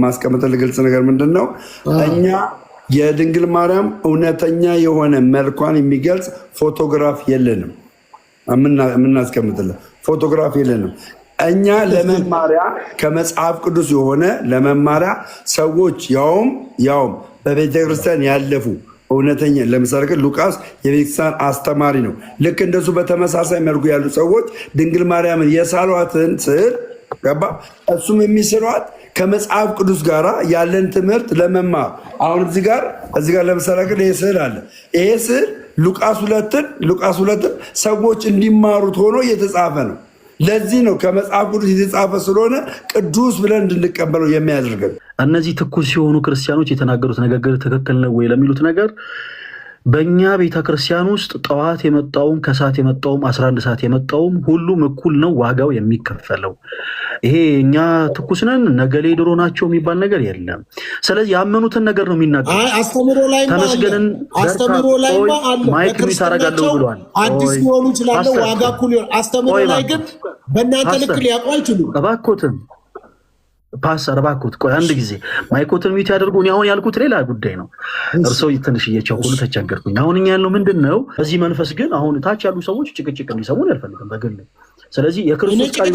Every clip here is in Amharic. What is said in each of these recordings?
ማስቀመጥ ግልጽ ነገር ምንድነው እኛ የድንግል ማርያም እውነተኛ የሆነ መልኳን የሚገልጽ ፎቶግራፍ የለንም የምናስቀምጥልን ፎቶግራፍ የለንም እኛ ለመማሪያ ከመጽሐፍ ቅዱስ የሆነ ለመማሪያ ሰዎች ያውም በቤተክርስቲያን ያለፉ እውነተኛ ለምሳሌ ሉቃስ የቤተክርስቲያን አስተማሪ ነው ልክ እንደሱ በተመሳሳይ መልኩ ያሉ ሰዎች ድንግል ማርያምን የሳሏትን ስዕል ገባ እሱም የሚስሏት ከመጽሐፍ ቅዱስ ጋር ያለን ትምህርት ለመማር አሁን እዚህ ጋር ለምሳሌ ይሄ ስዕል አለ ይሄ ስዕል ሉቃስ 2 ሰዎች እንዲማሩት ሆኖ እየተጻፈ ነው ለዚህ ነው ከመጽሐፍ ቅዱስ የተጻፈ ስለሆነ ቅዱስ ብለን እንድንቀበለው የሚያደርገን እነዚህ ትኩስ ሲሆኑ ክርስቲያኖች የተናገሩት ነገር ትክክል ነው ወይ ለሚሉት ነገር በእኛ ቤተክርስቲያን ውስጥ ጠዋት የመጣውም ከሰዓት የመጣውም 11 ሰዓት የመጣውም ሁሉም እኩል ነው ዋጋው የሚከፈለው ይሄ እኛ ትኩስ ነን ነገሌ ድሮ ናቸው የሚባል ነገር የለም ስለዚህ ያመኑትን ነገር ነው የሚናገሩት ተመስገንን አስተምሮ ላይ ማይክ ታረጋለሁ ብሏል አዲስ ሊሆኑ ይችላል ዋጋ እኩል አስተምሮ ላይ ግን በእናንተ ልክ ሊያውቁ አይችሉም እባክዎትን ፓስተር እባክዎት ቆይ አንድ ጊዜ ማይኮትን ሚት ያደርጉ አሁን ያልኩት ሌላ ጉዳይ ነው እርሶ ትንሽ እየቸኮሉ ተቸገርኩኝ አሁን እኛ ያለው ምንድነው በዚህ መንፈስ ግን አሁን ታች ያሉ ሰዎች ጭቅጭቅ እንዲሰሙን ያልፈልግም በግል ስለዚህ የክርስቶስ ቃል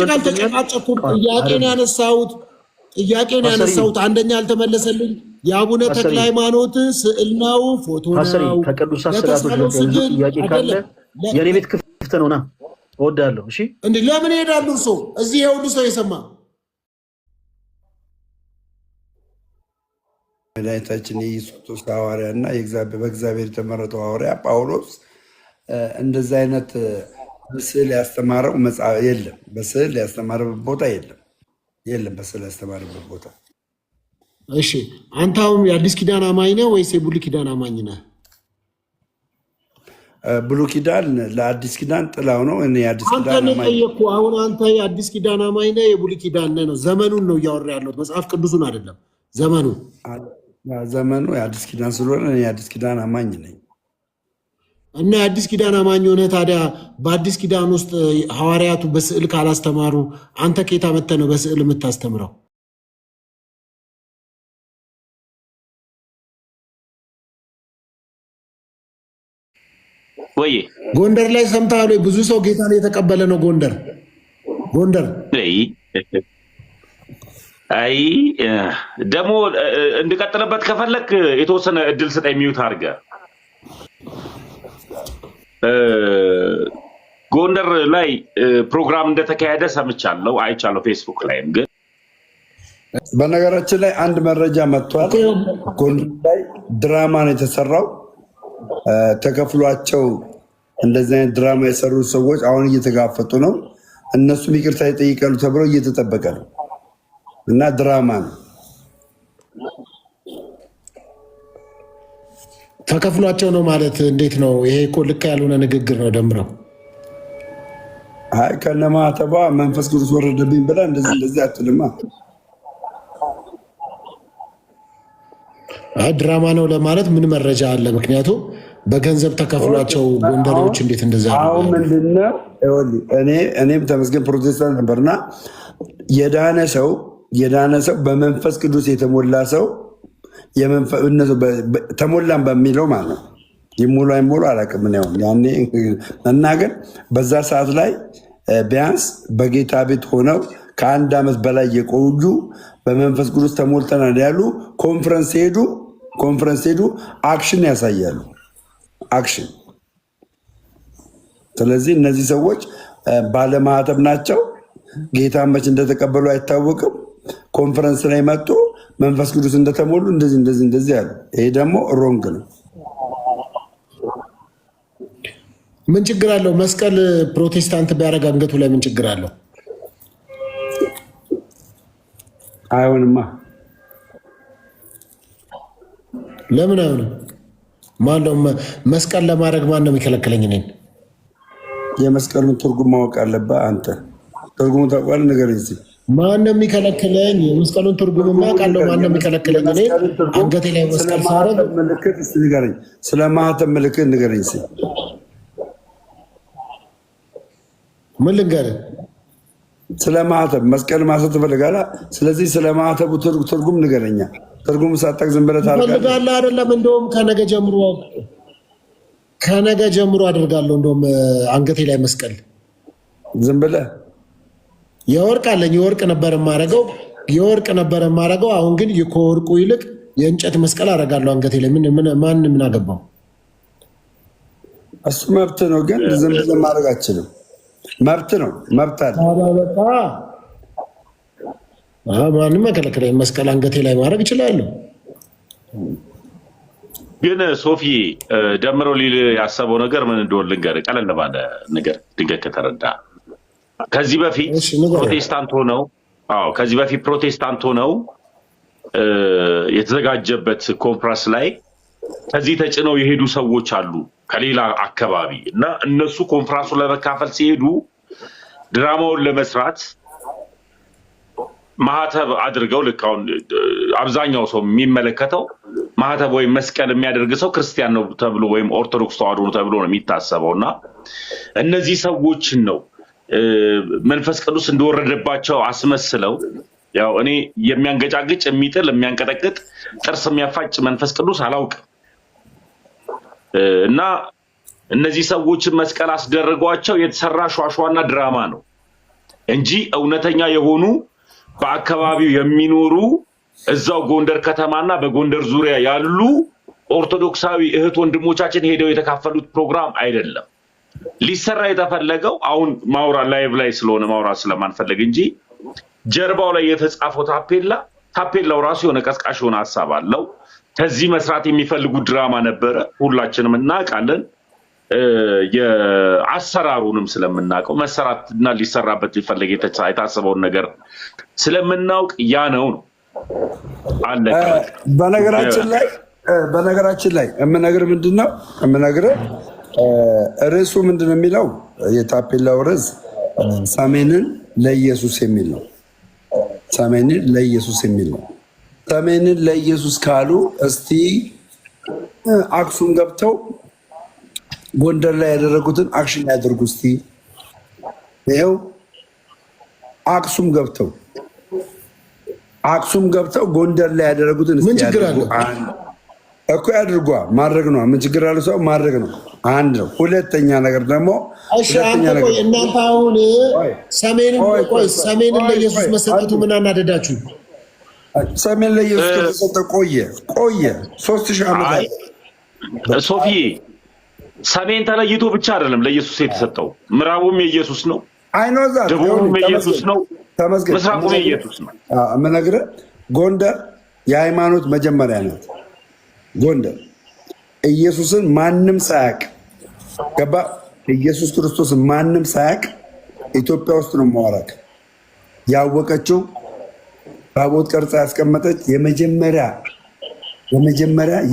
ጥያቄን ያነሳሁት አንደኛ አልተመለሰልኝ የአቡነ ተክለ ሃይማኖት ስዕል ነው ፎቶ ነው ከቅዱስ አስተዳደሩ ጥያቄ ካለ የኔ ቤት ክፍት ነውና እወዳለሁ እሺ እንዴ ለምን ይሄዳሉ እርሶ እዚህ ይሄ ሁሉ ሰው የሰማ መድኃኒታችን የኢየሱስ ክርስቶስ ሐዋርያ እና በእግዚአብሔር የተመረጠው ሐዋርያ ጳውሎስ እንደዛ አይነት በስዕል ያስተማረው መጽሐፍ የለም በስዕል ያስተማረበት ቦታ የለም በስዕል ያስተማረበት ቦታ እሺ አንተ አሁን የአዲስ ኪዳን አማኝ ነህ ወይስ የብሉይ ኪዳን አማኝ ነህ ብሉይ ኪዳን ለአዲስ ኪዳን ጥላው ነው እኔ የአዲስ ኪዳን አማኝ ነኝ አሁን አንተ የአዲስ ኪዳን አማኝ ነህ የብሉይ ኪዳን ነህ ነው ዘመኑን ነው እያወራ ያለው መጽሐፍ ቅዱሱን አይደለም ዘመኑ የአዲስ ኪዳን ስለሆነ እኔ የአዲስ ኪዳን አማኝ ነኝ እና የአዲስ ኪዳን አማኝ ሆነ ታዲያ በአዲስ ኪዳን ውስጥ ሐዋርያቱ በስዕል ካላስተማሩ አንተ ከየት መጥተህ ነው በስዕል የምታስተምረው ወይ ጎንደር ላይ ሰምተሃል ወይ ብዙ ሰው ጌታን የተቀበለ ነው ጎንደር አይ ደሞ እንድቀጥልበት ከፈለክ የተወሰነ እድል ስጠኝ ሚዩት አድርገ ጎንደር ላይ ፕሮግራም እንደተካሄደ ሰምቻለሁ አይቻለሁ ፌስቡክ ላይም ግን በነገራችን ላይ አንድ መረጃ መጥቷል ጎንደር ላይ ድራማ ነው የተሰራው ተከፍሏቸው እንደዚህ አይነት ድራማ የሰሩ ሰዎች አሁን እየተጋፈጡ ነው እነሱም ይቅርታ ይጠይቃሉ ተብሎ እየተጠበቀ ነው እና ድራማ ነው ተከፍሏቸው ነው ማለት እንዴት ነው ይሄ እኮ ልክ ያልሆነ ንግግር ነው ደምረው አይ ከነማተባ መንፈስ ቅዱስ ወረደብኝ ብላ እንደዚህ አትልማ አይ ድራማ ነው ለማለት ምን መረጃ አለ ምክንያቱም በገንዘብ ተከፍሏቸው ጎንደሮች እንዴት እንደዛ አሁን ምንድነው እኔም ተመስገን ፕሮቴስታንት ነበርና የዳነ ሰው በመንፈስ ቅዱስ የተሞላ ሰው ተሞላን በሚለው ማለት ነው ይሞላ አይሞላ አላውቅም ነው ያኔ መናገር በዛ ሰዓት ላይ ቢያንስ በጌታ ቤት ሆነው ከአንድ ዓመት በላይ የቆዩ በመንፈስ ቅዱስ ተሞልተናል ያሉ ኮንፈረንስ ሄዱ አክሽን ያሳያሉ አክሽን ስለዚህ እነዚህ ሰዎች ባለማህተብ ናቸው ጌታ መች እንደተቀበሉ አይታወቅም ኮንፈረንስ ላይ መጥቶ መንፈስ ቅዱስ እንደተሞሉ እንደዚህ ያሉ ይሄ ደግሞ ሮንግ ነው ምን ችግር አለው መስቀል ፕሮቴስታንት ቢያደርግ አንገቱ ላይ ምን ችግር አለው አይሆንማ ለምን አይሆንም ማነው መስቀል ለማድረግ ማነው የሚከለክለኝ እኔን የመስቀሉን ትርጉም ማወቅ አለብህ አንተ ትርጉሙ ታውቃለህ ንገረኝ እስኪ ማነው የሚከለክለኝ የመስቀሉን ትርጉም ማውቃለሁ ማነው የሚከለክለኝ እኔ አንገቴ ላይ መስቀል ሳረግ ምልክት እስኪ ንገረኝ ስለ ማህተም ምልክት ንገረኝ እስኪ ምን ልንገርህ ስለ ማህተብ መስቀል ማሰብ ትፈልጋለህ? ስለዚህ ስለ ማህተቡ ትርጉም ንገረኛ። ትርጉም ሳታውቅ ዝም ብለህ ታደርጋለህ አይደለም? እንደውም ከነገ ጀምሮ አደርጋለሁ። እንደውም አንገቴ ላይ መስቀል ዝም ብለህ የወርቅ አለኝ። የወርቅ ነበር የማረገው። አሁን ግን ከወርቁ ይልቅ የእንጨት መስቀል አደርጋለሁ አንገቴ ላይ። ማን ምን አገባው? እሱ መብት ነው፣ ግን ዝም ብለህ ማድረግ አችልም። መብት ነው፣ መብት አለ። ማንም መከለከለኝ። መስቀል አንገቴ ላይ ማድረግ እችላለሁ። ግን ሶፊ ደምሮ ሊል ያሰበው ነገር ምን እንደሆነ ልንገርህ፣ ቀለል ባለ ነገር ድንገት ከተረዳ ከዚህ በፊት ፕሮቴስታንት ሆነው የተዘጋጀበት ኮንፍረንስ ላይ ከዚህ ተጭነው የሄዱ ሰዎች አሉ ከሌላ አካባቢ እና እነሱ ኮንፍረንሱን ለመካፈል ሲሄዱ ድራማውን ለመስራት ማህተብ አድርገው ልክ አሁን አብዛኛው ሰው የሚመለከተው ማህተብ ወይም መስቀል የሚያደርግ ሰው ክርስቲያን ነው ተብሎ ወይም ኦርቶዶክስ ተዋህዶ ነው ተብሎ ነው የሚታሰበው እና እነዚህ ሰዎችን ነው መንፈስ ቅዱስ እንደወረደባቸው አስመስለው ያው እኔ የሚያንገጫግጭ የሚጥል የሚያንቀጠቅጥ ጥርስ የሚያፋጭ መንፈስ ቅዱስ አላውቅም እና እነዚህ ሰዎችን መስቀል አስደረጓቸው። የተሰራ ሿሿና ድራማ ነው እንጂ እውነተኛ የሆኑ በአካባቢው የሚኖሩ እዛው ጎንደር ከተማና በጎንደር ዙሪያ ያሉ ኦርቶዶክሳዊ እህት ወንድሞቻችን ሄደው የተካፈሉት ፕሮግራም አይደለም። ሊሰራ የተፈለገው አሁን ላይቭ ላይ ስለሆነ ማውራት ስለማንፈልግ እንጂ ጀርባው ላይ የተጻፈው ታፔላው ራሱ የሆነ ቀስቃሽ የሆነ ሀሳብ አለው። ከዚህ መስራት የሚፈልጉት ድራማ ነበረ። ሁላችንም እናውቃለን። የአሰራሩንም ስለምናውቀው መሰራትና ሊሰራበት ሊፈለግ የታሰበውን ነገር ስለምናውቅ ያ ነው አለቀ። በነገራችን ላይ የምነግርህ ምንድነው ርዕሱ ምንድነው የሚለው የታፔላው ርዕስ ሰሜንን ለኢየሱስ የሚል ነው። ሰሜንን ለኢየሱስ የሚል ነው። ሰሜንን ለኢየሱስ ካሉ እስቲ አክሱም ገብተው ጎንደር ላይ ያደረጉትን አክሽን ያደርጉ እስቲ። ይኸው አክሱም ገብተው ጎንደር ላይ ያደረጉትን ምን ችግር አለ እኮ? ያድርጓ። ማድረግ ነው። ምን ችግር አለ? ሰው ማድረግ ነው። አንድ ነው። ሁለተኛ ነገር ደግሞ እናንተ አሁን ሰሜንን ለኢየሱስ መሰጠቱ ምን አናደዳችሁ? ሰሜን ለኢየሱስ ከተሰጠ ቆየ 3000 ዓመት። ሶፊ ሰሜን ተለይቶ ብቻ አይደለም ለኢየሱስ የተሰጠው፣ ምዕራቡም የኢየሱስ ነው፣ ደቡቡም የኢየሱስ ነው፣ ምስራቁም የኢየሱስ ነው። የምነግርህ ጎንደር የሃይማኖት መጀመሪያ ናት። ጎንደር ኢየሱስን ማንም ሳያውቅ ገባ። ኢየሱስ ክርስቶስን ማንም ሳያውቅ ኢትዮጵያ ውስጥ ነው ማወራክ ያወቀችው ታቦት ቀርጻ ያስቀመጠች የመጀመሪያ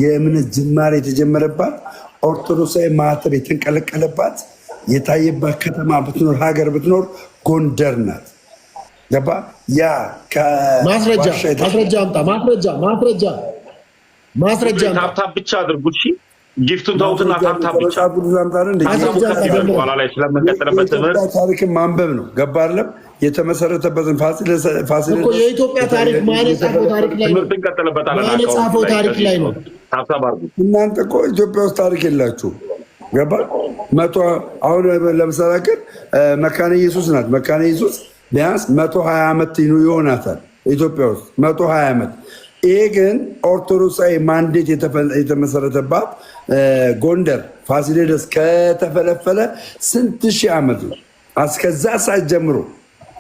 የእምነት ጅማሬ የተጀመረባት ኦርቶዶክሳዊ ማህተብ የተንቀለቀለባት የታየባት ከተማ ብትኖር ሀገር ብትኖር ጎንደር ናት። ገባ? ያ ማስረጃ አምጣ። ማስረጃ ታብታብ ብቻ አድርጉት። ጊፍቱን ተውትና ታብታብ ብቻ ኋላ ላይ ስለምንቀጥልበት ትምህርት ታሪክን ማንበብ ነው። ገባ አይደለም? የተመሰረተበትን ፋሲል የኢትዮጵያ ታሪክ ማን የጻፈው ታሪክ ላይ ነው። ማን የጻፈው ታሪክ ላይ ነው። እናንተ እኮ ኢትዮጵያ ውስጥ ታሪክ የላችሁ። ገባ? አሁን ለምሳሌ ግን መካነ ኢየሱስ ናት። መካነ ኢየሱስ ቢያንስ 120 ዓመት ይሆናታል ኢትዮጵያ ውስጥ 120 ዓመት። ይሄ ግን ኦርቶዶክሳዊ ማንዴት የተመሰረተባት ጎንደር ፋሲለደስ ከተፈለፈለ ስንት ሺህ ዓመት ነው።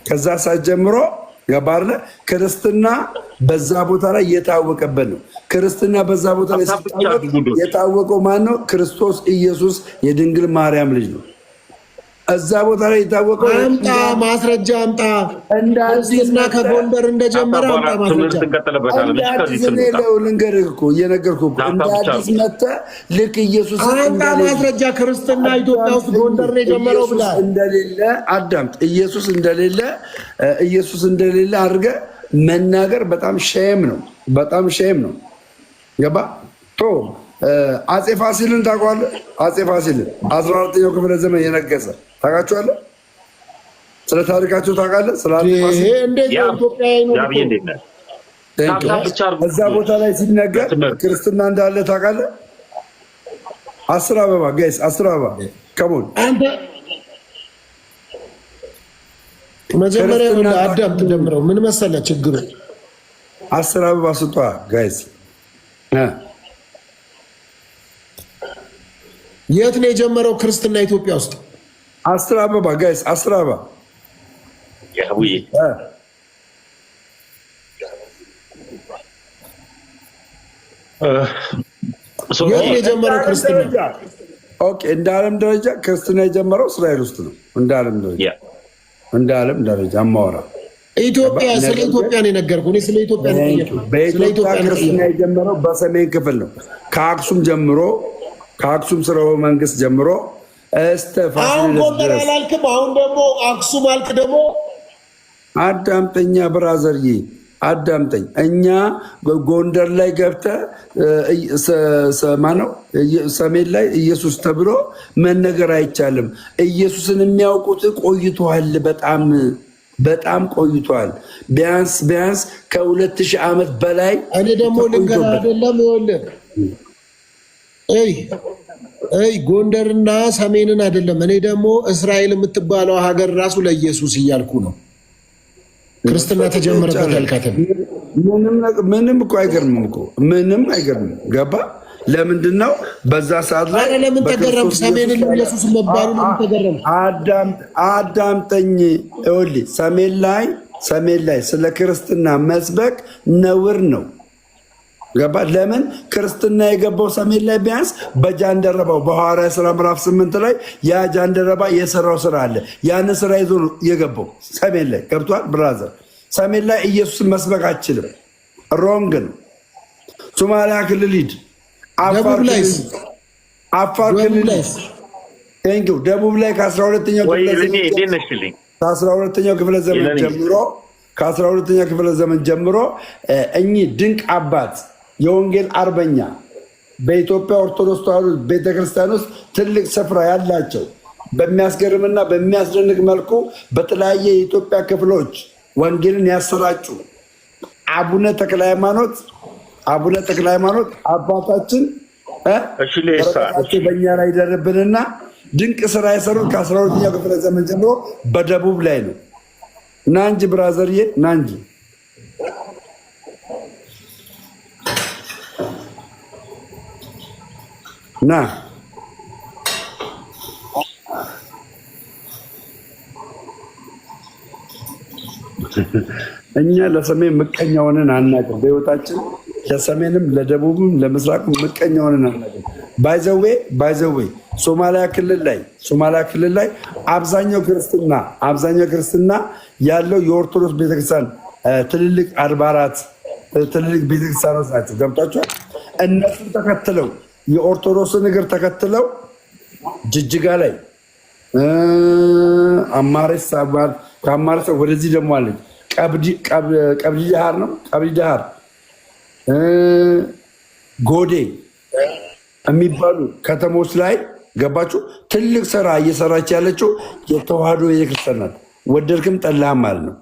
ከዛ ሰዓት ጀምሮ ገባርለ ክርስትና በዛ ቦታ ላይ የታወቀበት ነው። ክርስትና በዛ ቦታ ላይ የታወቀው ማን ነው? ክርስቶስ ኢየሱስ የድንግል ማርያም ልጅ ነው። እዛ ቦታ ላይ የታወቀው አምጣ ማስረጃ አምጣ። እንደ አዲስና ከጎንደር እንደጀመረ አምጣ ማስረጃ። ልንገርህ እኮ እየነገርኩህ እኮ እንደ አዲስ መተህ ልክ ኢየሱስ አምጣ ማስረጃ። ክርስትና ኢትዮጵያ ውስጥ ጎንደር ነው የጀመረው ብለህ እንደሌለ አዳምጥ። ኢየሱስ እንደሌለ አድርገህ መናገር በጣም ሼም ነው። ገባ? አፄ ፋሲልን ታውቀዋለህ? አፄ ፋሲልን 14ኛው ክፍለ ዘመን የነገሰ ታውቃቸዋለህ? ስለ ታሪካቸው ታውቃለህ? ስለ ይሄ እንዴት ኢትዮጵያዊ ነው እኮ እዛ ቦታ ላይ ሲነገር ክርስትና እንዳለ ታውቃለህ? 10 አበባ ጋይስ፣ 10 አበባ ከሞን አንተ መጀመሪያ አዳም ትደምረው ምን መሰለህ ችግሩ 10 አበባ ስጧ ጋይስ። የት ነው የጀመረው ክርስትና ኢትዮጵያ ውስጥ? 10 አበባ ጋይስ፣ 10 አበባ ያውይ የት ነው የጀመረው ክርስትና? ኦኬ፣ እንደ ዓለም ደረጃ ክርስትና የጀመረው እስራኤል ውስጥ ነው። እንደ ዓለም ደረጃ አማወራ ኢትዮጵያ ስለ ኢትዮጵያ ነው የነገርኩህ። እኔ ስለ ኢትዮጵያ ነው የነገርኩህ። በኢትዮጵያ ክርስትና የጀመረው በሰሜን ክፍል ነው። ከአክሱም ጀምሮ ከአክሱም ስርወ መንግስት ጀምሮ እስከ አሁን ጎንደር አላልክም? አሁን ደግሞ አክሱም አልክ። ደግሞ አዳምጠኛ ብራዘርዬ አዳምጠኝ። እኛ ጎንደር ላይ ገብተህ ማነው ሰሜን ላይ ኢየሱስ ተብሎ መነገር አይቻልም። ኢየሱስን የሚያውቁት ቆይቷል፣ በጣም ቆይቷል። ቢያንስ ከ2000 ዓመት በላይ። እኔ ደግሞ ልንገርህ አይደለም ይኸውልህ ጎንደርና ሰሜንን አይደለም። እኔ ደግሞ እስራኤል የምትባለው ሀገር ራሱ ለኢየሱስ እያልኩ ነው። ክርስትና ተጀመረበት ያልካተም ምንም እኮ አይገርምም እኮ ምንም አይገርምም። ገባ? ለምንድን ነው በዛ ሰዓት ላይ ለምን ተገረም? ሰሜንን ኢየሱስ መባሉ ለምን ተገረም? አዳምጠኝ። ይኸውልህ ሰሜን ላይ ስለ ክርስትና መስበክ ነውር ነው። ገባ? ለምን ክርስትና የገባው ሰሜን ላይ ቢያንስ በጃንደረባው በሐዋርያት ሥራ ምዕራፍ 8 ላይ ያ ጃንደረባ የሰራው ስራ አለ። ያንን ስራ ይዞ ነው የገባው ሰሜን ላይ። ገብቷል ብራዘር? ሰሜን ላይ ኢየሱስን መስበክ አችልም። ሮንግ ነው። ሶማሊያ ክልል ሂድ፣ አፋር ክልል ደቡብ ላይ ከ12ኛው ክፍለ ዘመን ጀምሮ እኚህ ድንቅ አባት የወንጌል አርበኛ በኢትዮጵያ ኦርቶዶክስ ተዋሕዶ ቤተክርስቲያን ውስጥ ትልቅ ስፍራ ያላቸው በሚያስገርምና በሚያስደንቅ መልኩ በተለያየ የኢትዮጵያ ክፍሎች ወንጌልን ያሰራጩ አቡነ ተክለ ሃይማኖት አባታችን በእኛ ላይ ይደርብንና ድንቅ ስራ የሰሩት ከ12ኛው ክፍለ ዘመን ጀምሮ በደቡብ ላይ ነው። ናንጂ ብራዘርዬ ናንጂ ና እኛ ለሰሜን ምቀኛ ሆነን አናውቅም። በህይወታችን ለሰሜንም ለደቡብም ለምስራቅም ምቀኛ ሆነን አናውቅም። ባይዘዌ ሶማሊያ ክልል ላይ አብዛኛው ክርስትና ያለው የኦርቶዶክስ ቤተክርስቲያን ትልልቅ አድባራት ትልልቅ ቤተክርስቲያኖች ናቸው። ገብቷቸዋል። እነሱን ተከትለው የኦርቶዶክስን እግር ተከትለው ጅጅጋ ላይ አማሬሳ ከአማሬሳ ወደዚህ ደግሞ አለች ቀብዲ ዳሃር ነው። ቀብዲ ዳሃር ጎዴ የሚባሉ ከተሞች ላይ ገባችሁ። ትልቅ ስራ እየሰራች ያለችው የተዋህዶ ቤተክርስቲያን ናት። ወደድክም ጠላህም ማለት ነው።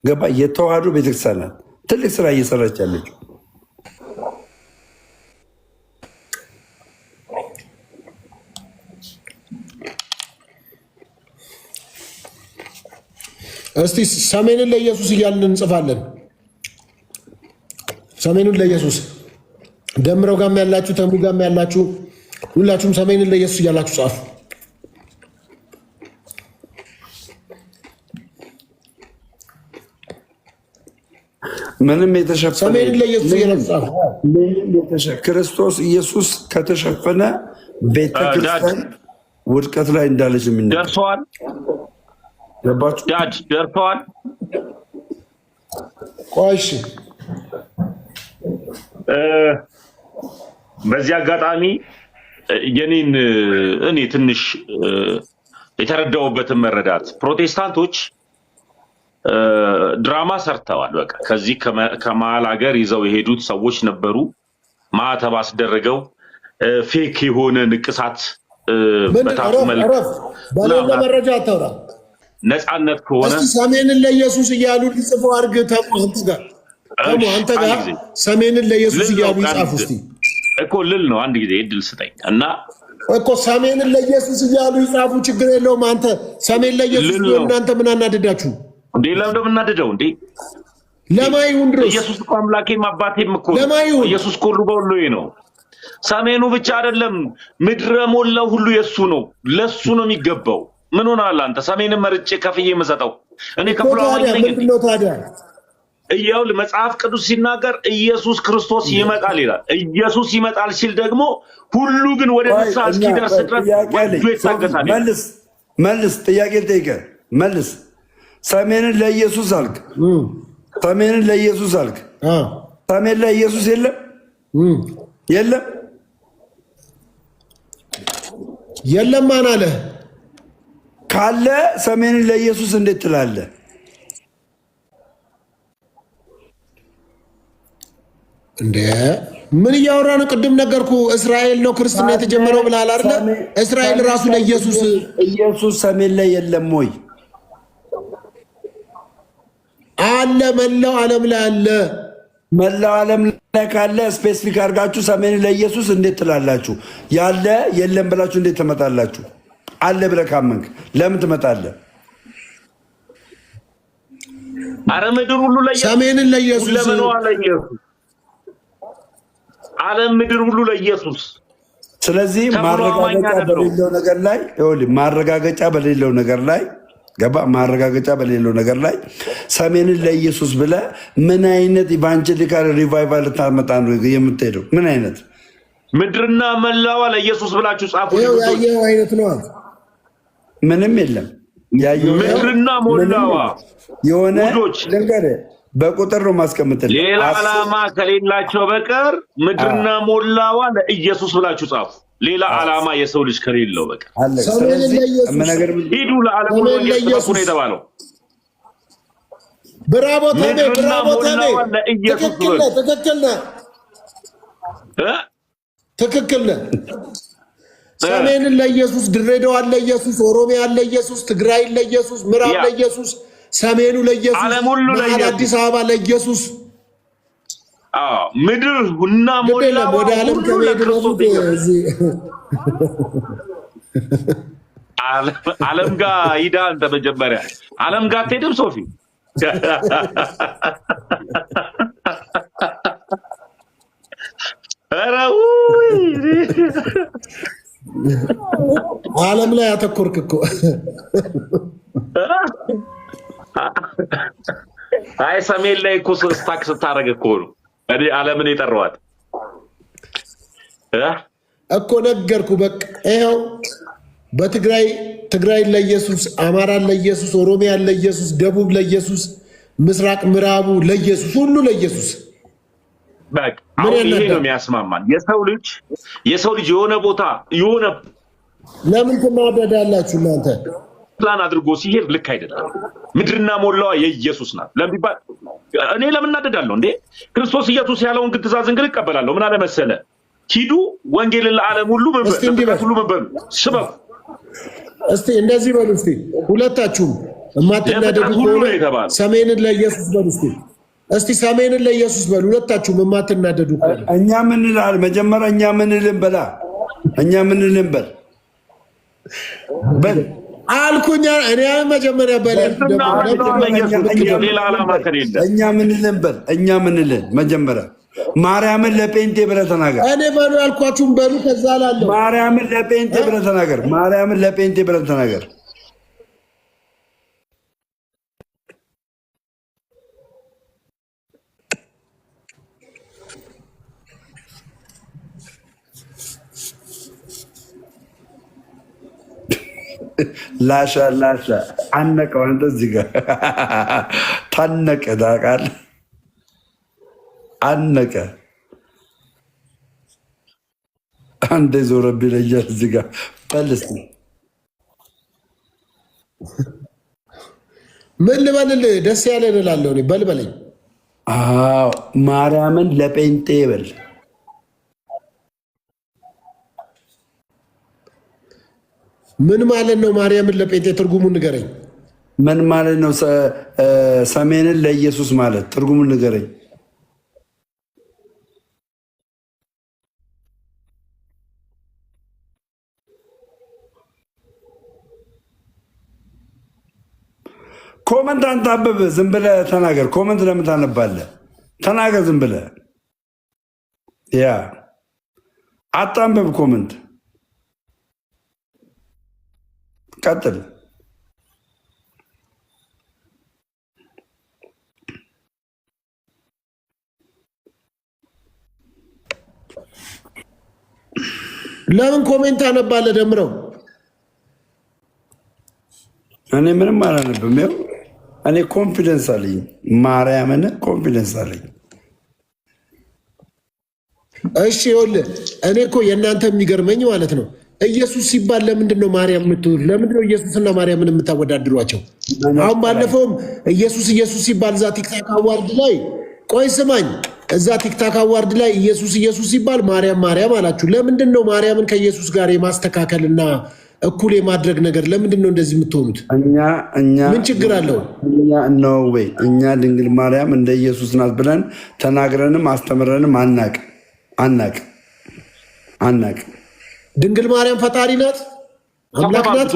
ገባ? የተዋህዶ ቤተክርስቲያን ናት ትልቅ ስራ እየሰራች ያለችው። እስቲ ሰሜንን ለኢየሱስ እያልን እንጽፋለን። ሰሜኑን ለኢየሱስ ደምረው ጋም ያላችሁ ተሙ ጋም ያላችሁ ሁላችሁም ሰሜንን ለኢየሱስ እያላችሁ ጻፉ። ምንም የተሸፈነ ሰሜንን ለኢየሱስ እያላችሁ ጻፉ። ክርስቶስ ኢየሱስ ከተሸፈነ ቤተክርስቲያን ውድቀት ላይ እንዳለች ደርሰዋል። ዳድ ደርሰዋል። ቆይ እሺ፣ በዚህ አጋጣሚ እኔ ትንሽ የተረዳውበትን መረዳት ፕሮቴስታንቶች ድራማ ሰርተዋል። በቃ ከዚህ ከመሀል ሀገር ይዘው የሄዱት ሰዎች ነበሩ። ማዕተብ አስደረገው ፌክ የሆነ ንቅሳት በታፉ መልክ በሌለ መረጃ አታውራ። ነፃነት ከሆነ እስቲ ሰሜንን ለኢየሱስ እያሉ ሊጽፉ አድርግ። አንተ ጋር ሰሜንን ለኢየሱስ እያሉ ይጻፉ እስቲ እኮ ልል ነው። አንድ ጊዜ እድል ስጠኝ እና እኮ ሰሜንን ለኢየሱስ እያሉ ይጻፉ። ችግር የለውም። አንተ ሰሜን ለኢየሱስ ነው። እናንተ ምን አናደዳችሁ እንዴ? ለምን እንደምናደደው እንዴ? ለማይሁን ድረስ ኢየሱስ እኮ አምላኬም አባቴም እኮ ኢየሱስ ሁሉ በሁሉ ነው። ሰሜኑ ብቻ አይደለም፣ ምድረ ሞላው ሁሉ የሱ ነው። ለሱ ነው የሚገባው። ምን ሆናል አንተ? ሰሜንን መርጬ ከፍዬ የምሰጠው እኔ ከፍሎ ምንድነው ታዲያ? ይኸውልህ መጽሐፍ ቅዱስ ሲናገር ኢየሱስ ክርስቶስ ይመጣል ይላል። ኢየሱስ ይመጣል ሲል ደግሞ ሁሉ ግን ወደ ንስሐ እስኪደርስ ድረስ ወዶ ይታገሳል። መልስ፣ ጥያቄ ልጠይቅህ፣ መልስ። ሰሜንን ለኢየሱስ አልክ፣ ሰሜንን ለኢየሱስ አልክ። ሰሜን ላይ ኢየሱስ የለም የለም ማን አለ? ካለ ሰሜንን ለኢየሱስ እንዴት ትላለህ? እንዴ ምን እያወራ ነው? ቅድም ነገርኩ። እስራኤል ነው ክርስትና የተጀመረው ብለሃል አይደል? እስራኤል ራሱ ለኢየሱስ ኢየሱስ ሰሜን ላይ የለም ወይ? አለ፣ መላው ዓለም ላይ አለ። መላው ዓለም ላይ ካለ ስፔሲፊክ አድርጋችሁ ሰሜን ለኢየሱስ እንዴት ትላላችሁ? ያለ የለም ብላችሁ እንዴት ትመጣላችሁ? አለ ብለህ ካመንክ ለምን ትመጣለህ? አረ ምድር ሁሉ ለኢየሱስ፣ ሰሜንን ለኢየሱስ፣ ለምንዋ ለኢየሱስ፣ ዓለም ምድር ሁሉ ለኢየሱስ። ስለዚህ ማረጋገጫ በሌለው ነገር ላይ ይኸውልህ፣ ማረጋገጫ በሌለው ነገር ላይ ገባ። ማረጋገጫ በሌለው ነገር ላይ ሰሜንን ለኢየሱስ ብለህ ምን አይነት ኢቫንጀሊካል ሪቫይቫል ልታመጣ ነው የምትሄደው? ምን አይነት ምድርና መላዋ ለኢየሱስ ብላችሁ ጻፉ። ያየው አይነት ነው። ምንም የለም። ያየው ምድርና ሞላዋ የሆነ ነገር በቁጥር ነው ማስቀምጥልህ። ሌላ ዓላማ ከሌላቸው በቀር ምድርና ሞላዋ ለኢየሱስ ብላችሁ ጻፉ። ሌላ ዓላማ የሰው ልጅ ከሌለው በቀር ሂዱ ለዓለም ሁሉ ኢየሱስ ነው የተባለው። ብራቮ ታሜ፣ ብራቮ ታሜ። ትክክል ነህ። ሰሜንን ለኢየሱስ፣ ድሬዳዋን ለኢየሱስ፣ ኦሮሚያን ለኢየሱስ፣ ትግራይን ለኢየሱስ፣ ምዕራብ ለኢየሱስ፣ ሰሜኑ ለኢየሱስ፣ አዲስ አበባ ለኢየሱስ። ምድር እና ሞላዋ ወደ ዓለም ከመሄድ ዓለም ጋር ሂዳ አንተ መጀመሪያ ዓለም ጋር አትሄድም ሶፊ? ኧረ ዓለም ላይ አተኮርክ እኮ። አይ ሰሜን ላይ እኮ ስታክ ስታደርግ እኮ ነው እኔ ዓለምን የጠራኋት እኮ። ነገርኩ በቃ ይኸው። ትግራይን ለኢየሱስ፣ አማራን ለኢየሱስ፣ ኦሮሚያን ለኢየሱስ፣ ደቡብ ለኢየሱስ፣ ምስራቅ ምዕራቡ ለኢየሱስ፣ ሁሉ ለኢየሱስ። በቃ አሁን ይሄ ነው የሚያስማማን። የሰው ልጅ የሆነ ቦታ የሆነ ለምን ትናደዳላችሁ እናንተ? ፕላን አድርጎ ሲሄድ ልክ አይደለም። ምድርና ሞላዋ የኢየሱስ ናት ለምቢባል እኔ ለምን እናደዳለሁ እንዴ? ክርስቶስ ኢየሱስ ያለውን ግን ትእዛዝን ግን እቀበላለሁ። ምን አለ መሰለ? ሂዱ ወንጌልን ለዓለም ሁሉ ሁሉ መንበሩ ስበኩ። እስቲ እንደዚህ በሉ እስቲ ሁለታችሁም የማትናደዱ ከሆነ ሰሜንን ለኢየሱስ በሉ እስቲ። እስቲ ሰሜንን ለኢየሱስ በሉ ሁለታችሁም የማትናደዱ ከሆነ። እኛ ምን እንላለን? መጀመሪያ እኛ ምን እንበላ? እኛ ምን እንበል በል አልኩኛ። እኔ መጀመሪያ በል ሌላ ዓላማ ከሌለ እኛ ምን እንበል? እኛ ምን እንልን? መጀመሪያ ማርያምን ለጴንጤ ብለህ ተናገር። እኔ በሉ ያልኳችሁም በሉ። ከዛ ላለሁ ማርያምን ለጴንጤ ብለህ ተናገር። ማርያምን ለጴንጤ ብለህ ተናገር። ላሻ አነቀው። አንተ እዚህ ጋር ታነቀ ታውቃለህ? አነቀ። አንዴ ዞረብኝ ይለኛል እዚህ ጋር በልስ። ምን ልበልልህ? ደስ ያለን እላለሁ እኔ። በልበለኝ። አዎ ማርያምን ለጴንጤ በል። ምን ማለት ነው? ማርያምን ለጴንጤ ትርጉሙን ንገረኝ። ምን ማለት ነው? ሰሜንን ለኢየሱስ ማለት ትርጉሙን ንገረኝ። ኮመንት አንተ አንብብ፣ ዝም ብለህ ተናገር። ኮመንት ለምን ታነባለህ? ተናገር ዝም ብለህ። ያ አታንብብ ኮመንት። ቀጥል። ለምን ኮሜንት አነባለህ? ደምረው እኔ ምንም አላነብም። ያው እኔ ኮንፊደንስ አለኝ፣ ማርያምን ኮንፊደንስ አለኝ። እሺ ይኸውልህ፣ እኔ እኮ የእናንተ የሚገርመኝ ማለት ነው ኢየሱስ ሲባል ለምንድን ነው ማርያም የምትውል? ለምንድን ነው ኢየሱስና ማርያምን የምታወዳድሯቸው? አሁን ባለፈውም ኢየሱስ ኢየሱስ ሲባል እዛ ቲክታክ አዋርድ ላይ ቆይ ስማኝ፣ እዛ ቲክታክ አዋርድ ላይ ኢየሱስ ሲባል ማርያም ማርያም አላችሁ። ለምንድን ነው ማርያምን ከኢየሱስ ጋር የማስተካከልና እኩል የማድረግ ነገር ለምንድን ነው እንደዚህ የምትሆኑት? ምን ችግር አለው? እኛ ድንግል ማርያም እንደ ኢየሱስ ናት ብለን ተናግረንም አስተምረንም አናቅ። ድንግል ማርያም ፈጣሪ ናት፣ አምላክ ናት።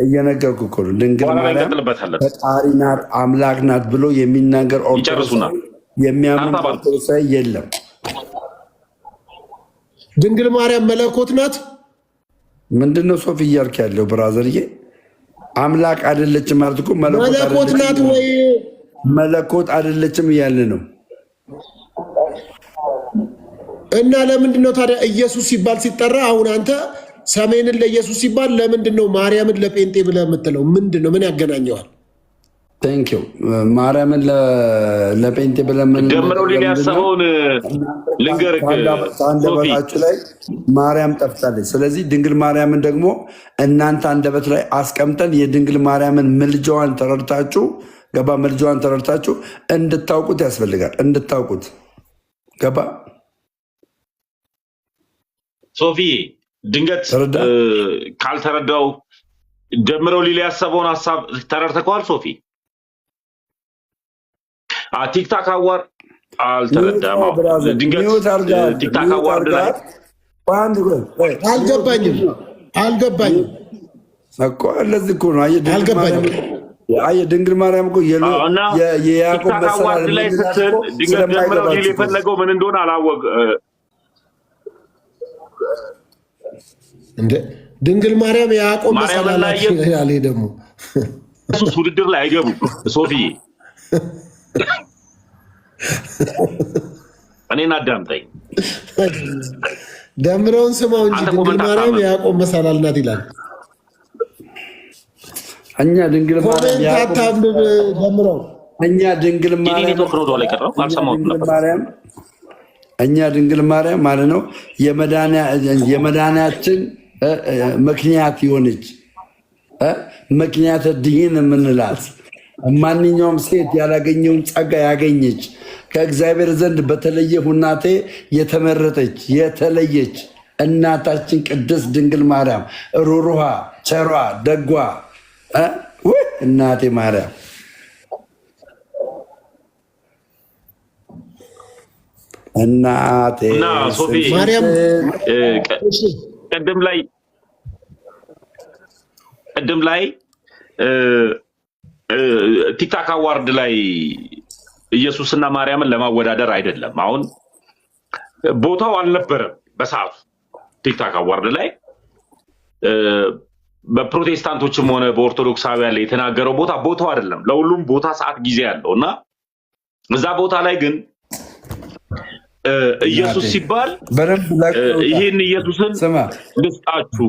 እየነገርኩ እኮ ነው። ድንግል ማርያም ፈጣሪ ናት፣ አምላክ ናት ብሎ የሚናገር የሚያምን ኦርቶዶክሳዊ የለም። ድንግል ማርያም መለኮት ናት። ምንድነው ሶፊ እያልክ ያለው ብራዘርዬ? አምላክ አይደለችም ማለት እኮ መለኮት ናት ወይ መለኮት አይደለችም እያለ ነው። እና ለምንድን ነው ታዲያ ኢየሱስ ሲባል ሲጠራ አሁን አንተ ሰሜንን ለኢየሱስ ሲባል ለምንድን ነው ማርያምን ለጴንጤ ብለህ የምትለው? ምንድን ነው? ምን ያገናኘዋል? ቴንኪው ማርያምን ለጴንጤ ብለህ ምን ደምረው ሊል ያሰበውን ልንገርህ። አንደበታችሁ ላይ ማርያም ጠፍታለች። ስለዚህ ድንግል ማርያምን ደግሞ እናንተ አንደበት ላይ አስቀምጠን የድንግል ማርያምን ምልጃዋን ተረድታችሁ ገባ፣ ምልጃዋን ተረድታችሁ እንድታውቁት ያስፈልጋል። እንድታውቁት ገባ። ሶፊ ድንገት ካልተረዳው ደምረው ሊል ያሰበውን ሀሳብ ተረድተከዋል? ሶፊ ቲክታክ አዋር አልተረዳም። ድንገት ቲክታክ አዋርድ ላይ አልገባኝም እኮ ለዚህ እኮ ነው። አየህ ድንግል ማርያም እኮ የያዕቆብ መሰላል ላይ ስትል ድንገት ደምረው ሊል የፈለገው ምን እንደሆነ አላወቅ። ድንግል ማርያም የያዕቆብ መሰላል ያለ ደግሞ እሱስ ውድድር ላይ አይገቡም። ሶፊዬ እኔን አዳምጠኝ። ደምረውን ስማው እንጂ ድንግል ማርያም የያዕቆብ መሰላል ናት ይላል። እኛ ድንግል ማርያም ማለት ነው የመዳናችን ምክንያት የሆነች ምክንያተ ድኅን የምንላት ማንኛውም ሴት ያላገኘውን ጸጋ ያገኘች ከእግዚአብሔር ዘንድ በተለየ ሁናቴ የተመረጠች የተለየች እናታችን ቅድስት ድንግል ማርያም ሩሩሃ፣ ቸሯ፣ ደጓ እናቴ ማርያም እናቴ ማርያም ቅድም ላይ ቲክታክ አዋርድ ላይ ኢየሱስና ማርያምን ለማወዳደር አይደለም። አሁን ቦታው አልነበረም በሰዓቱ ቲክታክ አዋርድ ላይ በፕሮቴስታንቶችም ሆነ በኦርቶዶክሳውያን ላይ የተናገረው ቦታው አይደለም። ለሁሉም ቦታ ሰዓት ጊዜ ያለው እና እዛ ቦታ ላይ ግን ኢየሱስ ሲባል ይህን ኢየሱስን ልስጣችሁ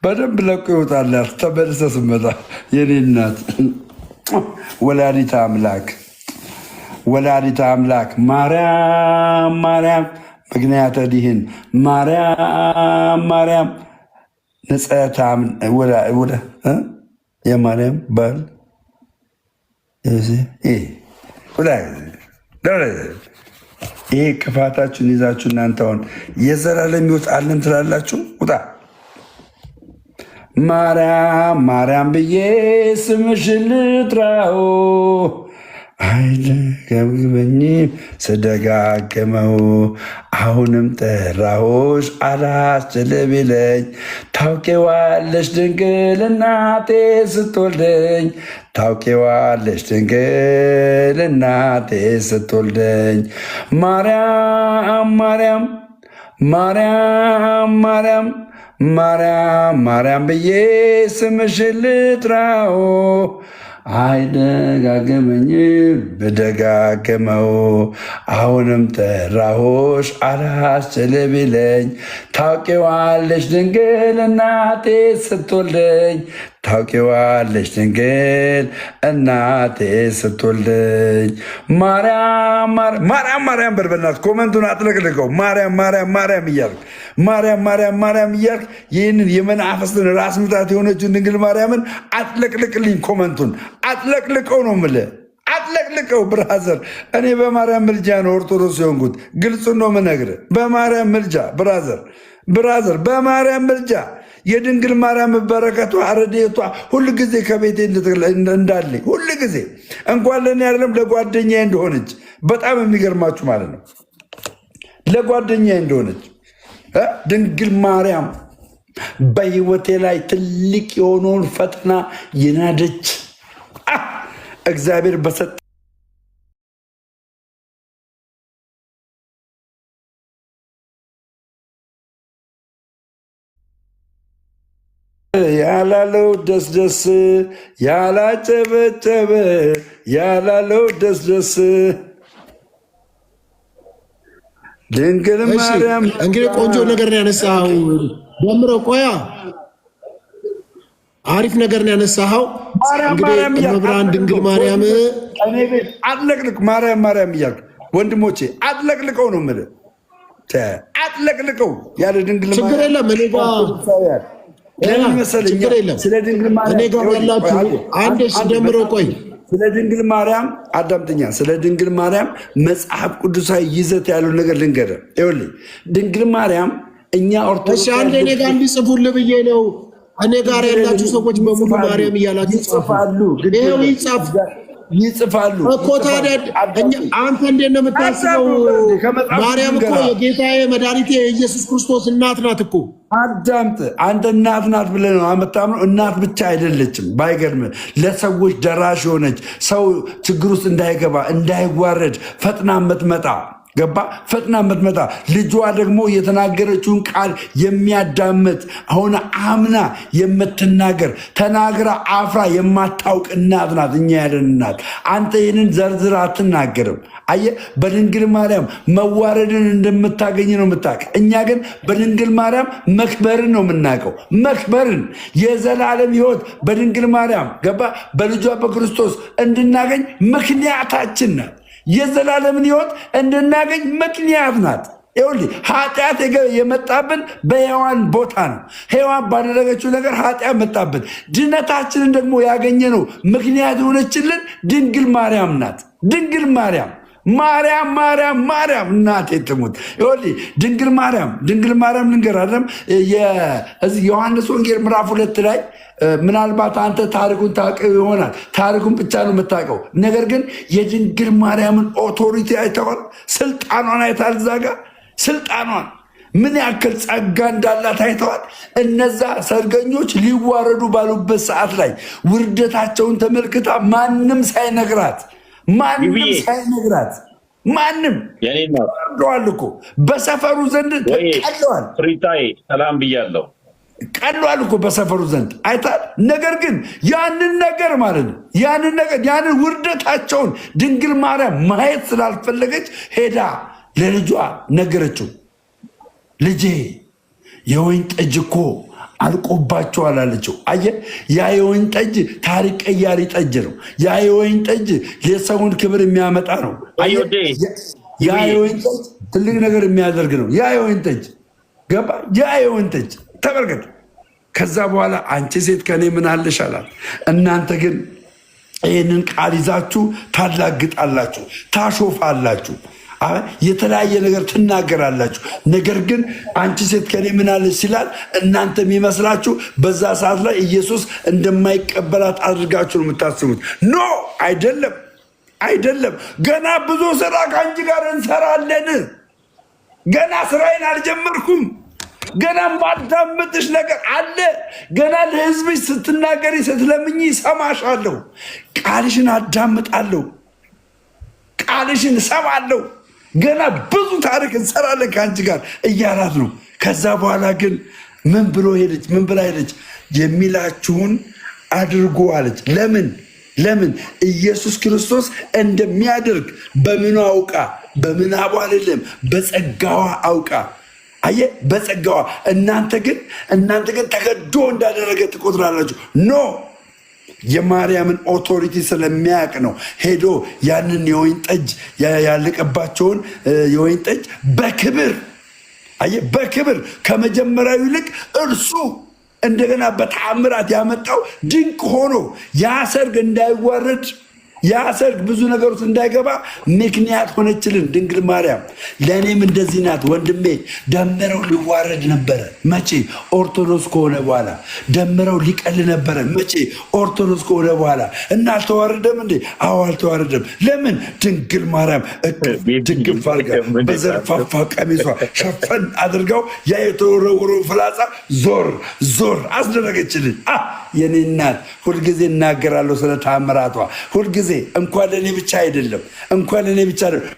በደንብ ለቆ ይወጣል። ተመልሰህ ስትመጣ የኔ እናት ወላዲተ አምላክ ማርያም ማርያም ምክንያተ ድኅን ማርያም ንጽሕተ የማርያም ባል ይሄ ክፋታችሁን ይዛችሁ እናንተ አሁን የዘላለም ሕይወት አለን ትላላችሁ። ውጣ ማርያም ማርያም ብዬ ስምሽን ልጥራው አይደገምግበኝም ስደጋግመው አሁንም ጠራሁሽ አላስችል ቢለኝ ታውቂዋለሽ ድንግል እናቴ ስትወልደኝ ታውቂዋለሽ ድንግል እናቴ ስትወልደኝ ማርያም ማርያም ማርያም ማርያም ማርያም ማርያም ብዬ ስምሽን ልጥራው አይደጋገመኝም ብደጋገመው አሁንም ጠራሁሽ አላስችል ቢለኝ ታውቂዋለሽ ድንግል እናቴ ስትወልደኝ ታውቂዋለሽ ድንግል እናቴ ስትወልደኝ ማርያም ማርያም ማርያም በርበናት ኮመንቱን አጥለቅልቀው ማርያም ማርያም ማርያም እያልክ ማርያም ማርያም ማርያም እያልክ ይህንን የመናፍስትን ራስ ምታት የሆነችውን ድንግል ማርያምን አጥለቅልቅልኝ። ኮመንቱን አጥለቅልቀው ነው የምልህ፣ አጥለቅልቀው ብራዘር። እኔ በማርያም ምልጃ ነው ኦርቶዶክስ የሆንኩት። ግልጹን ነው የምነግርህ። በማርያም ምልጃ ብራዘር፣ በማርያም ምልጃ የድንግል ማርያም በረከቷ ረድኤቷ ሁል ጊዜ ከቤቴ እንዳለኝ ሁል ጊዜ እንኳን ለእኔ አይደለም ለጓደኛ እንደሆነች በጣም የሚገርማችሁ ማለት ነው። ለጓደኛ እንደሆነች ድንግል ማርያም በሕይወቴ ላይ ትልቅ የሆነውን ፈተና የናደች እግዚአብሔር በሰጠ ያላለው ደስ ደስ ያላጨበጨበ ያላለው ደስ ደስ ድንግል ማርያም እንግዲህ ቆንጆ ነገር ነው ያነሳኸው። ደምሮ ቆያ አሪፍ ነገር ነው ያነሳኸው። እንግዲህ መብራን ድንግል ማርያም እኔ ቤት አጥለቅልቅ ማርያም ማርያም እያልክ ወንድሞቼ አጥለቅልቀው ነው የምልህ። አጥለቅልቀው ያለ ድንግል ማርያም ችግር የለም። እኔ ጋር ለምን መሰለኝ ስለ ድንግል ማርያም አዳምጠኛ። ስለ ድንግል ማርያም መጽሐፍ ቅዱሳዊ ይዘት ያለው ነገር ልንገርህ። ይኸውልህ ድንግል ማርያም እኛ ኦርቶዶክስ አንድ እኔ ጋር እንዲጽፉልህ ብዬ ነው። እኔ ጋር ያላችሁ ሰዎች በሙሉ ማርያም እያላችሁ ይጽፋሉ። ይኸው ይጽፋሉ እኮ። ታዲያ አንተ እንዴት ነው የምታስበው? ማርያም እኮ የጌታዬ መድኃኒቴ የኢየሱስ ክርስቶስ እናት ናት እኮ። አዳምጥ። አንተ እናት ናት ብለህ ነው የምታምነው። እናት ብቻ አይደለችም። ባይገርምህ ለሰዎች ደራሽ የሆነች ሰው ችግር ውስጥ እንዳይገባ እንዳይዋረድ ፈጥና የምትመጣ ገባ ፈጥና የምትመጣ ልጇ ደግሞ የተናገረችውን ቃል የሚያዳምጥ አሁን አምና የምትናገር ተናግራ አፍራ የማታውቅ እናት ናት። እኛ ያለን እናት አንተ ይህንን ዘርዝር አትናገርም። አየህ በድንግል ማርያም መዋረድን እንደምታገኝ ነው የምታውቅ። እኛ ግን በድንግል ማርያም መክበርን ነው የምናውቀው። መክበርን የዘላለም ሕይወት በድንግል ማርያም ገባ በልጇ በክርስቶስ እንድናገኝ ምክንያታችን ናት። የዘላለምን ሕይወት እንድናገኝ ምክንያት ናት። ይኸውልህ ኃጢአት የመጣብን በሔዋን ቦታ ነው። ሔዋን ባደረገችው ነገር ኃጢአት መጣብን። ድነታችንን ደግሞ ያገኘነው ምክንያት የሆነችልን ድንግል ማርያም ናት። ድንግል ማርያም ማርያም ማርያም ማርያም እናቴ ትሙት። ይኸውልህ ድንግል ማርያም ልንገር አይደለም እዚህ ዮሐንስ ወንጌል ምዕራፍ 2 ላይ ምናልባት አንተ ታሪኩን ታውቀው ይሆናል። ታሪኩን ብቻ ነው የምታውቀው። ነገር ግን የድንግል ማርያምን ኦቶሪቲ አይተዋል። ስልጣኗን አይታል። እዛ ጋር ስልጣኗን ምን ያክል ጸጋ እንዳላት አይተዋል። እነዛ ሰርገኞች ሊዋረዱ ባሉበት ሰዓት ላይ ውርደታቸውን ተመልክታ ማንም ሳይነግራት ማንም ቀለዋል እኮ በሰፈሩ ዘንድ ቀለዋል። ፍሪታይ ሰላም ብያለሁ። ቀለዋል እኮ በሰፈሩ ዘንድ አይታል። ነገር ግን ያንን ነገር ማለት ነው ያንን ውርደታቸውን ድንግል ማርያም ማየት ስላልፈለገች ሄዳ ለልጇ ነገረችው። ልጄ የወይን ጠጅ እኮ አልቆባቸዋል አለችው። አየህ ያ የወይን ጠጅ ታሪክ ቀያሪ ጠጅ ነው። ያ የወይን ጠጅ የሰውን ክብር የሚያመጣ ነው። ያ የወይን ጠጅ ትልቅ ነገር የሚያደርግ ነው። ያ የወይን ጠጅ ገባ። ያ የወይን ጠጅ ተመልከት። ከዛ በኋላ አንቺ ሴት ከኔ ምን አለሽ አላት። እናንተ ግን ይህንን ቃል ይዛችሁ ታላግጣላችሁ፣ ታሾፋላችሁ። የተለያየ ነገር ትናገራላችሁ። ነገር ግን አንቺ ሴት ከኔ ምን አለች ሲላል እናንተ የሚመስላችሁ በዛ ሰዓት ላይ ኢየሱስ እንደማይቀበላት አድርጋችሁ ነው የምታስቡት። ኖ አይደለም፣ አይደለም። ገና ብዙ ስራ ከአንቺ ጋር እንሰራለን። ገና ስራዬን አልጀመርኩም። ገና ማዳመጥሽ ነገር አለ። ገና ለህዝብሽ ስትናገሪ ስትለምኝ ሰማሻለሁ። ቃልሽን አዳምጣለሁ፣ ቃልሽን እሰማለሁ። ገና ብዙ ታሪክ እንሰራለን ከአንቺ ጋር እያላት ነው። ከዛ በኋላ ግን ምን ብሎ ሄደች? ምን ብላ ሄደች? የሚላችሁን አድርጉ አለች። ለምን ኢየሱስ ክርስቶስ እንደሚያደርግ በምኑ አውቃ? በምናቧ አይደለም፣ በጸጋዋ አውቃ። አየ በጸጋዋ። እናንተ ግን ተገዶ እንዳደረገ ትቆጥራላችሁ። ኖ የማርያምን ኦቶሪቲ ስለሚያውቅ ነው ሄዶ ያንን የወይን ጠጅ ያለቀባቸውን የወይን ጠጅ በክብር በክብር ከመጀመሪያው ይልቅ እርሱ እንደገና በተአምራት ያመጣው ድንቅ ሆኖ ያ ሰርግ እንዳይዋረድ ያ ሰርግ ብዙ ነገሮች እንዳይገባ ምክንያት ሆነችልን ድንግል ማርያም። ለእኔም እንደዚህ ናት ወንድሜ። ደመረው ሊዋረድ ነበረ። መቼ? ኦርቶዶክስ ከሆነ በኋላ። ደመረው ሊቀል ነበረ። መቼ? ኦርቶዶክስ ከሆነ በኋላ። እና አልተዋረደም እንዴ? አዎ አልተዋረደም። ለምን? ድንግል ማርያም ድግፍ አድርጋ በዘርፋፋ ቀሚሷ ሸፈን አድርጋው ያ የተወረወረው ፍላጻ ዞር አስደረገችልን። የኔ እናት ሁልጊዜ እናገራለሁ ስለ ታምራቷ። ሁልጊዜ እንኳን ለእኔ ብቻ አይደለም፣ እንኳን ለእኔ ብቻ አይደለም፣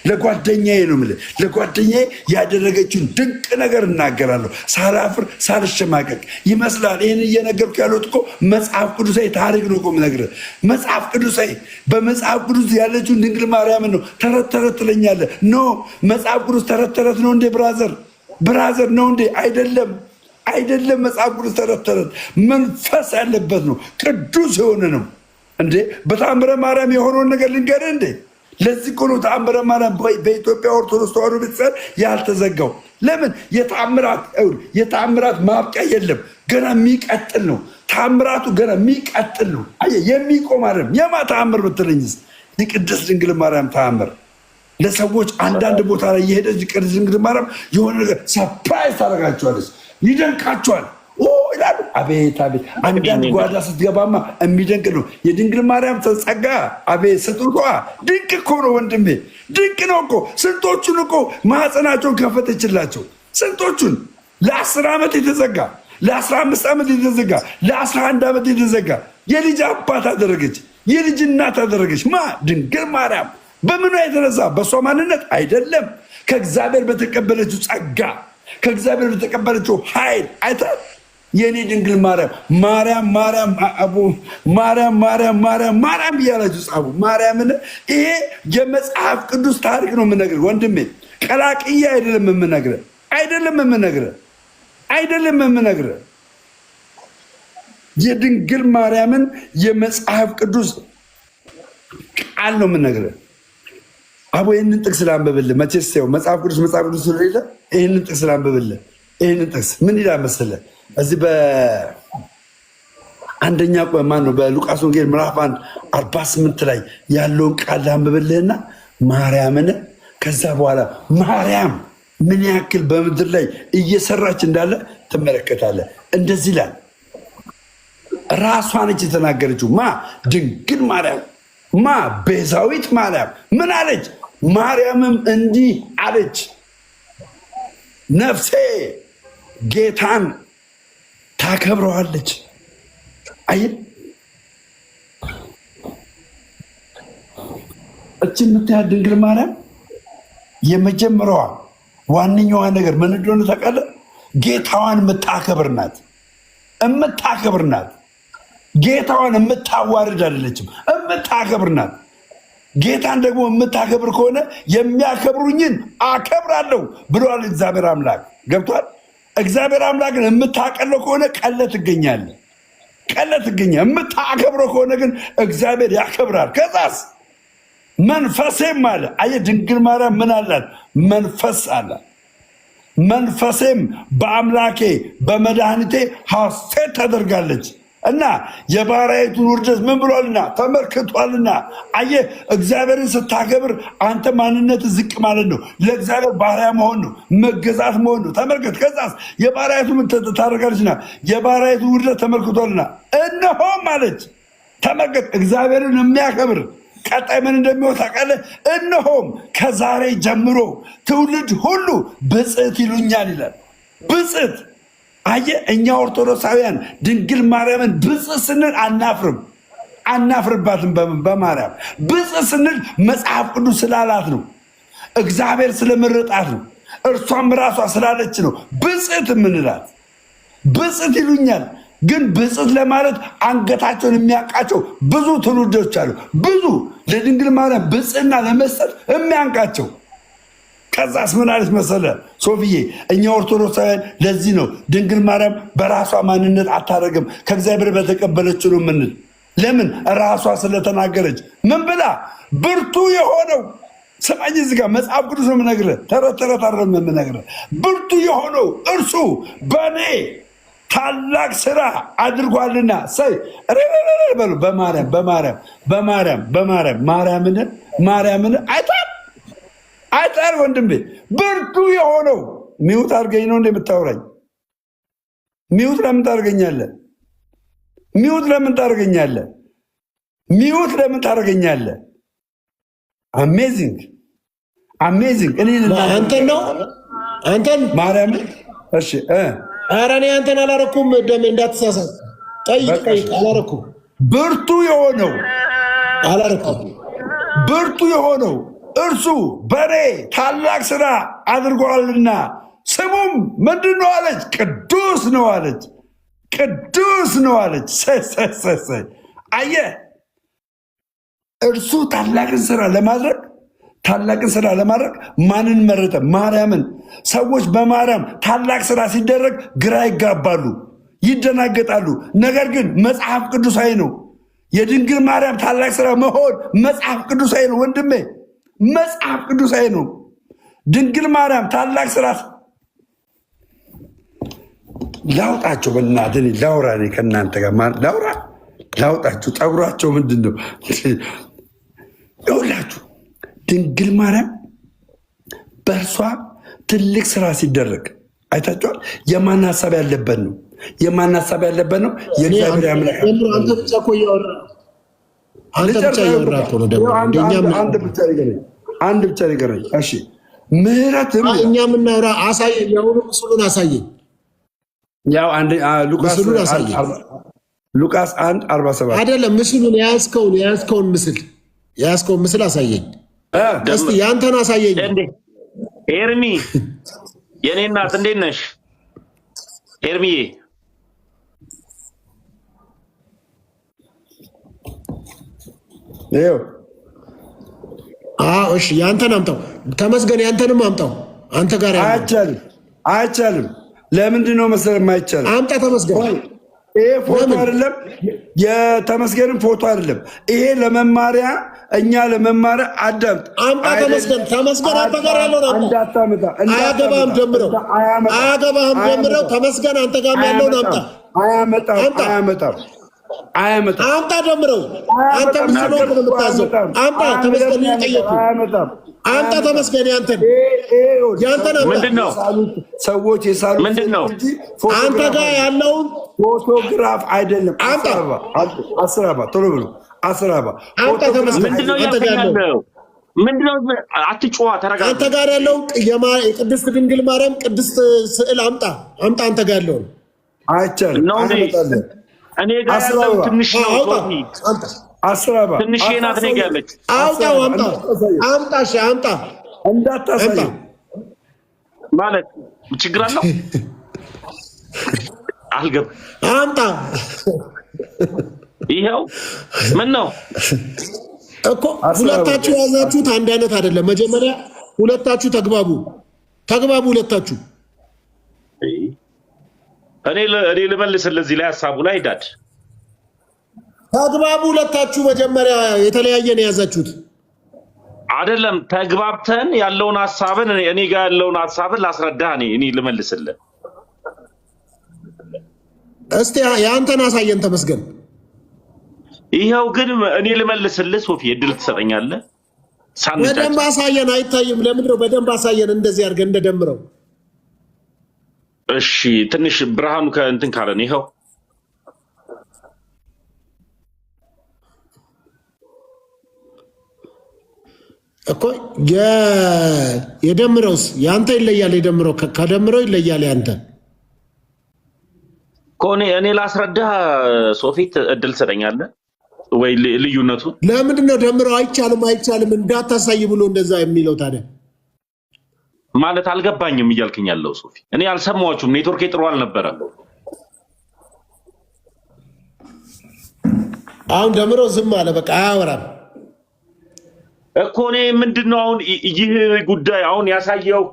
ለጓደኛዬ ነው የምልህ። ለጓደኛዬ ያደረገችውን ድንቅ ነገር እናገራለሁ ሳላፍር ሳልሸማቀቅ። ይመስላል ይህን እየነገርኩ ያለሁት እኮ መጽሐፍ ቅዱሳዊ ታሪክ ነው እኮ የምነግርህ። መጽሐፍ ቅዱሳዊ በመጽሐፍ ቅዱስ ያለችውን ድንግል ማርያምን ነው። ተረት ተረት ትለኛለህ። ኖ መጽሐፍ ቅዱስ ተረት ተረት ነው እንዴ? ብራዘር ነው እንዴ? አይደለም። መጽሐፍ ቅዱስ ተረት መንፈስ ያለበት ነው። ቅዱስ የሆነ ነው እንዴ። በተአምረ ማርያም የሆነውን ነገር ልንገርህ እንዴ። ለዚህ እኮ ነው ተአምረ ማርያም በኢትዮጵያ ኦርቶዶክስ ተዋሕዶ ቤተክርስቲያን ያልተዘጋው። ለምን? የተአምራት ማብቂያ የለም። ገና የሚቀጥል ነው ተአምራቱ። ገና የሚቀጥል ነው። የሚቆም አይደለም። የማ ተአምር ብትለኝስ? የቅድስት ድንግል ማርያም ተአምር ለሰዎች አንዳንድ ቦታ ላይ የሄደች ቅድስት ድንግል ማርያም የሆነ ነገር ሰፕራይዝ ታደርጋቸዋለች። ይደንቃቸዋል ይላሉ። አቤት አንዳንድ ጓዳ ስትገባማ የሚደንቅ ነው የድንግል ማርያም ጸጋ። አቤት ስጦቷ ድንቅ እኮ ነው ወንድሜ፣ ድንቅ ነው እኮ። ስንቶቹን እኮ ማህፀናቸውን ከፈተችላቸው። ስንቶቹን ለ10 ዓመት የተዘጋ፣ ለ15 ዓመት የተዘጋ፣ ለ11 ዓመት የተዘጋ የልጅ አባት አደረገች፣ የልጅ እናት አደረገች። ድንግል ማርያም በምኗ የተነሳ? በእሷ ማንነት አይደለም፣ ከእግዚአብሔር በተቀበለችው ጸጋ፣ ከእግዚአብሔር በተቀበለችው ኃይል። አይተህ የኔ ድንግል ማርያም እያላችሁ ጻፉ። ማርያምን ይሄ የመጽሐፍ ቅዱስ ታሪክ ነው የምነግርህ ወንድሜ። ቀላቅዬ አይደለም የምነግርህ። የድንግል ማርያምን የመጽሐፍ ቅዱስ ቃል ነው የምነግርህ። አቦ ይህንን ጥቅስ ላንብብልህ። መቼስ ያው መጽሐፍ ቅዱስ ስለሌለ ይህንን ጥቅስ ላንብብልህ። ይህንን ጥቅስ ምን ይላል መሰለህ? እዚህ በአንደኛ በሉቃስ ወንጌል ምዕራፍ 1:48 ላይ ያለውን ቃል ላንብብልህና ማርያምን፣ ከዛ በኋላ ማርያም ምን ያክል በምድር ላይ እየሰራች እንዳለ ትመለከታለህ። እንደዚህ ይላል። ራሷ ነች የተናገረችው። ድንግል ማርያም ቤዛዊት ማርያም ምን አለች? ማርያምም እንዲህ አለች፣ ነፍሴ ጌታን ታከብረዋለች። እችን የምታያት ድንግል ማርያም የመጀመሪያዋ ዋነኛዋ ነገር ምን እንደሆነ ታውቃለህ? ጌታዋን የምታከብር ናት። ጌታዋን የምታዋርድ አይደለችም፣ የምታከብር ናት። ጌታን ደግሞ የምታከብር ከሆነ የሚያከብሩኝን አከብራለሁ ብለዋል እግዚአብሔር አምላክ። ገብቷል? እግዚአብሔር አምላክን የምታቀለው ከሆነ ቀለ ትገኛለህ። የምታከብረው ከሆነ ግን እግዚአብሔር ያከብራል። ከዛስ መንፈሴም አለ። አየህ ድንግል ማርያም ምን አላት? መንፈስ አላት። መንፈሴም በአምላኬ በመድኃኒቴ ሐሴት ታደርጋለች። እና የባሪያይቱን ውርደት ምን ብሏልና ተመልክቷልና። አየህ እግዚአብሔርን ስታከብር አንተ ማንነት ዝቅ ማለት ነው። ለእግዚአብሔር ባሪያ መሆን ነው፣ መገዛት መሆን ነው። ተመልከት። ከዛስ የባሪያይቱ ምን ታደርጋለችና የባሪያይቱን ውርደት ተመልክቷልና እነሆም አለች። ተመልከት እግዚአብሔርን የሚያከብር ቀጣይ ምን እንደሚሆን ታውቃለህ? እነሆም ከዛሬ ጀምሮ ትውልድ ሁሉ ብፅዕት ይሉኛል ይላል። ብፅዕት አየህ እኛ ኦርቶዶክሳውያን ድንግል ማርያምን ብፅዕት ስንል አናፍርባትም። በማርያም ብፅዕት ስንል መጽሐፍ ቅዱስ ስላላት ነው፣ እግዚአብሔር ስለመረጣት ነው፣ እርሷም ራሷ ስላለች ነው ብፅዕት የምንላት። ብፅዕት ይሉኛል ግን ብፅዕት ለማለት አንገታቸውን የሚያንቃቸው ብዙ ትውልዶች አሉ። ብዙ ለድንግል ማርያም ብፅዕና ለመስጠት የሚያንቃቸው። ከዛስ ምን አለች መሰለ ሶፊዬ? እኛ ኦርቶዶክሳውያን ለዚህ ነው ድንግል ማርያም በራሷ ማንነት አታደርግም፣ ከእግዚአብሔር በተቀበለችው ነው የምንል። ለምን? ራሷ ስለተናገረች። ምን ብላ? ብርቱ የሆነው ሰማኝ። እዚህ ጋር መጽሐፍ ቅዱስ ነው የምነግርህ፣ ተረት አይደለም የምነግርህ። ብርቱ የሆነው እርሱ በእኔ ታላቅ ስራ አድርጓልና ሰይ በሉ። ማርያምን አይጣር ወንድሜ። ብርቱ የሆነው ሚውት አድርገኝ ነው እንደምታወራኝ። ሚውት ለምን ታደርገኛለህ? ሚውት ለምን ታደርገኛለህ? አሜዚንግ እኔ አንተን ነው አንተን ማርያምን። እሺ ኧረ እኔ አንተን አላረኩም። ደሜ እንዳትሳሳት ጠይቅ። አላረኩም። ብርቱ የሆነው እርሱ በእኔ ታላቅ ስራ አድርጓልና ስሙም ምንድን ነው አለች? ቅዱስ ነው አለች። አየህ እርሱ ታላቅን ስራ ለማድረግ ማንን መረጠ? ማርያምን። ሰዎች በማርያም ታላቅ ስራ ሲደረግ ግራ ይጋባሉ፣ ይደናገጣሉ። ነገር ግን መጽሐፍ ቅዱሳዊ ነው። የድንግል ማርያም ታላቅ ስራ መሆን መጽሐፍ ቅዱሳዊ ነው ወንድሜ፣ መጽሐፍ ቅዱሳዊ ነው። ድንግል ማርያም ታላቅ ስራ ላውጣቸው፣ በእናትህ ላውራ፣ ከእናንተ ጋር ላውጣቸው። ጠጉራቸው ምንድን ነው ይውላችሁ? ድንግል ማርያም በእርሷ ትልቅ ስራ ሲደረግ አይታችኋል። የማን ሀሳብ ያለበት ነው? የእግዚአብሔር አምላክ። አንተ ብቻ እኮ እያወራህ አንድ ብቻ ንገረኝ። እሺ ምህረትም እኛ የምናወራ አሳየኝ። የሆኑ ምስሉን አሳየኝ። ያው ሉቃስ 1:47 አይደለም ምስሉን የያዝከውን ምስል አሳየኝ። እስቲ ያንተን አሳየኝ። ኤርሚ የኔ እናት እንዴት ነሽ? ኤርሚዬ እሺ ያንተን አምጣው። ተመስገን ያንተንም አምጣው። አንተ ጋር አይቻልም። ለምንድን ነው መሰለህ የማይቻልም? አምጣ ተመስገን። ይሄ ፎቶ አይደለም፣ የተመስገንም ፎቶ አይደለም። ይሄ ለመማሪያ እኛ ለመማሪያ አዳምጥ። አምጣ ተመስገን አንተ ጋር ያለውን እንዳታመጣ። አያገባህም ጀምረው ተመስገን አንተ ጋር ያለውን አምጣ። አምጣ ጀምረው። አንተ ምስሉ ነው የምታዘው። አምጣ ተመስገን ይጠየቁ። አምጣ ተመስገን ያንተን ምንድነው? ሰዎች የሳሉ ምንድነው? አንተ ጋር ያለውን ፎቶግራፍ አይደለም። አስራባ ቶሎ ብሎ አስራባ ምንድነው? ምንድነው? አትጮህ፣ ተረጋጋ። አንተ ጋር ያለው የቅድስት ድንግል ማርያም ቅድስት ስዕል አምጣ። አንተ ጋር ያለውን አይቻልም። እኔ ጋር ያለው ትንሽ ነው። አስራባ ትንሽ ናት። እኔ ጋር ያለች አምጣ። እንዳታሳይ ማለት ችግር አለው። አልገባም። አምጣ። ይሄው ምን ነው እኮ ሁለታችሁ ያዛችሁት አንድ አይነት አይደለም። መጀመሪያ ሁለታችሁ ተግባቡ። ሁለታችሁ እኔ ልመልስ ለዚህ ላይ ሀሳቡ ላይ ዳድ ተግባቡ። ሁለታችሁ መጀመሪያ የተለያየ ነው የያዛችሁት አይደለም። ተግባብተን ያለውን ሀሳብን እኔ ጋር ያለውን ሀሳብን ላስረዳህ። እኔ ልመልስልህ። እስቲ ያንተን አሳየን ተመስገን። ይሄው ግን እኔ ልመልስልህ ሶፊ እድል ትሰጠኛለህ? በደንብ አሳየን። አይታይም። ለምንድን ነው በደንብ አሳየን? እንደዚህ አድርገን እንደደምረው። እሺ ትንሽ ብርሃኑ ከእንትን ካለን ይሄው እኮ የደምረውስ ያንተ ይለያል። የደምረው ከደምረው ይለያል ያንተ ኮኔ እኔ ላስረዳህ ሶፊት እድል ትሰጠኛለህ ወይ? ልዩነቱ ለምንድን ነው ደምረው አይቻልም እንዳታሳይ ብሎ እንደዛ የሚለው ታዲያ? ማለት አልገባኝም እያልከኝ ያለው ሶፊ። እኔ አልሰማችሁም። ኔትወርክ ጥሩ አልነበረም። አሁን ደምረው ዝም አለ። በቃ አያወራም እኮ። እኔ ምንድነው አሁን ይህ ጉዳይ አሁን ያሳየው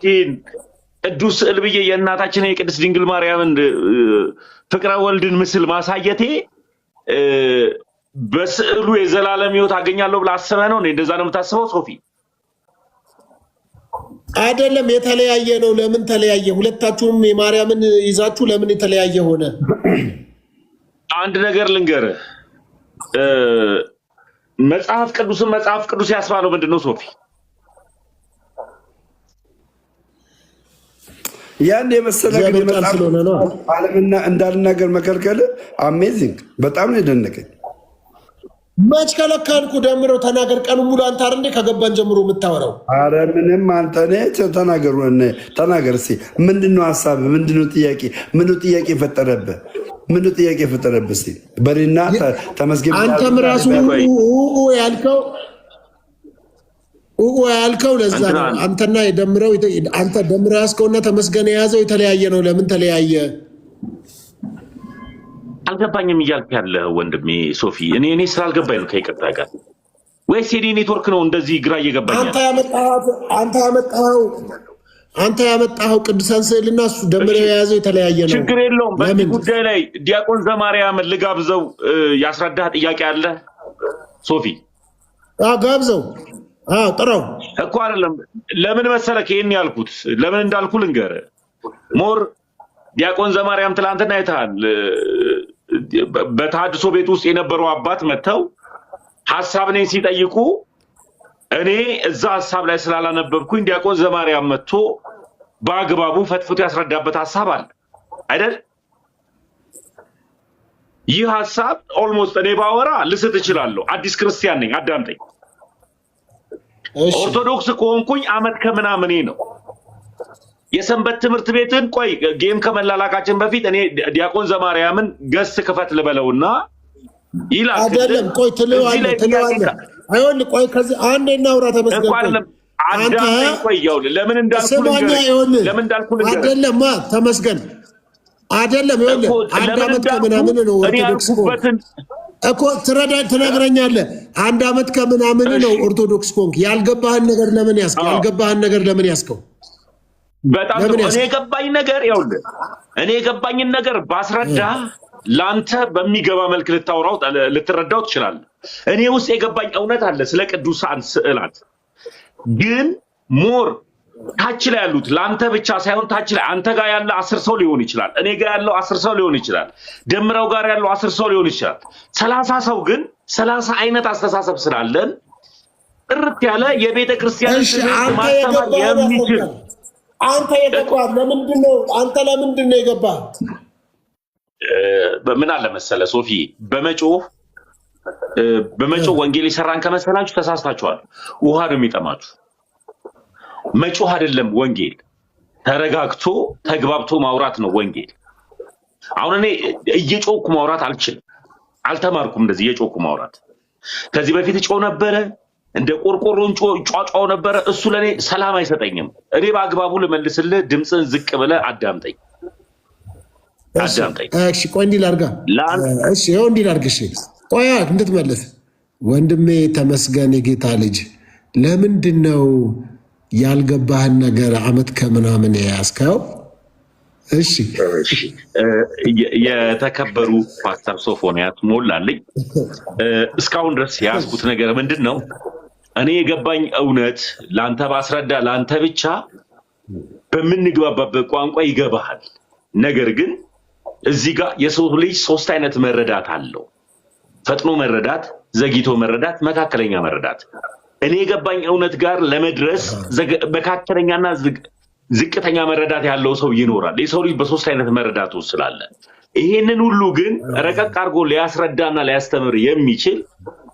ቅዱስ ስዕል ብዬ የእናታችን የቅድስት ድንግል ማርያምን ፍቅረ ወልድን ምስል ማሳየቴ በስዕሉ የዘላለም ሕይወት አገኛለሁ ብለህ አስበህ ነው? እንደዛ ነው የምታስበው ሶፊ? አይደለም፣ የተለያየ ነው። ለምን ተለያየ? ሁለታችሁም የማርያምን ይዛችሁ ለምን የተለያየ ሆነ? አንድ ነገር ልንገርህ። መጽሐፍ ቅዱስ ያስባለው ምንድን ነው ሶፊ? ያን የመሰለ ግን ዓለምና እንዳልናገር መከልከል አሜዚንግ፣ በጣም ነው የደነቀኝ። መች ከለከልኩ? ደምረው ተናገር። ቀኑ ሙሉ አንተ አይደል ከገባን ጀምሮ የምታወራው? አረ ምንም አንተ ነህ። ተናገር እስኪ። ምንድነው ሀሳብ? ምንድነው ጥያቄ? ምንድነው ጥያቄ ፈጠረብህ? ምንድነው ጥያቄ ፈጠረብህ? እስኪ በሬና ተመስገን። አንተም ራሱ ያልከው ለዛ ነው። አንተና የደምረው አንተ ደምረው ያዝከውና ተመስገን የያዘው የተለያየ ነው። ለምን ተለያየ? አልገባኝም እያልክ ያለህ ወንድሜ ሶፊ። እኔ ስላልገባኝ ነው ከይቅርታ ጋር። ወይስ የኔ ኔትወርክ ነው እንደዚህ ግራ እየገባኝ? አንተ ያመጣኸው ቅዱሳን ስዕልና እሱ ደምረው የያዘው የተለያየ ነው። ችግር የለውም። በዚህ ጉዳይ ላይ ዲያቆን ዘማርያምን ልጋብዘው። ያስረዳህ ጥያቄ አለ ሶፊ? ጋብዘው። ጥራው እኮ አይደለም። ለምን መሰለህ ይሄን ያልኩት? ለምን እንዳልኩ ልንገርህ። ሞር ዲያቆን ዘማርያም ትላንትና አይተሃል። በተሐድሶ ቤት ውስጥ የነበሩ አባት መጥተው ሐሳብ ነኝ ሲጠይቁ እኔ እዛ ሐሳብ ላይ ስላላነበብኩኝ ዲያቆን ዘማርያም መጥቶ በአግባቡ ፈትፍቶ ያስረዳበት ሐሳብ አለ አይደል? ይህ ሐሳብ ኦልሞስት እኔ ባወራ ልስት እችላለሁ። አዲስ ክርስቲያን ነኝ፣ አዳምጠኝ። ኦርቶዶክስ ከሆንኩኝ ዓመት ከምናምኔ ነው። የሰንበት ትምህርት ቤትን ቆይ ጌም ከመላላካችን በፊት እኔ ዲያቆን ዘማርያምን ገስ ክፈት ልበለውና ይላል። አይደለም ቆይ ትለዋለህ። አይሆን ቆይ ከዚህ አንዴ እናውራ። ተመስገን አንተ ቆይ ይኸውልህ ለምን እንዳልኩ አይደለም ተመስገን አይደለም። ይኸውልህ አንድ ዓመት ከምናምን ነው ኦርቶዶክስ እኮ ትነግረኛለህ። አንድ ዓመት ከምናምን ነው ኦርቶዶክስ ኮንክ። ያልገባህን ነገር ለምን ያስከው? በጣም እኔ የገባኝ ነገር ይኸውልህ፣ እኔ የገባኝን ነገር ባስረዳ ላንተ በሚገባ መልክ ልትረዳው ትችላለህ። እኔ ውስጥ የገባኝ እውነት አለ ስለ ቅዱሳን ስዕላት። ግን ሞር ታች ላይ ያሉት ላንተ ብቻ ሳይሆን ታች ላይ አንተ ጋር ያለ 10 ሰው ሊሆን ይችላል፣ እኔ ጋር ያለው 10 ሰው ሊሆን ይችላል፣ ደምረው ጋር ያለው 10 ሰው ሊሆን ይችላል። 30 ሰው ግን 30 አይነት አስተሳሰብ ስላለን ጥርት ያለ የቤተ ክርስቲያን ማስተማር የሚችል አንተ የገባህ ለምንድን ነው የገባህ? ምን አለ መሰለ ሶፊ፣ በመጮህ ወንጌል የሰራን ከመሰላችሁ ተሳስታችኋል። ውሃ ነው የሚጠማችሁ። መጮህ አይደለም ወንጌል፣ ተረጋግቶ ተግባብቶ ማውራት ነው ወንጌል። አሁን እኔ እየጮኩ ማውራት አልችልም፣ አልተማርኩም እንደዚህ እየጮኩ ማውራት። ከዚህ በፊት ጮህ ነበረ፣ እንደ ቆርቆሮን ጫጫው ነበረ። እሱ ለኔ ሰላም አይሰጠኝም። እኔ በአግባቡ ልመልስልህ፣ ድምፅን ዝቅ ብለህ አዳምጠኝ። እሺ ቆይ እንዲህ ላድርጋ። እሺ ይኸው እንዲህ ላድርግ። እሺ ቆይ እንድትመለስ ወንድሜ ተመስገን፣ የጌታ ልጅ፣ ለምንድን ነው ያልገባህን ነገር ዓመት ከምናምን የያዝከው? እሺ የተከበሩ ፓስተር ሶፎንያስ ሞላልኝ፣ እስካሁን ድረስ የያዝኩት ነገር ምንድን ነው? እኔ የገባኝ እውነት ለአንተ ባስረዳ ለአንተ ብቻ በምንግባባበት ቋንቋ ይገባሃል። ነገር ግን እዚህ ጋር የሰው ልጅ ሶስት አይነት መረዳት አለው። ፈጥኖ መረዳት፣ ዘግይቶ መረዳት፣ መካከለኛ መረዳት። እኔ የገባኝ እውነት ጋር ለመድረስ መካከለኛና ዝቅተኛ መረዳት ያለው ሰው ይኖራል። የሰው ልጅ በሶስት አይነት መረዳት ውስጥ ስላለ ይሄንን ሁሉ ግን ረቀቅ አድርጎ ሊያስረዳና ሊያስተምር የሚችል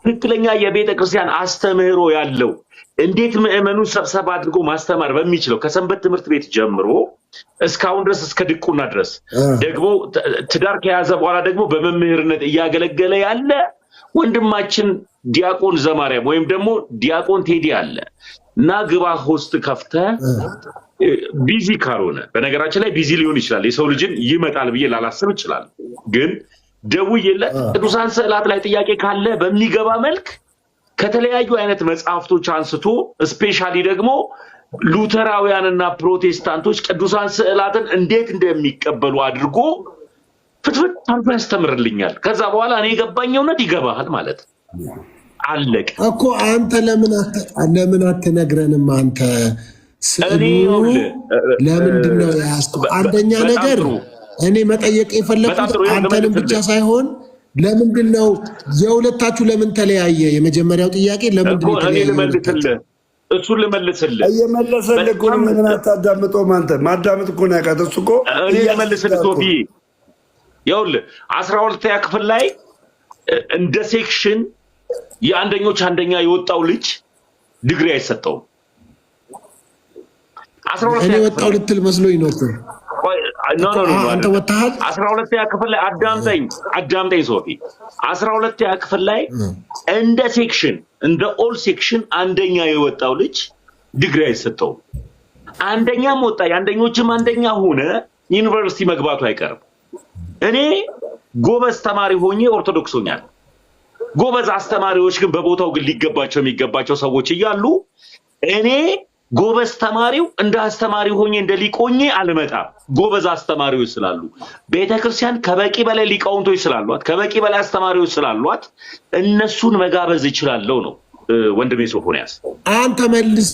ትክክለኛ የቤተ ክርስቲያን አስተምህሮ ያለው እንዴት ምዕመኑን ሰብሰብ አድርጎ ማስተማር በሚችለው ከሰንበት ትምህርት ቤት ጀምሮ እስካሁን ድረስ እስከ ድቁና ድረስ ደግሞ ትዳር ከያዘ በኋላ ደግሞ በመምህርነት እያገለገለ ያለ ወንድማችን ዲያቆን ዘማርያም ወይም ደግሞ ዲያቆን ቴዲ አለ እና ግባ ሆስት ከፍተ ቢዚ ካልሆነ በነገራችን ላይ ቢዚ ሊሆን ይችላል። የሰው ልጅን ይመጣል ብዬ ላላስብ ይችላል። ግን ደውዬለት ቅዱሳን ስዕላት ላይ ጥያቄ ካለ በሚገባ መልክ ከተለያዩ አይነት መጽሐፍቶች አንስቶ ስፔሻሊ ደግሞ ሉተራውያንና ፕሮቴስታንቶች ቅዱሳን ስዕላትን እንዴት እንደሚቀበሉ አድርጎ ፍትፍት አንተ ያስተምርልኛል። ከዛ በኋላ እኔ የገባኝ እውነት ይገባሃል ማለት አለቀ እኮ። አንተ ለምን አትነግረንም? አንተ ስዕሉ ለምንድን ነው ያስቀው? አንደኛ ነገር እኔ መጠየቅ የፈለኩት አንተንም ብቻ ሳይሆን ለምንድን ነው የሁለታችሁ ለምን ተለያየ? የመጀመሪያው ጥያቄ ለምንድን ነው ተለያየ? እሱን ልመልስልህ እየመለሰልህ እኮ ነው። ምን አታዳምጠውም አንተ? ማዳመጥ እኮ ነው ያቃተህ። እሱ እኮ እየመለስልህ ሶፊ ይኸውልህ 12ኛ ክፍል ላይ እንደ ሴክሽን የአንደኞች አንደኛ የወጣው ልጅ ዲግሪ አይሰጠውም። 12ኛ ወጣው ልትል መስሎኝ ነው እኮ። ኖ አንተ ወጣሃል 12ኛ ክፍል ላይ አዳምጠኝ ሶፊ 12ኛ ክፍል ላይ እንደ ሴክሽን እንደ ኦል ሴክሽን አንደኛ የወጣው ልጅ ዲግሪ አይሰጠውም። አንደኛም ወጣ የአንደኞችም አንደኛ ሆነ ዩኒቨርሲቲ መግባቱ አይቀርም። እኔ ጎበዝ ተማሪ ሆኜ ኦርቶዶክስ ሆኛለሁ። ጎበዝ አስተማሪዎች ግን በቦታው ግን ሊገባቸው የሚገባቸው ሰዎች እያሉ እኔ ጎበዝ ተማሪው እንደ አስተማሪ ሆኜ እንደ ሊቆኜ አልመጣም። ጎበዝ አስተማሪዎች ስላሉ ቤተክርስቲያን ከበቂ በላይ ሊቃውንቶች ስላሏት ከበቂ በላይ አስተማሪዎች ስላሏት እነሱን መጋበዝ ይችላልው ነው ወንድሜ ሶፎንያስ። አንተ መልስ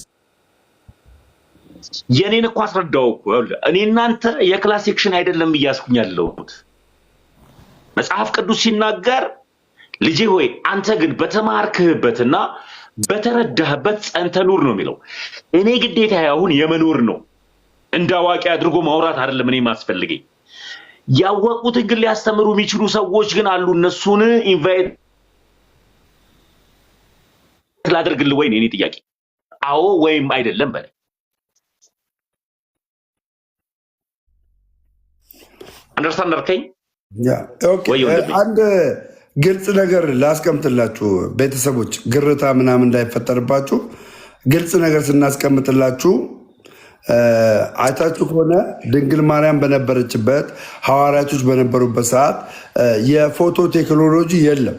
የኔን እኮ አስረዳው እኮ እኔ እናንተ የክላስ ሴክሽን አይደለም እያስኩኝ ያለሁት። መጽሐፍ ቅዱስ ሲናገር ልጄ ሆይ አንተ ግን በተማርክህበትና በተረዳህበት ጸንተህ ኑር ነው የሚለው። እኔ ግዴታ አሁን የመኖር ነው እንደ አዋቂ አድርጎ ማውራት አይደለም እኔ ማስፈልገኝ። ያወቁትን ግን ሊያስተምሩ የሚችሉ ሰዎች ግን አሉ። እነሱን ኢንቫይት ላደርግልህ ወይ ነው የኔ ጥያቄ። አዎ ወይም አይደለም በለ። አንደርስታንድ አርከኝ? ኦኬ አንድ ግልጽ ነገር ላስቀምጥላችሁ ቤተሰቦች፣ ግርታ ምናምን እንዳይፈጠርባችሁ ግልጽ ነገር ስናስቀምጥላችሁ አይታችሁ ከሆነ ድንግል ማርያም በነበረችበት ሐዋርያቶች በነበሩበት ሰዓት የፎቶ ቴክኖሎጂ የለም።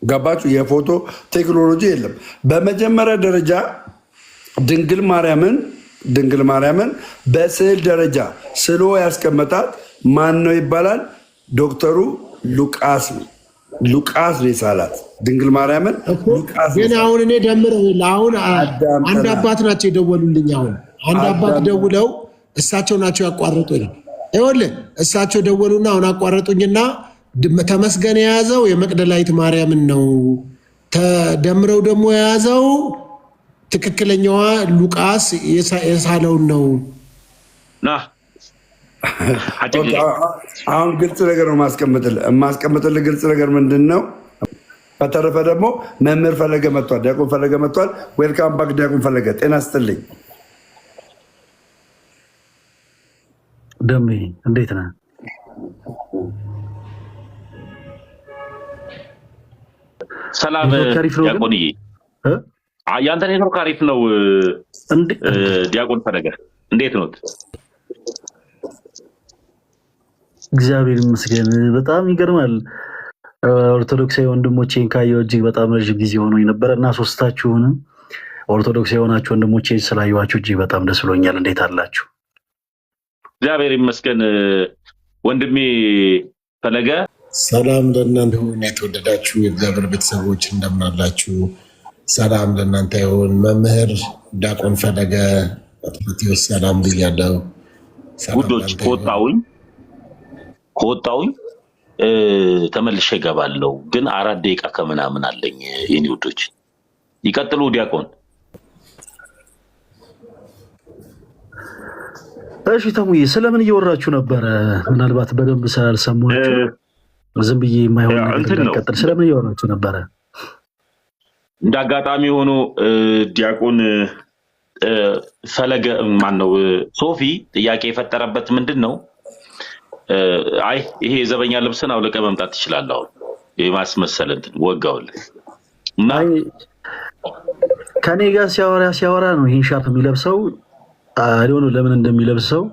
ገባችሁ? የፎቶ ቴክኖሎጂ የለም። በመጀመሪያ ደረጃ ድንግል ማርያምን በስዕል ደረጃ ስሎ ያስቀመጣት ማን ነው ይባላል? ዶክተሩ ሉቃስ ነው። ሉቃስ ነው የሳላት ድንግል ማርያምን። ግን አሁን እኔ ደምረው አሁን አንድ አባት ናቸው የደወሉልኝ። አሁን አንድ አባት ደውለው እሳቸው ናቸው ያቋረጡኝ። ይኸውልህ እሳቸው ደወሉና አሁን አቋረጡኝና ተመስገን የያዘው የመቅደላዊት ማርያምን ነው፣ ተደምረው ደግሞ የያዘው ትክክለኛዋ ሉቃስ የሳለውን ነው። አሁን ግልጽ ነገር ነው የማስቀምጥልህ። ግልጽ ነገር ምንድን ነው? በተረፈ ደግሞ መምህር ፈለገ መጥቷል፣ ዲያቆን ፈለገ መጥቷል። ዌልካም ባክ ዲያቆን ፈለገ፣ ጤና ይስጥልኝ። ደሜ እንዴት ነህ? ሰላም ዲያቆንዬ፣ ያንተ ኔትወርክ አሪፍ ነው። ዲያቆን ፈለገ እንዴት ነው? እግዚአብሔር ይመስገን። በጣም ይገርማል። ኦርቶዶክሳዊ ወንድሞቼን ካየሁ እጅግ በጣም ረዥም ጊዜ ሆኖኝ ነበረ እና ሶስታችሁንም ኦርቶዶክስ የሆናችሁ ወንድሞቼን ስላየኋችሁ እጅግ በጣም ደስ ብሎኛል። እንዴት አላችሁ? እግዚአብሔር ይመስገን ወንድሜ ፈለገ። ሰላም ለእናንተ ይሁን። የተወደዳችሁ የእግዚአብሔር ቤተሰቦች እንደምን አላችሁ? ሰላም ለእናንተ ይሁን። መምህር ዲያቆን ፈለገ ሰላም ብያለሁ። ጉዶች ከወጣሁኝ ከወጣሁኝ ተመልሼ እገባለሁ። ግን 4 ደቂቃ ከምናምን አለኝ የኔ ውዶች። ይቀጥሉ ዲያቆን። እሺ ተሙዬ ስለምን እያወራችሁ ነበረ? ምናልባት በደንብ ስላልሰማችሁ ዝም ብዬ የማይሆን ነገር ይቀጥል። ስለምን እያወራችሁ ነበረ? እንደ አጋጣሚ ሆኖ ዲያቆን ፈለገ ማነው ሶፊ ጥያቄ የፈጠረበት ምንድን ነው? አይ ይሄ የዘበኛ ልብስን አውልቀ መምጣት ትችላለህ አሁን የማስመሰል እንትን ወጋውልህ እና ከኔ ጋር ሲያወራ ነው ይሄን ሻርፕ የሚለብሰው። አይዶን ለምን እንደሚለብሰው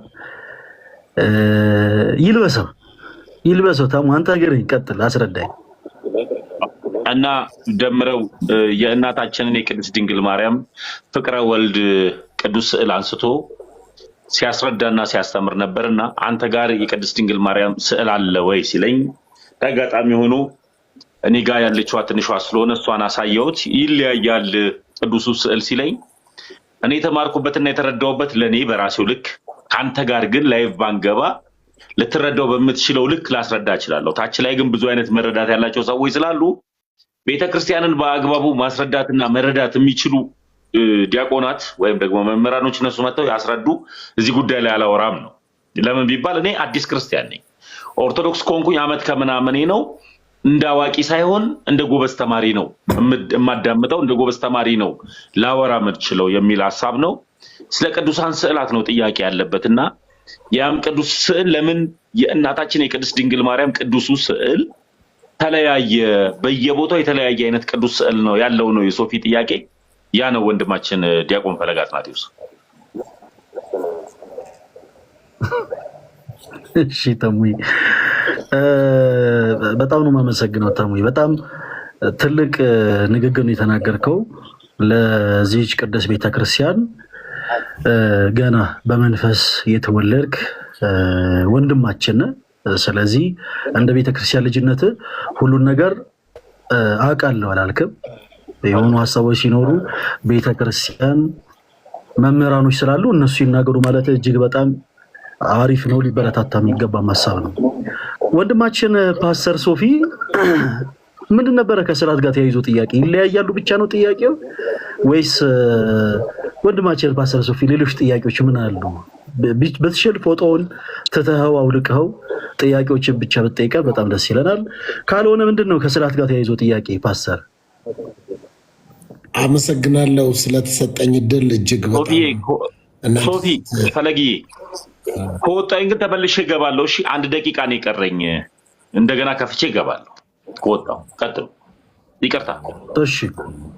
ይልበሰው። ታሙ አንተ ሀገር ይቀጥል አስረዳኝ። እና ደምረው የእናታችንን የቅድስት ድንግል ማርያም ፍቅረ ወልድ ቅዱስ ስዕል አንስቶ ሲያስረዳና ሲያስተምር ነበርና አንተ ጋር የቅድስት ድንግል ማርያም ስዕል አለ ወይ ሲለኝ አጋጣሚ ሆኖ እኔ ጋር ያለችዋ ትንሿ ስለሆነ እሷን አሳየሁት። ይለያያል ቅዱሱ ስዕል ሲለኝ እኔ የተማርኩበትና የተረዳውበት ለኔ በራሴው ልክ ካንተ ጋር ግን ላይቭ ባንገባ ልትረዳው በምትችለው ልክ ላስረዳ እችላለሁ። ታች ላይ ግን ብዙ አይነት መረዳት ያላቸው ሰዎች ስላሉ ቤተክርስቲያንን በአግባቡ ማስረዳትና መረዳት የሚችሉ ዲያቆናት ወይም ደግሞ መምህራኖች እነሱ መጥተው ያስረዱ። እዚህ ጉዳይ ላይ አላወራም ነው። ለምን ቢባል እኔ አዲስ ክርስቲያን ነኝ። ኦርቶዶክስ ኮንኩኝ ዓመት ከምናምኔ ነው። እንደ አዋቂ ሳይሆን እንደ ጎበዝ ተማሪ ነው የማዳምጠው። እንደ ጎበዝ ተማሪ ነው ላወራ የምችለው የሚል ሐሳብ ነው። ስለ ቅዱሳን ስዕላት ነው ጥያቄ ያለበትና ያም ቅዱስ ስዕል ለምን የእናታችን የቅድስት ድንግል ማርያም ቅዱሱ ስዕል ተለያየ? በየቦታው የተለያየ አይነት ቅዱስ ስዕል ነው ያለው ነው የሶፊ ጥያቄ። ያ ነው ወንድማችን ዲያቆን ፈለገ አትናቴዎስ። እሺ ተሙይ በጣም ነው የማመሰግነው። ተሙይ በጣም ትልቅ ንግግር ነው የተናገርከው ለዚህች ቅድስት ቤተክርስቲያን ገና በመንፈስ የተወለድክ ወንድማችን። ስለዚህ እንደ ቤተክርስቲያን ልጅነት ሁሉን ነገር አውቃለሁ አላልክም። የሆኑ ሀሳቦች ሲኖሩ ቤተክርስቲያን መምህራኖች ስላሉ እነሱ ይናገሩ ማለት እጅግ በጣም አሪፍ ነው፣ ሊበረታታ የሚገባ ሀሳብ ነው። ወንድማችን ፓስተር ሶፊ ምንድን ነበረ ከስርዓት ጋር ተያይዞ ጥያቄ? ይለያያሉ ብቻ ነው ጥያቄው ወይስ ወንድማችን ፓስተር ሶፊ ሌሎች ጥያቄዎች ምን አሉ? በትሽል ፎቶውን ትተኸው አውልቀኸው ጥያቄዎችን ብቻ ብትጠይቀን በጣም ደስ ይለናል። ካልሆነ ምንድን ነው ከስርዓት ጋር ተያይዞ ጥያቄ ፓስተር? አመሰግናለሁ ስለተሰጠኝ እድል እጅግ በጣም ሶፊ ፈለጊ ከወጣኝ ግን ተመልሼ እገባለሁ። እሺ 1 ደቂቃ ነው የቀረኝ። እንደገና ከፍቼ እገባለሁ። ከወጣሁ ቀጥሉ። ይቅርታ።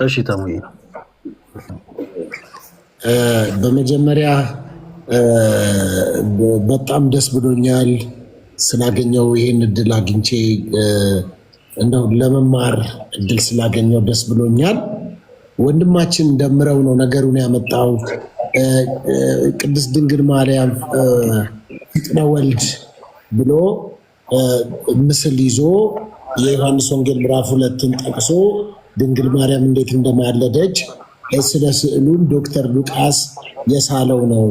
እሺ ተሙዬ በመጀመሪያ በጣም ደስ ብሎኛል ስላገኘው ይሄን እድል አግኝቼ እንደው ለመማር እድል ስላገኘው ደስ ብሎኛል። ወንድማችን ደምረው ነው ነገሩን ያመጣው። ቅድስት ድንግል ማርያም ፍቅረ ወልድ ብሎ ምስል ይዞ የዮሐንስ ወንጌል ምዕራፍ 2ን ጠቅሶ ድንግል ማርያም እንዴት እንደማለደች ስለ ስዕሉም ዶክተር ሉቃስ የሳለው ነው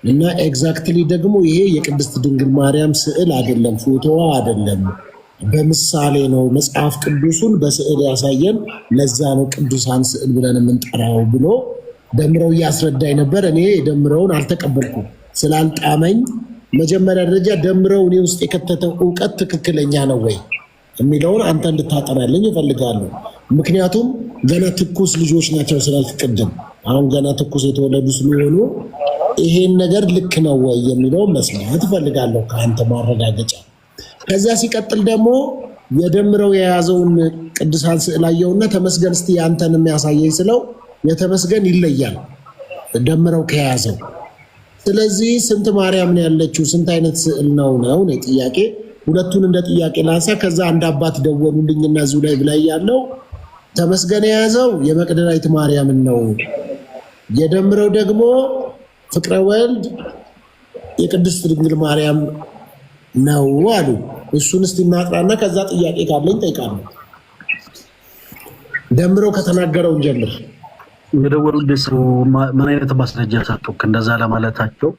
እና ኤግዛክትሊ ደግሞ ይሄ የቅድስት ድንግል ማርያም ስዕል አይደለም፣ ፎቶዋ አይደለም፣ በምሳሌ ነው። መጽሐፍ ቅዱሱን በስዕል ያሳየን፣ ለዛ ነው ቅዱሳን ስዕል ብለን የምንጠራው ብሎ ደምረው እያስረዳኝ ነበር። እኔ ደምረውን አልተቀበልኩም ስላልጣመኝ፣ መጀመሪያ ደረጃ ደምረው እኔ ውስጥ የከተተው እውቀት ትክክለኛ ነው ወይ የሚለውን አንተ እንድታጠናልኝ እፈልጋለሁ። ምክንያቱም ገና ትኩስ ልጆች ናቸው ስላልክ ቅድም፣ አሁን ገና ትኩስ የተወለዱ ስለሆኑ ይሄን ነገር ልክ ነው ወይ የሚለውን መስማት እፈልጋለሁ ከአንተ ማረጋገጫ። ከዛ ሲቀጥል ደግሞ የደምረው የያዘውን ቅዱሳን ስዕል አየውና ተመስገን እስቲ አንተን የሚያሳየኝ ስለው የተመስገን ይለያል ደምረው ከያዘው። ስለዚህ ስንት ማርያም ነው ያለችው? ስንት አይነት ስዕል ነው ጥያቄ። ሁለቱን እንደ ጥያቄ ላንሳ። ከዛ አንድ አባት ደወሉልኝና እዚሁ ላይ ብላይ ያለው ተመስገን የያዘው የመቅደላዊት ማርያምን ነው፣ የደምረው ደግሞ ፍቅረ ወልድ የቅድስት ድንግል ማርያም ነው አሉ። እሱን እስቲ እናጥራና ከዛ ጥያቄ ካለኝ ጠይቃለሁ። ደምረው ከተናገረው እንጀምር። የደወሉልህ ሰው ምን አይነት ማስረጃ ሰጡ? እንደዛ ለማለታቸው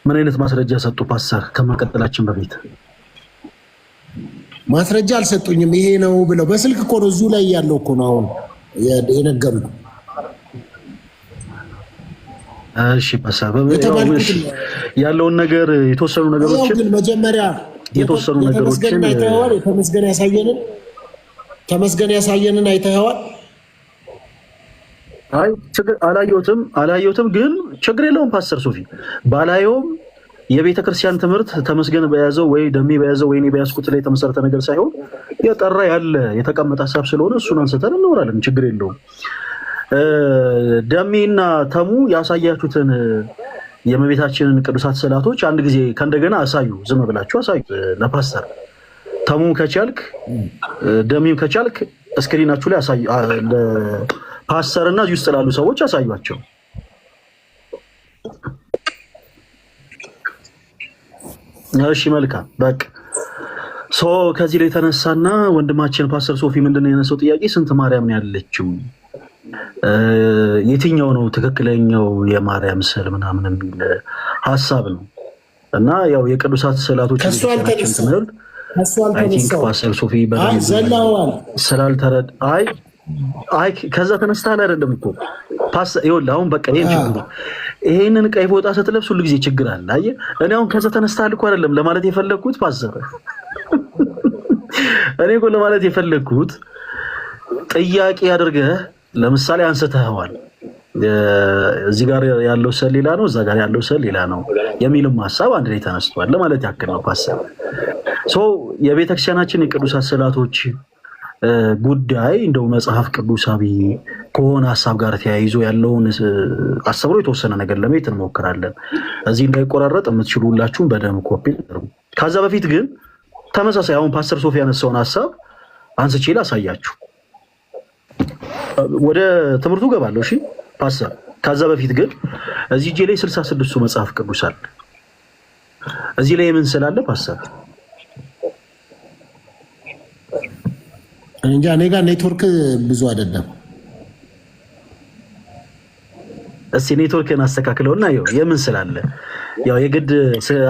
ምን አይነት ማስረጃ ሰጡ? ፓስተር ከመቀጠላችን በፊት ማስረጃ አልሰጡኝም። ይሄ ነው ብለው በስልክ እኮ ነው እዚሁ ላይ ያለው እኮ ነው አሁን የነገሩኝ። እሺ ያለውን ነገር የተወሰኑ ነገሮችን ግን መጀመሪያ የተወሰኑ ነገሮችን ተመስገን ያሳየንን አይተኸዋል? አይ አላየሁትም፣ ግን ችግር የለውም ፓስተር ሶፊ ባላየውም የቤተ ክርስቲያን ትምህርት ተመስገን በያዘው ወይ ደሜ በያዘው ወይ እኔ በያዝኩት ላይ የተመሰረተ ነገር ሳይሆን የጠራ ያለ የተቀመጠ ሀሳብ ስለሆነ እሱን አንስተን እናወራለን። ችግር የለውም። ደሜና ተሙ ያሳያችሁትን የእመቤታችንን ቅዱሳት ስዕላቶች አንድ ጊዜ ከእንደገና አሳዩ። ዝም ብላችሁ አሳዩ ለፓስተር ተሙም ከቻልክ ደሜም ከቻልክ እስክሪናችሁ ላይ አሳዩ። ለፓስተርና እዚህ ውስጥ ላሉ ሰዎች አሳዩአቸው። እሺ መልካም በቃ ከዚህ ላይ ተነሳና ወንድማችን ፓስተር ሶፊ ምንድነው የነሳው ጥያቄ? ስንት ማርያም ነው ያለችው? የትኛው ነው ትክክለኛው የማርያም ስዕል ምናምን የሚል ሀሳብ ነው። እና ያው የቅዱሳት ስዕላቶች ትምህርት ፓስተር ሶፊ ስላልተረዳ ከዛ ተነስተሃል አይደለም እኮ ይኸውልህ አሁን በቃ ይሄን ችግሩ ይሄንን ቀይ ፎጣ ስትለብስ ሁሉ ጊዜ ችግር አለ። አየህ እኔ አሁን ከዛ ተነስተሃል እኮ አይደለም ለማለት የፈለግኩት ፓስተር እኔ እኮ ለማለት የፈለግኩት ጥያቄ አድርገህ ለምሳሌ አንስተኸዋል። እዚህ ጋር ያለው ስዕል ሌላ ነው፣ እዛ ጋር ያለው ስዕል ሌላ ነው የሚልም ሀሳብ አንድ ላይ ተነስቷል ለማለት ያክል ነው ፓስተር። የቤተክርስቲያናችን የቅዱሳት ስዕላቶች ጉዳይ እንደው መጽሐፍ ቅዱሳዊ ከሆነ ሀሳብ ጋር ተያይዞ ያለውን አስተምሮ የተወሰነ ነገር ለማየት እንሞክራለን። እዚህ እንዳይቆራረጥ የምትችሉ ሁላችሁም በደንብ ኮፒ አድርጉ። ከዛ በፊት ግን ተመሳሳይ አሁን ፓስተር ሶፊ ያነሳውን ሀሳብ አንስቼ ላሳያችሁ። ወደ ትምህርቱ ገባለሁ። እሺ ፓስተር፣ ከዛ በፊት ግን እዚህ እጄ ላይ 66ቱ መጽሐፍ ቅዱስ አለ። እዚህ ላይ ምን ስላለ ፓስተር? እንጃ እኔ ጋር ኔትወርክ ብዙ አይደለም። እስቲ ኔትወርክን አስተካክለውና ያው የምን ስላለ ያው የግድ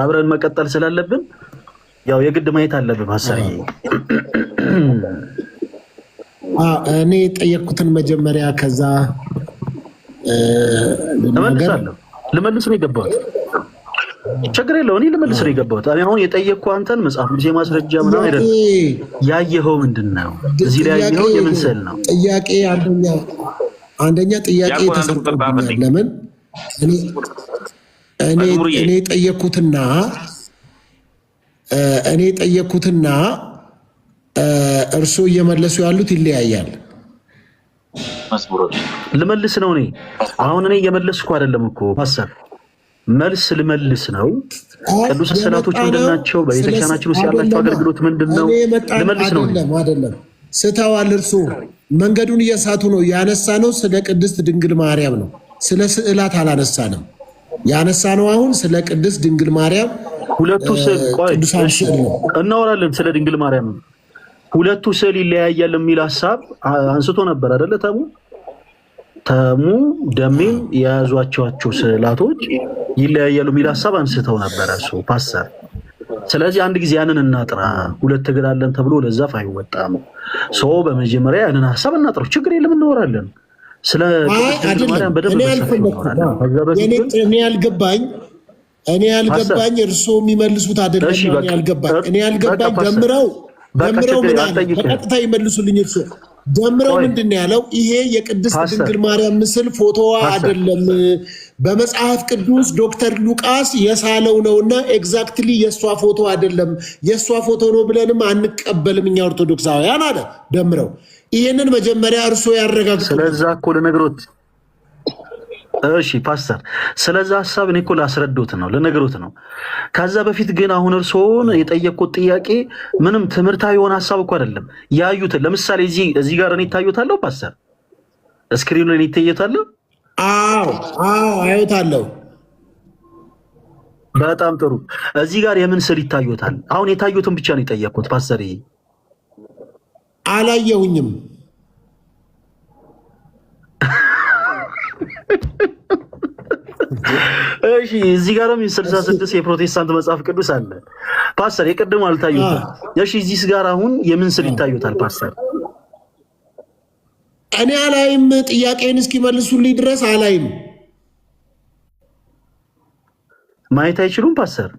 አብረን መቀጠል ስላለብን ያው የግድ ማየት አለብን ፓስተር። እኔ ጠየቅኩትን መጀመሪያ ከዛ ልመልስ ነው የገባሁት። ችግር የለውም እኔ ልመልስ ነው የገባሁት። አሁን የጠየቅኩ አንተን መጽሐፍ ጊዜ ማስረጃ ምናምን አይደለም። ያየኸው ምንድን ነው? እዚህ ላይ ያየኸው የምን ስዕል ነው? ጥያቄ አንደኛ ጥያቄ ተሰርቶብኛል። ለምን እኔ ጠየቅኩትና እርስዎ እየመለሱ ያሉት ይለያያል። ልመልስ ነው እኔ አሁን እኔ እየመለስኩ አይደለም እኮ ፓስተር፣ መልስ ልመልስ ነው። ቅዱስ ስዕላቶች ምንድን ናቸው? በቤተክርስቲያናችን ውስጥ ያላቸው አገልግሎት ምንድን ነው? ልመልስ ነው። አይደለም ስተዋል። እርስዎ መንገዱን እየሳቱ ነው። ያነሳ ነው ስለ ቅድስት ድንግል ማርያም ነው። ስለ ስዕላት አላነሳንም። ያነሳ ነው አሁን ስለ ቅድስት ድንግል ማርያም ሁለቱ ስዕል እናወራለን። ስለ ድንግል ማርያም ሁለቱ ስዕል ይለያያል የሚል ሀሳብ አንስቶ ነበር አይደለ? ተሙ ደሜም የያዟቸው ስዕላቶች ይለያያሉ የሚል ሀሳብ አንስተው ነበረ እሱ ፓስተር። ስለዚህ አንድ ጊዜ ያንን እናጥራ። ሁለት እግር አለን ተብሎ ለዛፍ አይወጣም። በመጀመሪያ ያንን ሀሳብ እናጥረው። ችግር የለም እናወራለን። ስለ ማርያም በደንብ እኔ ያልገባኝ እርስዎ የሚመልሱት አይደለም። እኔ ያልገባኝ ደምረው ምን አለ? በቀጥታ ይመልሱልኝ። እርስዎ ደምረው ምንድን ነው ያለው? ይሄ የቅድስት ድንግል ማርያም ምስል ፎቶዋ አይደለም፣ በመጽሐፍ ቅዱስ ዶክተር ሉቃስ የሳለው ነውና ኤግዛክትሊ የእሷ ፎቶ አይደለም፣ የእሷ ፎቶ ነው ብለንም አንቀበልም እኛ ኦርቶዶክሳውያን አለ ደምረው። ይሄንን መጀመሪያ እርስዎ ያረጋግጡ። ስለዛ እኮ ልነግሮት። እሺ ፓስተር፣ ስለዛ ሀሳብ እኔ እኮ ላስረዶት ነው ልነግሮት ነው። ከዛ በፊት ግን አሁን እርስዎን የጠየቁት ጥያቄ ምንም ትምህርታዊ የሆነ ሀሳብ እኮ አይደለም። ያዩትን ለምሳሌ እዚህ ጋር እኔ ይታዩታለሁ ፓስተር፣ ስክሪኑ ላይ ይታዩታለሁ። አዎ አዩታለሁ። በጣም ጥሩ። እዚህ ጋር የምን ስዕል ይታዩታል? አሁን የታዩትን ብቻ ነው የጠየቁት ፓስተር። አላየሁኝም። እሺ እዚህ ጋርም 66 የፕሮቴስታንት መጽሐፍ ቅዱስ አለ። ፓስተር የቀደሙ አልታዩትም። እሺ እዚህ ጋር አሁን የምን ስል ይታዩታል ፓስተር? እኔ አላይም። ጥያቄን እስኪመልሱልኝ ድረስ አላይም። ማየት አይችሉም ፓስተር?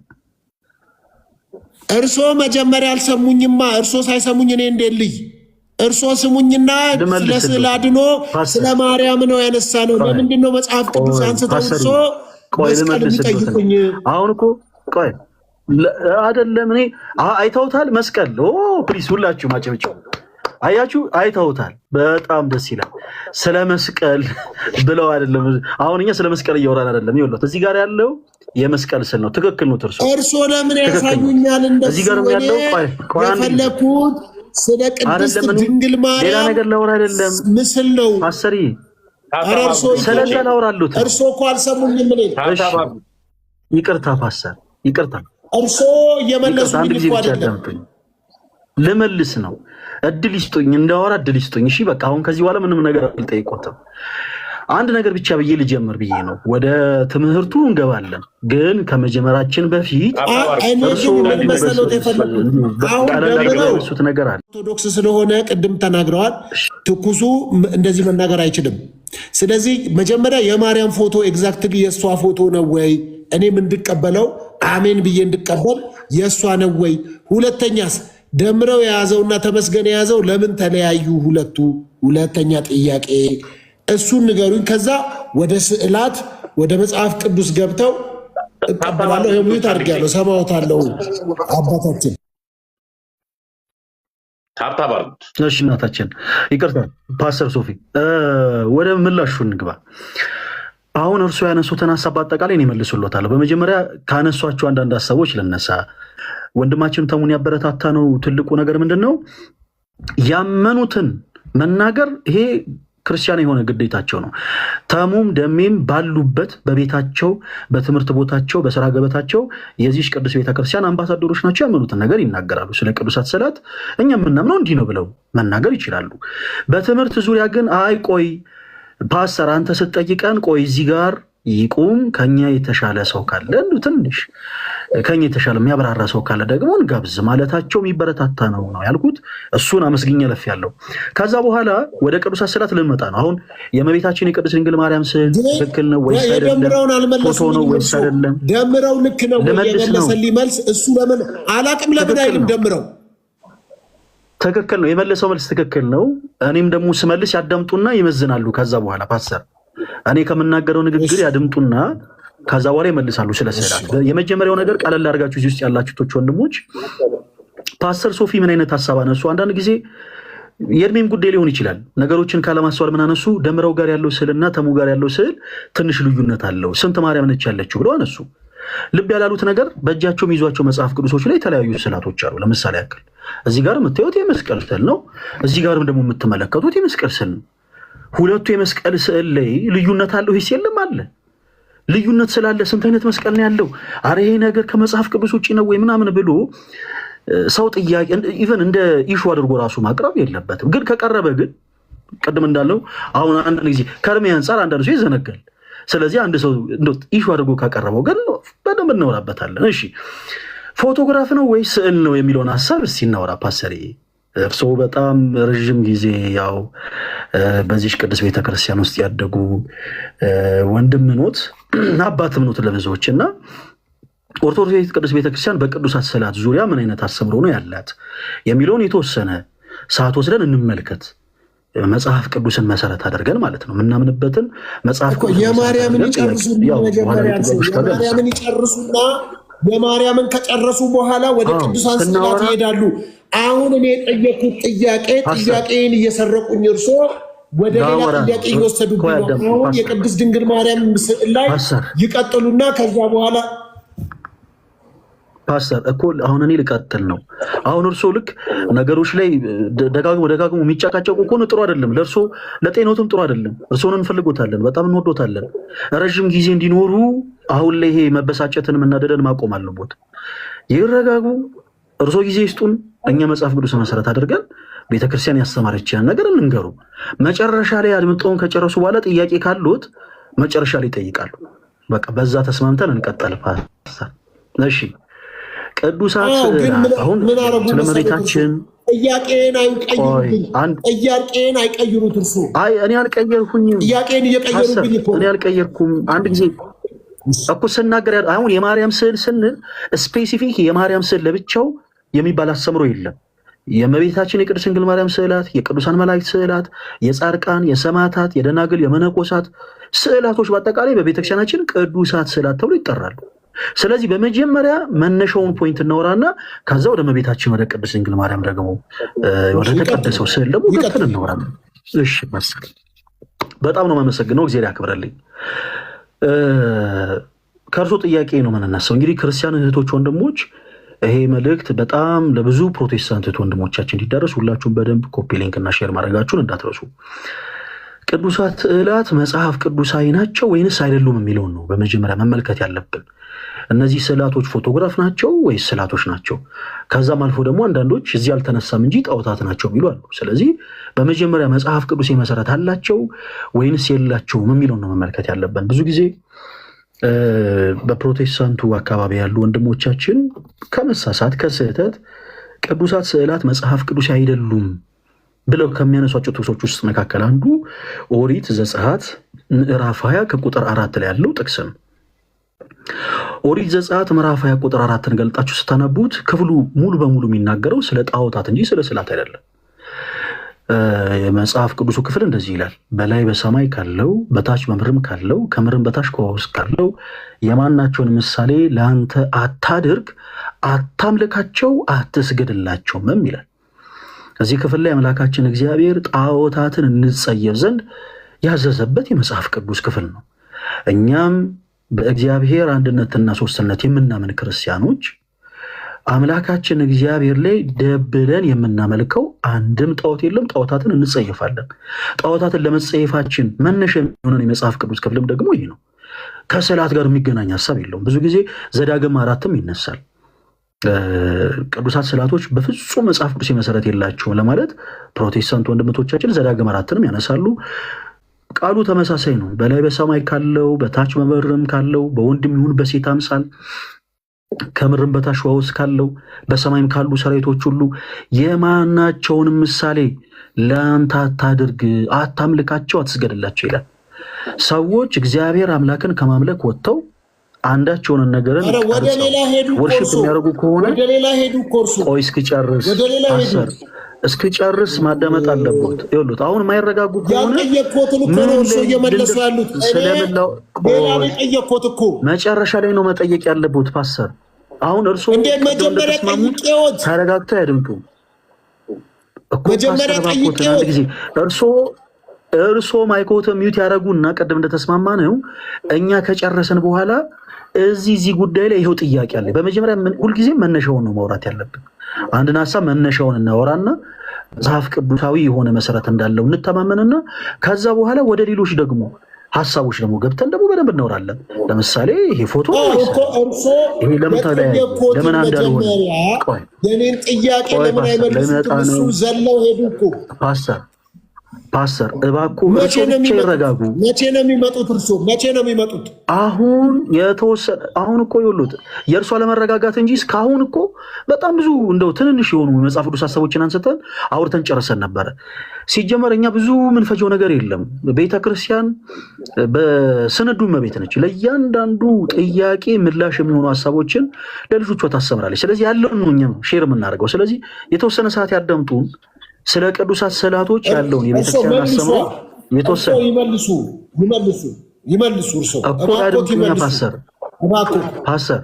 እርሶ መጀመሪያ አልሰሙኝማ። እርሶ ሳይሰሙኝ እኔ እንዴት ልይ? እርሶ ስሙኝና ስለ ስዕል አድኖ ስለ ማርያም ነው ያነሳ ነው። ለምንድን ነው መጽሐፍ ቅዱስ አንስተው እርሶ መስቀል የሚጠይቁኝ? አሁን እኮ ቆይ አይደለም እኔ አይተውታል መስቀል። ፕሊስ ሁላችሁ ማጨብጨው። አያችሁ አይተውታል። በጣም ደስ ይላል። ስለ መስቀል ብለው አይደለም። አሁን እኛ ስለ መስቀል እያወራን አይደለም። ይኸውልህ እዚህ ጋር ያለው የመስቀል ስዕል ነው። ትክክል ነው። እርሶ ለምን ያሳዩኛል? እንደዚህ ጋር ያለው የፈለኩት ስለ ቅድስት ድንግል ማርያም ሌላ ነገር ላወራ አይደለም። ምስል ነው ፓስተር። እርሶ ስለዛ ላወራሉት። እርሶ እኮ አልሰሙኝም። ይቅርታ ፓስተር፣ ይቅርታ። እርሶ እየመለሱልኝ እኮ አይደለም። ልመልስ ነው። እድል ይስጡኝ፣ እንዳወራ እድል ይስጡኝ። እሺ በቃ አሁን ከዚህ በኋላ ምንም ነገር አልጠይቆትም። አንድ ነገር ብቻ ብዬ ልጀምር ብዬ ነው። ወደ ትምህርቱ እንገባለን፣ ግን ከመጀመራችን በፊት እሱት ነገር አለ። ኦርቶዶክስ ስለሆነ ቅድም ተናግረዋል። ትኩሱ እንደዚህ መናገር አይችልም። ስለዚህ መጀመሪያ የማርያም ፎቶ ኤግዛክትሊ የእሷ ፎቶ ነው ወይ እኔም እንድቀበለው አሜን ብዬ እንድቀበል የእሷ ነው ወይ? ሁለተኛስ ደምረው የያዘውና ተመስገን የያዘው ለምን ተለያዩ ሁለቱ? ሁለተኛ ጥያቄ እሱን ንገሩኝ። ከዛ ወደ ስዕላት ወደ መጽሐፍ ቅዱስ ገብተው እቀበላለሁ። የሚዩት አድርጌያለሁ፣ ሰማዎታለሁ። አባታችን እሺ፣ እናታችን ይቅርታ። ፓስተር ሶፊ ወደ ምላሹ እንግባ። አሁን እርሱ ያነሱትን ሀሳብ በአጠቃላይ እኔ እመልስልዎታለሁ። በመጀመሪያ ካነሷቸው አንዳንድ ሀሳቦች ልነሳ። ወንድማችን ተሙን ያበረታታ ነው ትልቁ ነገር ምንድን ነው? ያመኑትን መናገር ይሄ ክርስቲያን የሆነ ግዴታቸው ነው። ተሙም ደሜም ባሉበት በቤታቸው፣ በትምህርት ቦታቸው፣ በስራ ገበታቸው የዚህች ቅዱስ ቤተክርስቲያን አምባሳደሮች ናቸው። ያመኑትን ነገር ይናገራሉ። ስለ ቅዱሳት ስዕላት እኛ የምናምነው እንዲህ ነው ብለው መናገር ይችላሉ። በትምህርት ዙሪያ ግን አይ ቆይ ፓስተር አንተ ስትጠይቀን ቆይ እዚህ ጋር ይቁም፣ ከኛ የተሻለ ሰው ካለ ትንሽ ከኛ የተሻለ የሚያብራራ ሰው ካለ ደግሞ እንጋብዝ ማለታቸው የሚበረታታ ነው ያልኩት። እሱን አመስግኜ ለፍ ያለው። ከዛ በኋላ ወደ ቅዱሳት ስዕላት ልንመጣ ነው። አሁን የእመቤታችን የቅድስት ድንግል ማርያም ስዕል ትክክል ነው ወይስ አይደለም? ፎቶ ነው ወይስ አይደለም? ደምረው ልክ ነው የመለሰልኝ መልስ እሱ ለምን አላቅም ለምን አይልም? ደምረው ትክክል ነው የመለሰው መልስ ትክክል ነው። እኔም ደግሞ ስመልስ ያዳምጡና ይመዝናሉ። ከዛ በኋላ ፓስተር እኔ ከምናገረው ንግግር ያድምጡና ከዛ በኋላ ይመልሳሉ ስለ ስዕላት። የመጀመሪያው ነገር ቀለል አድርጋችሁ እዚህ ውስጥ ያላችሁቶች ወንድሞች፣ ፓስተር ሶፊ ምን አይነት ሀሳብ አነሱ? አንዳንድ ጊዜ የእድሜም ጉዳይ ሊሆን ይችላል። ነገሮችን ካለማስተዋል ምን አነሱ? ደምረው ጋር ያለው ስዕልና ተሙ ጋር ያለው ስዕል ትንሽ ልዩነት አለው፣ ስንት ማርያም ነች ያለችው ብለው አነሱ። ልብ ያላሉት ነገር በእጃቸው የሚይዟቸው መጽሐፍ ቅዱሶች ላይ የተለያዩ ስዕላቶች አሉ። ለምሳሌ ያክል እዚህ ጋር የምታዩት የመስቀል ስዕል ነው። እዚህ ጋርም ደግሞ የምትመለከቱት የመስቀል ስዕል ነው። ሁለቱ የመስቀል ስዕል ላይ ልዩነት አለው ይስ የለም አለ። ልዩነት ስላለ ስንት አይነት መስቀል ነው ያለው? አረ ይሄ ነገር ከመጽሐፍ ቅዱስ ውጭ ነው ወይ ምናምን ብሎ ሰው ጥያቄ ኢቨን እንደ ኢሹ አድርጎ ራሱ ማቅረብ የለበትም። ግን ከቀረበ ግን ቅድም እንዳለው አሁን አንዳንድ ጊዜ ከእድሜ አንጻር አንዳንድ ሰው ይዘነጋል። ስለዚህ አንድ ሰው ኢሹ አድርጎ ካቀረበው ግን በደንብ እናወራበታለን። እሺ ፎቶግራፍ ነው ወይ ስዕል ነው የሚለውን ሀሳብ እስቲ እናወራ። ፓስተር እርስዎ በጣም ረዥም ጊዜ ያው በዚህ ቅዱስ ቤተክርስቲያን ውስጥ ያደጉ ወንድም ኖት፣ አባትም ኖት ለብዙዎች እና ኦርቶዶክስ ቅዱስ ቤተክርስቲያን በቅዱሳት ስዕላት ዙሪያ ምን አይነት አስተምሮ ነው ያላት የሚለውን የተወሰነ ሰዓት ወስደን እንመልከት። መጽሐፍ ቅዱስን መሰረት አድርገን ማለት ነው የምናምንበትን መጽሐፍ ቅዱስ የማርያምን ይጨርሱና የማርያምን ከጨረሱ በኋላ ወደ ቅዱሳን ስዕላት ይሄዳሉ። አሁን እኔ የጠየኩት ጥያቄን እየሰረቁኝ እርሶ ወደ ሌላ ጥያቄ እየወሰዱብኝ ነው። አሁን የቅድስት ድንግል ማርያም ስዕል ላይ ይቀጥሉና ከዛ በኋላ ፓስተር እኮ አሁን እኔ ልቀጥል ነው። አሁን እርሶ ልክ ነገሮች ላይ ደጋግሞ የሚጫቃጨቁ ከሆነ ጥሩ አይደለም፣ ለእርሶ ለጤኖትም ጥሩ አይደለም። እርሶን እንፈልጎታለን፣ በጣም እንወዶታለን። ረዥም ጊዜ እንዲኖሩ አሁን ላይ ይሄ መበሳጨትን መናደደን ማቆም አለቦት። ይረጋጉ፣ እርሶ ጊዜ ይስጡን። እኛ መጽሐፍ ቅዱስ መሰረት አድርገን ቤተክርስቲያን ያስተማረችን ነገር እንንገሩ። መጨረሻ ላይ አድምጠውን ከጨረሱ በኋላ ጥያቄ ካሉት መጨረሻ ላይ ይጠይቃሉ። በቃ በዛ ተስማምተን እንቀጠል። ፓስተር እሺ ቅዱሳት ስዕላት አሁን ስለ እመቤታችን ጥያቄን አይቀይሩት። እርሱ እኔ አልቀየርኩኝም። ጥያቄን እየቀየሩብኝ እኮ እኔ አልቀየርኩም። አንድ ጊዜ እኮ ስናገር አሁን የማርያም ስዕል ስንል ስፔሲፊክ የማርያም ስዕል ለብቻው የሚባል አስተምሮ የለም። የእመቤታችን የቅድስት ድንግል ማርያም ስዕላት፣ የቅዱሳን መላእክት ስዕላት፣ የጻድቃን፣ የሰማዕታት፣ የደናግል፣ የመነኮሳት ስዕላቶች በአጠቃላይ በቤተክርስቲያናችን ቅዱሳት ስዕላት ተብሎ ይጠራሉ። ስለዚህ በመጀመሪያ መነሻውን ፖይንት እናወራና ከዛ ወደ እመቤታችን ወደ ቅድስት ድንግል ማርያም ደግሞ ወደ ተቀደሰው ስዕል ደግሞ ገብተን እናወራለን። እሺ መሰል በጣም ነው የማመሰግነው። እግዚአብሔር ያክብረልኝ። ከእርሶ ጥያቄ ነው የምንነሳው። እንግዲህ ክርስቲያን እህቶች፣ ወንድሞች ይሄ መልእክት በጣም ለብዙ ፕሮቴስታንት እህት ወንድሞቻችን እንዲዳረስ ሁላችሁም በደንብ ኮፒ ሊንክ እና ሼር ማድረጋችሁን እንዳትረሱ። ቅዱሳት ስዕላት መጽሐፍ ቅዱሳዊ ናቸው ወይንስ አይደሉም የሚለውን ነው በመጀመሪያ መመልከት ያለብን። እነዚህ ስዕላቶች ፎቶግራፍ ናቸው ወይስ ስዕላቶች ናቸው? ከዛም አልፎ ደግሞ አንዳንዶች እዚህ አልተነሳም እንጂ ጣዖታት ናቸው የሚሉ አሉ። ስለዚህ በመጀመሪያ መጽሐፍ ቅዱስ መሰረት አላቸው ወይንስ የላቸውም የሚለውን ነው መመልከት ያለብን። ብዙ ጊዜ በፕሮቴስታንቱ አካባቢ ያሉ ወንድሞቻችን ከመሳሳት ከስህተት ቅዱሳት ስዕላት መጽሐፍ ቅዱስ አይደሉም ብለው ከሚያነሷቸው ጥቅሶች ውስጥ መካከል አንዱ ኦሪት ዘጸአት ምዕራፍ 20 ከቁጥር 4 ላይ ያለው ጥቅስ ነው። ኦሪት ዘጸአት ምዕራፍ 20 ቁጥር 4ን ገልጣችሁ ስታነቡት ክፍሉ ሙሉ በሙሉ የሚናገረው ስለ ጣዖታት እንጂ ስለ ስዕላት አይደለም። የመጽሐፍ ቅዱሱ ክፍል እንደዚህ ይላል፣ በላይ በሰማይ ካለው በታች በምድርም ካለው ከምድርም በታች ከውኃ ውስጥ ካለው የማናቸውን ምሳሌ ለአንተ አታድርግ፣ አታምልካቸው፣ አትስገድላቸውም ይላል። እዚህ ክፍል ላይ አምላካችን እግዚአብሔር ጣዖታትን እንጸየፍ ዘንድ ያዘዘበት የመጽሐፍ ቅዱስ ክፍል ነው። እኛም በእግዚአብሔር አንድነትና ሶስትነት የምናምን ክርስቲያኖች አምላካችን እግዚአብሔር ላይ ደብለን የምናመልከው አንድም ጣዖት የለም። ጣዖታትን እንጸየፋለን። ጣዖታትን ለመጸየፋችን መነሻ የሚሆነን የመጽሐፍ ቅዱስ ክፍልም ደግሞ ይህ ነው። ከስዕላት ጋር የሚገናኝ ሀሳብ የለውም። ብዙ ጊዜ ዘዳግም 4ም ይነሳል። ቅዱሳት ስዕላቶች በፍጹም መጽሐፍ ቅዱስ መሰረት የላቸውም ለማለት ፕሮቴስታንት ወንድሞቻችን ዘዳግም 4ንም ያነሳሉ። ቃሉ ተመሳሳይ ነው። በላይ በሰማይ ካለው በታች በምድርም ካለው በወንድም ይሁን በሴት አምሳል ከምድርም በታች ውኃ ውስጥ ካለው በሰማይም ካሉ ሰራዊቶች ሁሉ የማናቸውንም ምሳሌ ለአንተ አታድርግ፣ አታምልካቸው፣ አትስገድላቸው ይላል። ሰዎች እግዚአብሔር አምላክን ከማምለክ ወጥተው አንዳቸውን ነገርን ወርሽፕ የሚያደርጉ ከሆነ ቆይ እስክጨርስ ማዳመጥ አለበት። ይኸውልህ አሁን የማይረጋጉ ከሆነ መጨረሻ ላይ ነው መጠየቅ ያለበት። ፓስተር አሁን እርሶ ተረጋግተው ያድምጡ እኮ አንድ ጊዜ እርሶ ማይኮተ ሚዩት ያደረጉና ቀደም እንደተስማማ ነው። እኛ ከጨረሰን በኋላ እዚህ ጉዳይ ላይ ይኸው ጥያቄ አለ። በመጀመሪያ ሁልጊዜም መነሻውን ነው ማውራት ያለብን። አንድን ሀሳብ መነሻውን እናወራና መጽሐፍ ቅዱሳዊ የሆነ መሰረት እንዳለው እንተማመንና ከዛ በኋላ ወደ ሌሎች ደግሞ ሀሳቦች ደግሞ ገብተን ደግሞ በደንብ እናወራለን። ለምሳሌ ይሄ ፎቶ ይሄ ለምን አንዳልሆነ የኔን ጥያቄ ለምን አይመልሱትም? ዘለው ሄዱ እኮ ፓስተር እባክዎ ብቻ ይረጋጉ። መቼ ነው የሚመጡት? እርሶ መቼ ነው የሚመጡት? አሁን እኮ ይሉት የእርሷ ለመረጋጋት እንጂ እስካሁን እኮ በጣም ብዙ እንደው ትንንሽ የሆኑ መጽሐፍ ቅዱስ ሀሳቦችን አንስተን አውርተን ጨርሰን ነበረ። ሲጀመር እኛ ብዙ ምንፈጀው ነገር የለም። ቤተክርስቲያን በስንዱ እመቤት ነች። ለእያንዳንዱ ጥያቄ ምላሽ የሚሆኑ ሀሳቦችን ለልጆቿ ታስተምራለች። ስለዚህ ያለውን ነው እኛ ሼር የምናደርገው። ስለዚህ የተወሰነ ሰዓት ያዳምጡን። ስለ ቅዱሳት ስዕላቶች ያለውን የቤተክርስቲያን አስተምሮ የተወሰነ ይመልሱ። እርሶ ፓስተር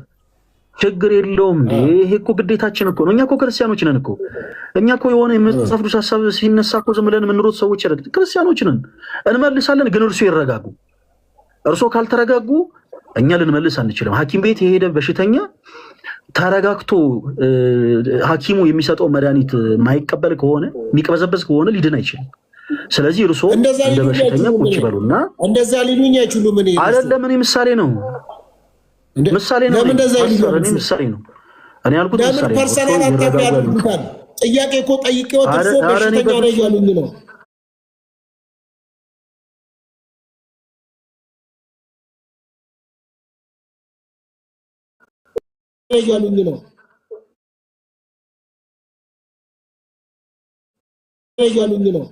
ችግር የለውም እንዴ? ይሄ እኮ ግዴታችን እኮ ነው። እኛ እኮ ክርስቲያኖች ነን እኮ። እኛ እኮ የሆነ የመጽሐፍ ቅዱስ ሀሳብ ሲነሳ እኮ ዝም ብለን የምንሮጥ ሰዎች አይደል? ክርስቲያኖች ነን፣ እንመልሳለን። ግን እርሱ ይረጋጉ። እርሶ ካልተረጋጉ እኛ ልንመልስ አንችልም። ሐኪም ቤት የሄደ በሽተኛ ተረጋግቶ ሐኪሙ የሚሰጠው መድኃኒት ማይቀበል ከሆነ የሚቀበዘበዝ ከሆነ ሊድን አይችልም። ስለዚህ እርሶ እንደ በሽተኛ ቁጭ በሉና እንደዛ ሊሉኝ አይችሉም። እኔ አይደለም እኔ ምሳሌ ነው ምሳሌ ነው እኔ ያልኩት ምሳሌ ነው። ፐርሰናል አጣፍ ያደርጉታል። ጥያቄ እኮ ጠይቄው እርሶ በሽተኛ ነው ያሉኝ ነው ያሉኝ ነው እያሉኝ ነው።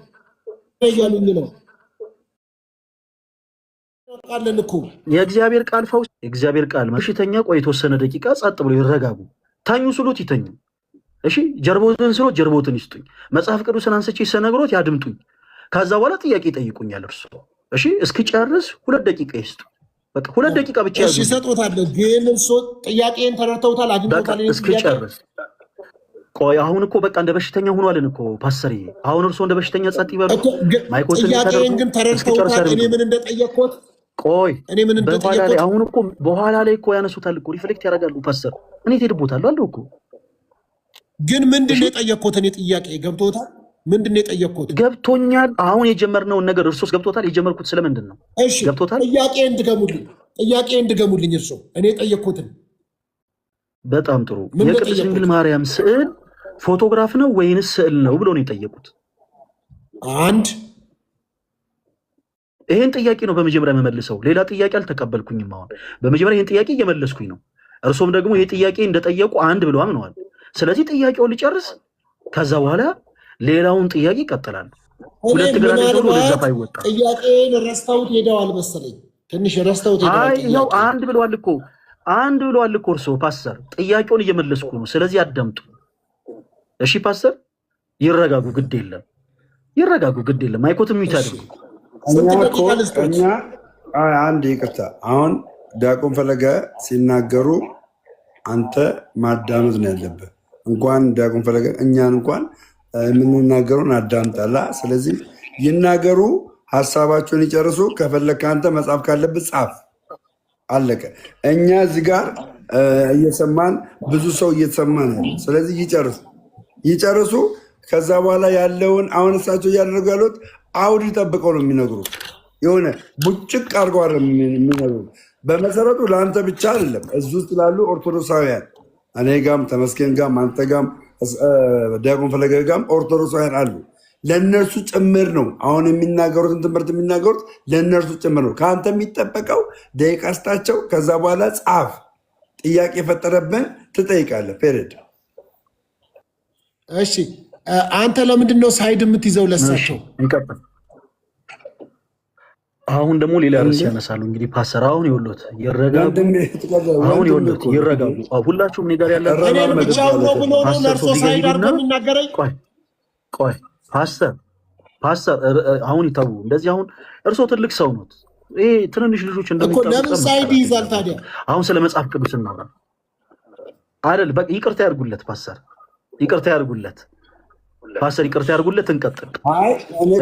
ቃልን እኮ የእግዚአብሔር ቃል ፈውስ፣ የእግዚአብሔር ቃል በሽተኛ ቆይ የተወሰነ ደቂቃ ጸጥ ብሎ ይረጋጉ። ተኙ ስሎት ይተኙ። እሺ ጀርቦትን ስሎት ጀርቦትን ይስጡኝ። መጽሐፍ ቅዱስን አንስቼ ስነግሮት ያድምጡኝ። ከዛ በኋላ ጥያቄ ይጠይቁኛል እርሱ። እሺ እስኪጨርስ 2 ደቂቃ ይስጡ። በቃ 2 ደቂቃ ብቻ ያዙ። እሺ ሰጥቶታል። ግን እርሱ ጥያቄን ተረድተውታል፣ አግኝተውታል። እስኪጨርስ ቆይ። አሁን እኮ በቃ እንደ በሽተኛ ሆኗልን እኮ ፓስተር። አሁን እርሱ እንደ በሽተኛ ጸጥ ይበሉ። ማይኮትን ጥያቄን ግን ተረድተውታል። እኔ ምን እንደጠየቅኩት ቆይ በኋላ ላይ አሁን እኮ በኋላ ላይ እኮ ያነሱታል እኮ ሪፍሌክት ያደርጋሉ። ፓስተር እኔ ትሄድቦታለሁ አለው እኮ። ግን ምንድን ነው የጠየቅኩት? እኔ ጥያቄ ገብቶታል? ምንድን ነው የጠየቅኩት? ገብቶኛል። አሁን የጀመርነውን ነገር እርሶስ ገብቶታል? የጀመርኩት ስለምንድን ነው? እሺ ገብቶታል? ጥያቄ እንድገሙልኝ እርሶ እኔ የጠየቅኩትን። በጣም ጥሩ። የቅድስት ድንግል ማርያም ስዕል ፎቶግራፍ ነው ወይንስ ስዕል ነው ብሎ ነው የጠየቁት። ይሄን ጥያቄ ነው በመጀመሪያ የምመልሰው። ሌላ ጥያቄ አልተቀበልኩኝም። አሁን በመጀመሪያ ይሄን ጥያቄ እየመለስኩኝ ነው። እርሶም ደግሞ ይሄ ጥያቄ እንደጠየቁ አንድ ብለው አምነዋል። ስለዚህ ጥያቄውን ልጨርስ፣ ከዛ በኋላ ሌላውን ጥያቄ ይቀጥላሉ። ሁለት ግራኔ ተብሎ ወደዛ አይወጣ። ጥያቄን ረስተውት ሄደዋል መሰለኝ። ትንሽ ረስተውት ሄደዋል። አይ ነው አንድ ብለዋል እኮ እርሶ ፓስተር። ጥያቄውን እየመለስኩ ነው። ስለዚህ አዳምጡ እሺ። ፓስተር ይረጋጉ፣ ግድ የለም ይረጋጉ፣ ግድ የለም። አይኮትም ይታደርጉ። እኛ አንድ ይቅርታ፣ አሁን ዲያቆን ፈለገ ሲናገሩ አንተ ማዳመጥ ነው ያለብህ። እንኳን ዲያቆን ፈለገ እኛን እንኳን የምንናገሩን አዳምጣላ። ስለዚህ ይናገሩ፣ ሀሳባቸውን ይጨርሱ። ከፈለግ ከአንተ መጻፍ ካለብህ ጻፍ፣ አለቀ። እኛ እዚህ ጋር እየሰማን ብዙ ሰው እየተሰማ ነው። ስለዚህ ይጨርሱ። ከዛ በኋላ ያለውን አሁን እሳቸው እያደረጉ ያሉት አውድ ጠብቀው ነው የሚነግሩት። የሆነ ቡጭቅ አድርገው የሚነግሩት በመሰረቱ ለአንተ ብቻ አይደለም፣ እዚህ ውስጥ ላሉ ኦርቶዶክሳውያን እኔ ጋም ተመስገን ጋም አንተ ጋም ዲያቆን ፈለገ ጋም ኦርቶዶክሳውያን አሉ። ለእነርሱ ጭምር ነው አሁን የሚናገሩትን ትምህርት የሚናገሩት ለእነርሱ ጭምር ነው። ከአንተ የሚጠበቀው ደቂቃ ስጣቸው። ከዛ በኋላ ጻፍ። ጥያቄ የፈጠረብን ትጠይቃለህ። ፔሬድ። እሺ አንተ ለምንድን ነው ሳይድ የምትይዘው? ለሳቸው አሁን ደግሞ ሌላ ርዕስ ያነሳሉ። እንግዲህ ፓስተር አሁን ይኸውልዎት ይረጋጉ። አሁን ይኸውልዎት ይረጋጉ። ሁላችሁም እኔ ጋር ያላችሁ እኔ ብቻው ነው ብሎ ነው ለእርሶ ሳይድ አድርጎ የሚናገረኝ። ቆይ ፓስተር አሁን ይታው እንደዚህ። አሁን እርሶ ትልቅ ሰው ኖት። ይሄ ትንንሽ ልጆች እንደሚጣጣ ለምን ሳይድ ይዛል ታዲያ? አሁን ስለ መጽሐፍ ቅዱስ እናወራ አይደል? በቃ ይቅርታ ያድርጉለት ፓስተር፣ ይቅርታ ያድርጉለት ፓስተር፣ ይቅርታ ያድርጉለት። እንቀጥል።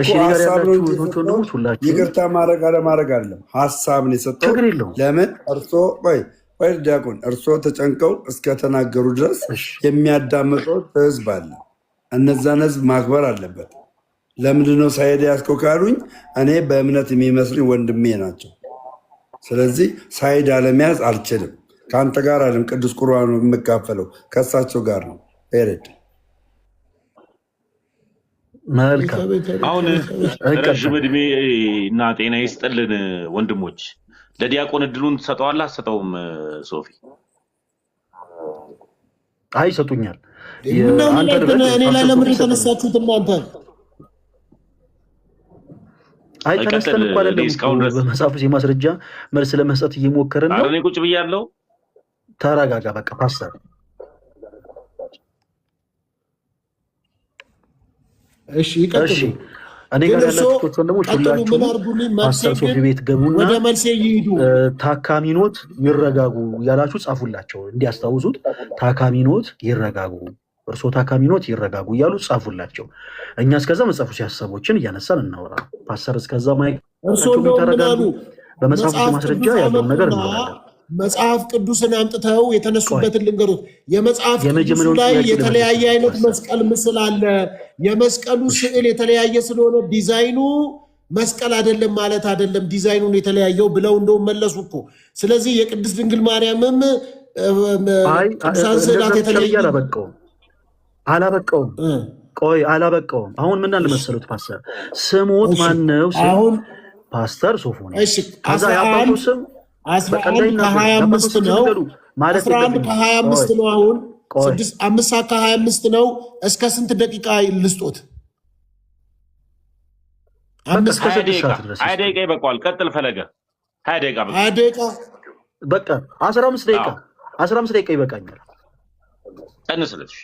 እሺ ነገር ያላችሁ ወንድሞች ሁላችሁ ይቅርታ ማድረግ አለማድረግ አይደለም፣ ሀሳብ ነው የሰጠው። ችግር የለውም። ለምን እርሶ ቆይ ዲያቆን እርሶ ተጨንቀው እስከተናገሩ ድረስ የሚያዳምጠው ህዝብ አለ። እነዛን ህዝብ ማክበር አለበት። ለምንድነው ሳይድ ያስከው ካሉኝ እኔ በእምነት የሚመስሉኝ ወንድሜ ናቸው። ስለዚህ ሳይድ አለመያዝ አልችልም። ከአንተ ጋር አለም ቅዱስ ቁርባን የምካፈለው ከእሳቸው ጋር ነው። ፔሬድ። መልካም። አሁን ረዥም እድሜ እና ጤና ይስጥልን ወንድሞች። ለዲያቆን እድሉን ትሰጠዋለህ አትሰጠውም? ሶፊ አይ ይሰጡኛል። እኔ ላይ ለምን የተነሳችሁት እናንተ? አይ ተነስተን እኮ አይደለም በመጽሐፉ የማስረጃ መልስ ለመስጠት እየሞከርን ነው። እኔ ቁጭ ብያለሁ። ተረጋጋ በቃ ፓስተር። እሺ ይቀጥሉ። እኔ ጋር ያላችሁ ወንድሞች ሁላችሁም ፓስተር ሶፊ ቤት ገቡና ወደ መልሴ ይሄዱ። ታካሚኖት ይረጋጉ ያላችሁ ጻፉላቸው፣ እንዲያስታውሱት። ታካሚኖት ይረጋጉ፣ እርሶ ታካሚኖት ይረጋጉ እያሉ ጻፉላቸው። እኛ እስከዛ መጽሐፉ ሀሳቦችን እያነሳን እናወራ። ፓስተር እስከዛ ማይካቸው ተረጋጉ። በመጽሐፉ ማስረጃ ያለውን ነገር እናወራለን። መጽሐፍ ቅዱስን አምጥተው የተነሱበትን ልንገሩት። የመጽሐፍ ቅዱስ ላይ የተለያየ አይነት መስቀል ምስል አለ። የመስቀሉ ስዕል የተለያየ ስለሆነ ዲዛይኑ መስቀል አይደለም ማለት አይደለም፣ ዲዛይኑን የተለያየው ብለው እንደውም መለሱ እኮ። ስለዚህ የቅድስት ድንግል ማርያምም ስዕላት የተለያየ አላበቃውም። ቆይ አላበቃውም። አሁን ምን አለ መሰሉት ፓስተር፣ ስሞት ማነው? አሁን ፓስተር ሶፎንያስ። ከዛ ያባቱ ስም 11 ከ25 ነው። 11 ከ25 ነው። አሁን 5 ሰዓት ከ25 ነው። እስከ ስንት ደቂቃ ልስጦት? 5 20 ደቂቃ ይበቃዋል። ቀጥል ፈለገ። 20 ደቂቃ በቃ 20 ደቂቃ በቃ 15 ደቂቃ 15 ደቂቃ ይበቃኛል። ቀንስልሽ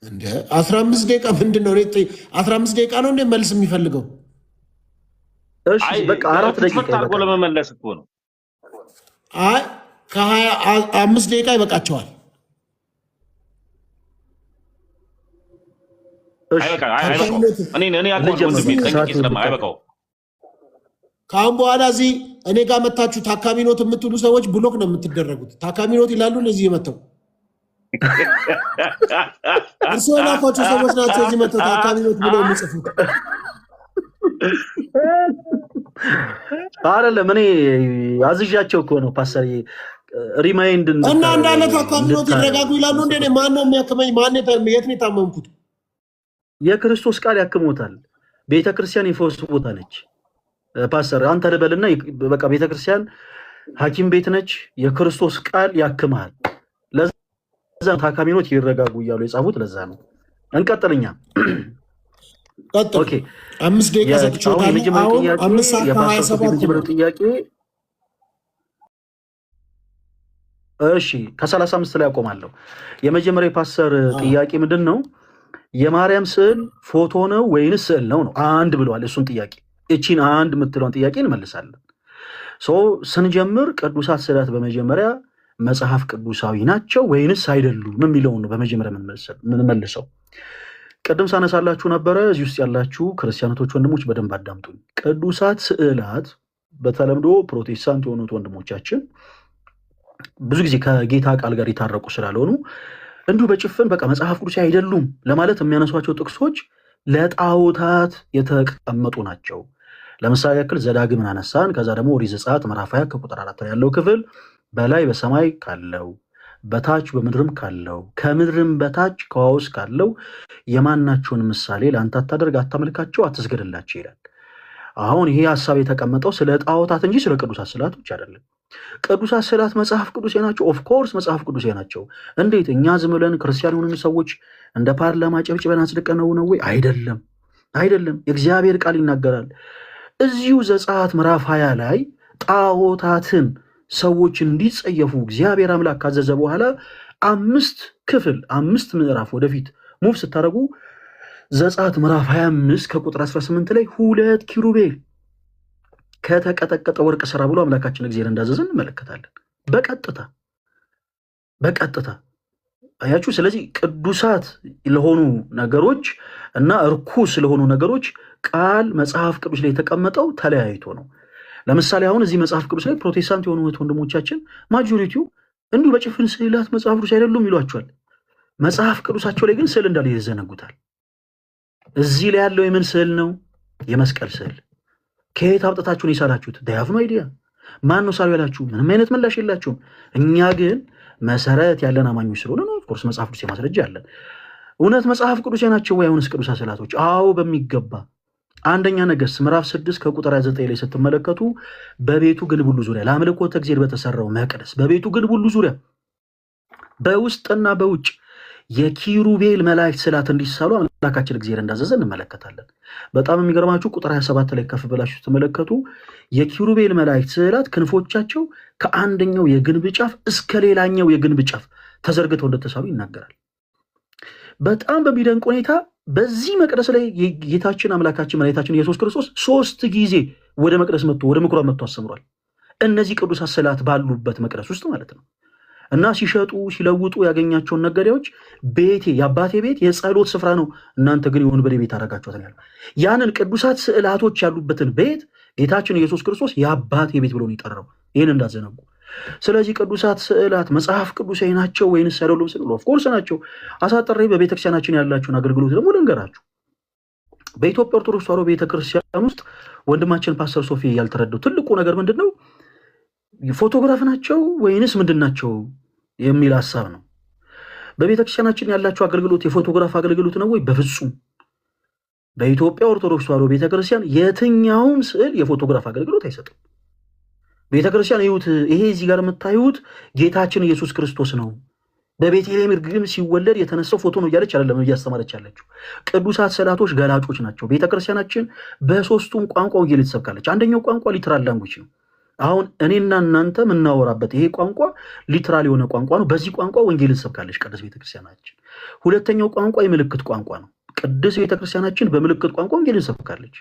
እንደ 15 ደቂቃ ምንድነው? 15 ደቂቃ ነው እንደ መልስ የሚፈልገው? እሺ በቃ 4 ደቂቃ ይበቃል። ለመመለስ እኮ ነው። አይ ከ25 ደቂቃ ይበቃቸዋል። ከአሁን በኋላ እዚህ እኔ ጋር መታችሁ ታካሚ ኖት የምትሉ ሰዎች ብሎክ ነው የምትደረጉት። ታካሚ ኖት ይላሉ እዚህ መተው እርስ ላኳቸው ሰዎች ናቸው እዚህ መተው ታካሚ ኖት ብለው የሚጽፉት። አይደለም እኔ አዝዣቸው እኮ ነው ፓስተር ሪማይንድ እና እንዳለ ታካሚ ኖት ይረጋጉ ይላሉ። እንደ ማን ነው የሚያክመኝ? ማን የት ነው የታመምኩት? የክርስቶስ ቃል ያክሞታል። ቤተክርስቲያን የፈውስ ቦታ ነች። ፓስተር አንተ ልበልና በቃ ቤተክርስቲያን ሐኪም ቤት ነች። የክርስቶስ ቃል ያክማል። ለዛ ታካሚ ኖት ይረጋጉ እያሉ የጻፉት ለዛ ነው። እንቀጥልኛ ኦኬ 5 ደቂቃ ሰጥቼዋለሁ። አሁን 5 ሰዓት ከ27 ጥያቄ እሺ ከ35 ላይ አቆማለሁ። የመጀመሪያው የፓስተር ጥያቄ ምንድን ነው? የማርያም ስዕል ፎቶ ነው ወይንስ ስዕል ነው? አንድ ብለዋል። እሱን ጥያቄ እቺን አንድ የምትለውን ጥያቄ እንመልሳለን። ስንጀምር ቅዱሳት ስዕላት በመጀመሪያ መጽሐፍ ቅዱሳዊ ናቸው ወይንስ አይደሉም የሚለውን ነው በመጀመሪያ የምንመልሰው። ቅድም ሳነሳላችሁ ነበረ። እዚህ ውስጥ ያላችሁ ክርስቲያኖቶች ወንድሞች በደንብ አዳምጡኝ። ቅዱሳት ስዕላት በተለምዶ ፕሮቴስታንት የሆኑት ወንድሞቻችን ብዙ ጊዜ ከጌታ ቃል ጋር የታረቁ ስላልሆኑ እንዲሁ በጭፍን በቃ መጽሐፍ ቅዱስ አይደሉም ለማለት የሚያነሷቸው ጥቅሶች ለጣዖታት የተቀመጡ ናቸው። ለምሳሌ ያክል ዘዳግምን አነሳን። ከዛ ደግሞ ኦሪት ዘጸአት ምዕራፍ 20 ከቁጥር 4 ላይ ያለው ክፍል በላይ በሰማይ ካለው በታች በምድርም ካለው ከምድርም በታች ከውኃ ውስጥ ካለው የማናቸውን ምሳሌ ለአንተ አታደርግ፣ አታመልካቸው፣ አትስገድላቸው ይላል። አሁን ይሄ ሀሳብ የተቀመጠው ስለ ጣዖታት እንጂ ስለ ቅዱሳት ስዕላቶች አይደለም። ቅዱሳት ስዕላት መጽሐፍ ቅዱሴ ናቸው። ኦፍኮርስ መጽሐፍ ቅዱሴ ናቸው። እንዴት እኛ ዝም ብለን ክርስቲያን የሆኑ ሰዎች እንደ ፓርላማ ጨብጭበን አጽድቀነው ነው ወይ? አይደለም፣ አይደለም። የእግዚአብሔር ቃል ይናገራል። እዚሁ ዘጸአት ምዕራፍ 20 ላይ ጣዖታትን ሰዎች እንዲጸየፉ እግዚአብሔር አምላክ ካዘዘ በኋላ 5 ምዕራፍ ወደፊት ሙቭ ስታደርጉ ዘጸአት ምዕራፍ 25 ከቁጥር 18 ላይ 2 ኪሩቤል ከተቀጠቀጠ ወርቅ ስራ ብሎ አምላካችን እግዚአብሔር እንዳዘዘ እንመለከታለን። በቀጥታ አያችሁ። ስለዚህ ቅዱሳት ለሆኑ ነገሮች እና እርኩስ ለሆኑ ነገሮች ቃል መጽሐፍ ቅዱስ ላይ የተቀመጠው ተለያይቶ ነው። ለምሳሌ አሁን እዚህ መጽሐፍ ቅዱስ ላይ ፕሮቴስታንት የሆኑ ወንድሞቻችን ማጆሪቲው እንዲሁ በጭፍን ስዕላት መጽሐፍ ቅዱስ አይደሉም ይሏቸዋል። መጽሐፍ ቅዱሳቸው ላይ ግን ስዕል እንዳለ ይዘነጉታል። እዚህ ላይ ያለው የምን ስዕል ነው? የመስቀል ስዕል። ከየት አምጥታችሁን የሳላችሁት? ዳያፍ ነው አይዲያ ማን ነው ሳሉ ያላችሁ? ምንም አይነት ምላሽ የላችሁም። እኛ ግን መሰረት ያለን አማኞች ስለሆነ ነው። ኦፍኮርስ መጽሐፍ ቅዱስ ማስረጃ አለን። እውነት መጽሐፍ ቅዱስ ናቸው ወይ? አሁንስ ቅዱሳት ስዕላቶች? አዎ በሚገባ። አንደኛ ነገሥት ምዕራፍ 6 ከቁጥር 9 ላይ ስትመለከቱ በቤቱ ግንብ ሁሉ ዙሪያ ለአምልኮተ እግዚአብሔር በተሰራው መቅደስ በቤቱ ግንብ ሁሉ ዙሪያ በውስጥና በውጭ የኪሩቤል መላእክት ስዕላት እንዲሳሉ አምላካችን እግዚአብሔር እንዳዘዘ እንመለከታለን። በጣም የሚገርማችሁ ቁጥር 27 ላይ ከፍ ብላችሁ ስትመለከቱ የኪሩቤል መላእክት ስዕላት ክንፎቻቸው ከአንደኛው የግንብ ጫፍ እስከ ሌላኛው የግንብ ጫፍ ተዘርግተው እንደተሳሉ ይናገራል። በጣም በሚደንቅ ሁኔታ በዚህ መቅደስ ላይ ጌታችን አምላካችን መድኃኒታችን ኢየሱስ ክርስቶስ 3 ጊዜ ወደ መቅደስ መጥቶ ወደ ምኩራብ መጥቶ አስተምሯል። እነዚህ ቅዱሳት ስዕላት ባሉበት መቅደስ ውስጥ ማለት ነው። እና ሲሸጡ ሲለውጡ ያገኛቸውን ነጋዴዎች ቤቴ የአባቴ ቤት የጸሎት ስፍራ ነው፣ እናንተ ግን የወንበዴ ቤት አደረጋችኋት ያለው ያንን ቅዱሳት ስዕላቶች ያሉበትን ቤት ጌታችን ኢየሱስ ክርስቶስ የአባቴ ቤት ብሎ ነው የጠራው። ይህን እንዳዘነጉ። ስለዚህ ቅዱሳት ስዕላት መጽሐፍ ቅዱሳዊ ናቸው ወይንስ አይደሉም ስንል ኦፍኮርስ ናቸው። አሳጥሬ በቤተክርስቲያናችን ያላችሁን አገልግሎት ደግሞ ልንገራችሁ። በኢትዮጵያ ኦርቶዶክስ ተዋሕዶ ቤተክርስቲያን ውስጥ ወንድማችን ፓስተር ሶፊ ያልተረዳው ትልቁ ነገር ምንድን ነው? ፎቶግራፍ ናቸው ወይንስ ምንድን ናቸው የሚል ሀሳብ ነው። በቤተክርስቲያናችን ያላቸው አገልግሎት የፎቶግራፍ አገልግሎት ነው ወይ? በፍጹም። በኢትዮጵያ ኦርቶዶክስ ተዋሕዶ ቤተክርስቲያን የትኛውም ስዕል የፎቶግራፍ አገልግሎት አይሰጥም። ቤተክርስቲያን ይሁት ይሄ እዚህ ጋር የምታዩት ጌታችን ኢየሱስ ክርስቶስ ነው፣ በቤተልሔም እርግም ሲወለድ የተነሳው ፎቶ ነው እያለች አይደለም እያስተማረች ያለችው። ቅዱሳት ስዕላቶች ገላጮች ናቸው። ቤተክርስቲያናችን በሶስቱም ቋንቋ ወንጌል ትሰብካለች። አንደኛው ቋንቋ ሊትራል ላንጉጅ ነው። አሁን እኔና እናንተ የምናወራበት ይሄ ቋንቋ ሊትራል የሆነ ቋንቋ ነው። በዚህ ቋንቋ ወንጌል ትሰብካለች ቅዱስ ቤተክርስቲያናችን። ሁለተኛው ቋንቋ የምልክት ቋንቋ ነው። ቅዱስ ቤተክርስቲያናችን በምልክት ቋንቋ ወንጌል ትሰብካለች።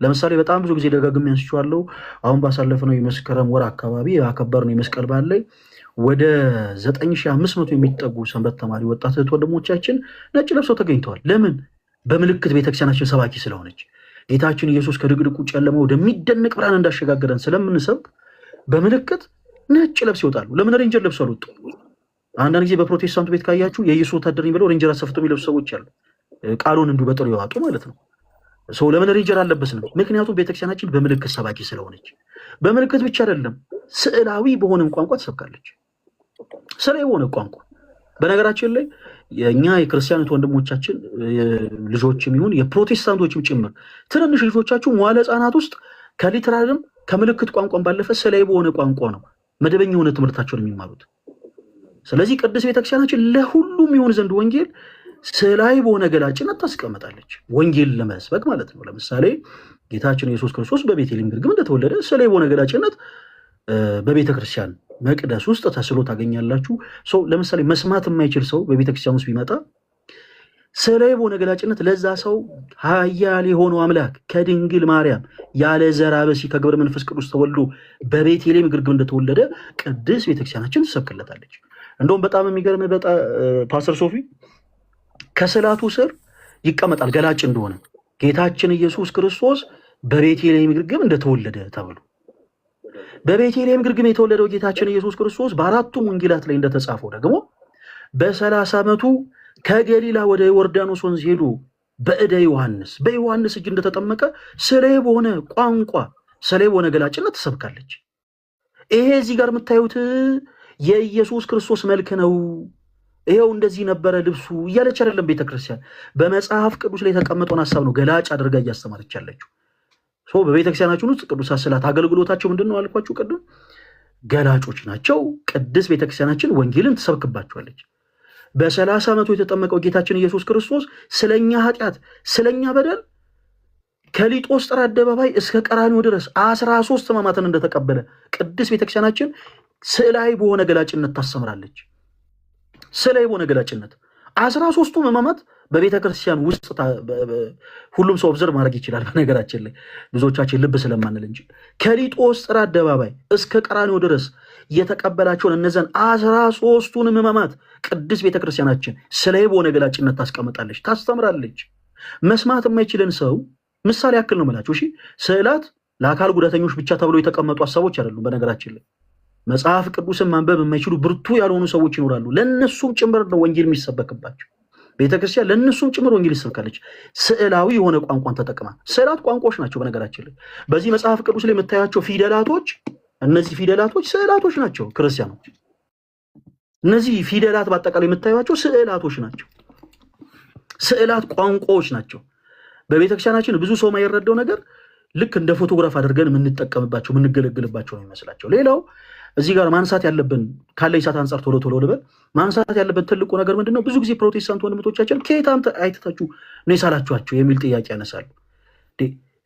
ለምሳሌ በጣም ብዙ ጊዜ ደጋግሜ አንስቼዋለሁ። አሁን ባሳለፍነው የመስከረም ወር አካባቢ ያከበርነው የመስቀል በዓል ላይ ወደ 9500 የሚጠጉ ሰንበት ተማሪ ወጣት እህት ወንድሞቻችን ነጭ ለብሰው ተገኝተዋል። ለምን? በምልክት ቤተክርስቲያናችን ሰባኪ ስለሆነች። ጌታችን ኢየሱስ ከድቅድቁ ጨለማ ወደሚደነቅ ብርሃን እንዳሸጋገረን ስለምንሰብክ በምልክት ነጭ ለብሰው ይወጣሉ። ለምን ሬንጀር ለብሰው አልወጡ? አንዳንድ ጊዜ በፕሮቴስታንቱ ቤት ካያችሁ የኢየሱስ ወታደር ብለው ሬንጀር አሰፍተው የሚለብሱ ሰዎች አሉ። ቃሉን እንዲሁ በጥሩ ይዋጡ ማለት ነው። ሰው ለምን ሬንጀር አለበስንም? ምክንያቱም ቤተክርስቲያናችን በምልክት ሰባኪ ስለሆነች። በምልክት ብቻ አይደለም፣ ስዕላዊ በሆነም ቋንቋ ትሰብካለች። ስዕላዊ በሆነ ቋንቋ በነገራችን ላይ የእኛ የክርስቲያኖች ወንድሞቻችን ልጆችም ይሁን የፕሮቴስታንቶችም ጭምር ትንንሽ ልጆቻችሁ መዋለ ሕፃናት ውስጥ ከሊትራልም ከምልክት ቋንቋን ባለፈ ስዕላዊ በሆነ ቋንቋ ነው መደበኛ የሆነ ትምህርታቸውን የሚማሩት። ስለዚህ ቅድስት ቤተክርስቲያናችን ለሁሉም ይሆን ዘንድ ወንጌል ስዕላዊ በሆነ ገላጭነት ታስቀምጣለች። ወንጌል ለመስበክ ማለት ነው። ለምሳሌ ጌታችን ኢየሱስ ክርስቶስ በቤተልሔም ግርግም እንደተወለደ ስዕላዊ በሆነ ገላጭነት በቤተክርስቲያን መቅደስ ውስጥ ተስሎ ታገኛላችሁ። ሰው ለምሳሌ መስማት የማይችል ሰው በቤተክርስቲያን ውስጥ ቢመጣ ስዕላዊ በሆነ ገላጭነት ለዛ ሰው ኃያል የሆነው አምላክ ከድንግል ማርያም ያለ ዘር ብእሲ ከግብረ መንፈስ ቅዱስ ተወልዶ በቤተልሔም ግርግም እንደተወለደ ቅድስት ቤተክርስቲያናችን ትሰብክለታለች። እንደውም በጣም የሚገርም ፓስተር ሶፊ ከስዕላቱ ስር ይቀመጣል ገላጭ እንደሆነ ጌታችን ኢየሱስ ክርስቶስ በቤተልሔም ግርግም እንደተወለደ ተብሎ። በቤተልሔም ግርግም የተወለደው ጌታችን ኢየሱስ ክርስቶስ በአራቱም ወንጌላት ላይ እንደተጻፈው ደግሞ በ30 ዓመቱ ከገሊላ ወደ ዮርዳኖስ ወንዝ ሄዶ በዮሐንስ እጅ እንደተጠመቀ ስዕላዊ በሆነ ቋንቋ ስዕላዊ በሆነ ገላጭነት ትሰብካለች። ይሄ እዚህ ጋር የምታዩት የኢየሱስ ክርስቶስ መልክ ነው፣ ይሄው እንደዚህ ነበረ ልብሱ እያለች አይደለም ቤተክርስቲያን። በመጽሐፍ ቅዱስ ላይ የተቀመጠውን ሀሳብ ነው ገላጭ አድርጋ እያስተማረች ያለችው። በቤተክርስቲያናችን ውስጥ ቅዱሳት ስዕላት አገልግሎታቸው ምንድን ነው አልኳችሁ ቅድም? ገላጮች ናቸው። ቅድስት ቤተክርስቲያናችን ወንጌልን ትሰብክባቸዋለች። በ30 ዓመቱ የተጠመቀው ጌታችን ኢየሱስ ክርስቶስ ስለኛ ኃጢአት ስለኛ በደል ከሊጦስጥራ አደባባይ እስከ ቀራንዮ ድረስ 13 ሕማማትን እንደተቀበለ ቅድስት ቤተክርስቲያናችን ስዕላዊ በሆነ ገላጭነት ታስተምራለች። ስዕላዊ በሆነ ገላጭነት 13ቱም ሕማማት በቤተክርስቲያን ውስጥ ሁሉም ሰው ኦብዘርቭ ማድረግ ይችላል። በነገራችን ላይ ብዙዎቻችን ልብ ስለማንል እንጂ ከሊጦስጥራ አደባባይ እስከ ቀራንዮ ድረስ የተቀበላቸውን እነዛን 13ቱንም ሕማማት ቅድስት ቤተክርስቲያናችን ስዕላዊ በሆነ ገላጭነት ታስቀምጣለች፣ ታስተምራለች። መስማት የማይችልን ሰው ምሳሌ ያክል ነው የምላችሁ። እሺ፣ ስዕላት ለአካል ጉዳተኞች ብቻ ተብሎ የተቀመጡ ሀሳቦች አይደሉም። በነገራችን ላይ መጽሐፍ ቅዱስን ማንበብ የማይችሉ ብርቱ ያልሆኑ ሰዎች ይኖራሉ። ለእነሱም ጭምር ነው ወንጌል የሚሰበክባቸው። ቤተክርስቲያን ለእነሱም ጭምር ወንጌል ይሰብካለች፣ ስዕላዊ የሆነ ቋንቋን ተጠቅማ። ስዕላት ቋንቋዎች ናቸው። በነገራችን ላይ በዚህ መጽሐፍ ቅዱስ ላይ የምታያቸው ፊደላቶች፣ እነዚህ ፊደላቶች ስዕላቶች ናቸው። ክርስቲያኖች እነዚህ ፊደላት በአጠቃላይ የምታዩቸው ስዕላቶች ናቸው። ስዕላት ቋንቋዎች ናቸው። በቤተክርስቲያናችን ብዙ ሰው የማይረዳው ነገር ልክ እንደ ፎቶግራፍ አድርገን የምንጠቀምባቸው የምንገለግልባቸው ነው ይመስላቸው። ሌላው እዚህ ጋር ማንሳት ያለብን ካለኝ ሰዓት አንጻር ቶሎ ልበል፣ ማንሳት ያለብን ትልቁ ነገር ምንድነው? ብዙ ጊዜ ፕሮቴስታንት ወንድሞቻችን ከየት አይታችሁ ነው የሳላችኋቸው የሚል ጥያቄ ያነሳሉ።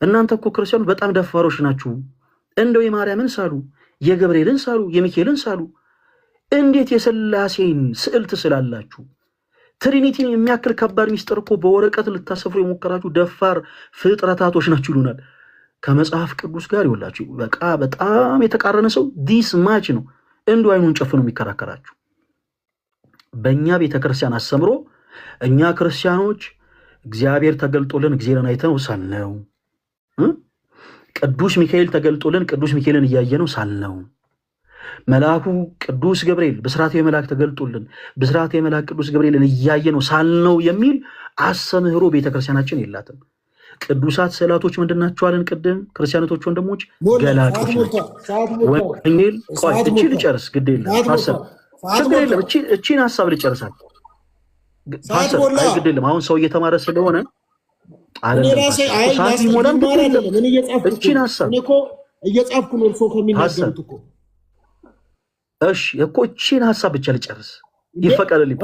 እናንተ እኮ ክርስቲያኖች በጣም ደፋሮች ናችሁ። እንደው የማርያምን ሳሉ፣ የገብርኤልን ሳሉ፣ የሚካኤልን ሳሉ፣ እንዴት የሥላሴን ስዕል ትስላላችሁ? ትሪኒቲን የሚያክል ከባድ ሚስጥር እኮ በወረቀት ልታሰፍሩ የሞከራችሁ ደፋር ፍጥረታቶች ናችሁ ይሉናል። ከመጽሐፍ ቅዱስ ጋር ይውላችሁ በቃ በጣም የተቃረነ ሰው ዲስ ማች ነው እንዱ አይኑን ጨፍኖ የሚከራከራችሁ። በእኛ ቤተክርስቲያን አስተምሮ እኛ ክርስቲያኖች እግዚአብሔር ተገልጦልን እግዚአብሔርን አይተነው ሳልነው፣ ቅዱስ ሚካኤል ተገልጦልን ቅዱስ ሚካኤልን እያየነው ሳልነው፣ መልአኩ ቅዱስ ገብርኤል ብስራተ መልአክ ተገልጦልን ብስራተ መልአክ ቅዱስ ገብርኤልን እያየነው ሳልነው የሚል አስተምህሮ ቤተክርስቲያናችን የላትም። ቅዱሳት ስዕላቶች ምንድን ናቸው አለን ቅድም? ክርስቲያኖቶች ወንድሞች ገላጮች ናቸው። ወንጌል ቆይ እቺ ልጨርስ፣ ግድ የለም ሐሳብ ችግር የለም። እቺን ሐሳብ ልጨርሳል ሐሳብ አይ ግድ የለም። አሁን ሰው እየተማረ ስለሆነ አይደለም ሰዓት ይሞላል። ግድ የለም እቺን ሐሳብ እኔ እኮ እየጻፍኩ ነው እርሶ ከሚናገሩት እኮ። እሺ እኮ እቺን ሐሳብ ብቻ ልጨርስ። ይፈቀድልኝ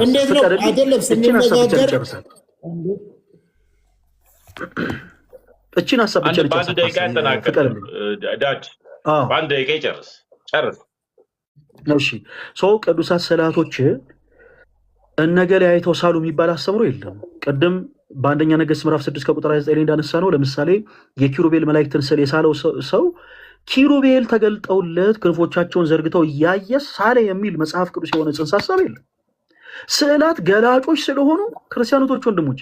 አይደለም ስንነጋገር እቺን ሀሳብ ብቻ በአንድ ደቂቃ ያጠናቀቅ ዳድ በአንድ ደቂቃ ጨርስ። እሺ ሰው ቅዱሳት ስዕላቶች እነገሌ አይተው ሳሉ የሚባል አስተምሮ የለም። ቅድም በአንደኛ ነገሥት ምዕራፍ 6 ከቁጥር 29 እንዳነሳ ነው። ለምሳሌ የኪሩቤል መላእክትን ስዕል የሳለው ሰው ኪሩቤል ተገልጠውለት ክንፎቻቸውን ዘርግተው እያየ ሳለ የሚል መጽሐፍ ቅዱስ የሆነ ጽንሰ ሀሳብ የለም። ስዕላት ገላጮች ስለሆኑ ክርስቲያኖቶች ወንድሞች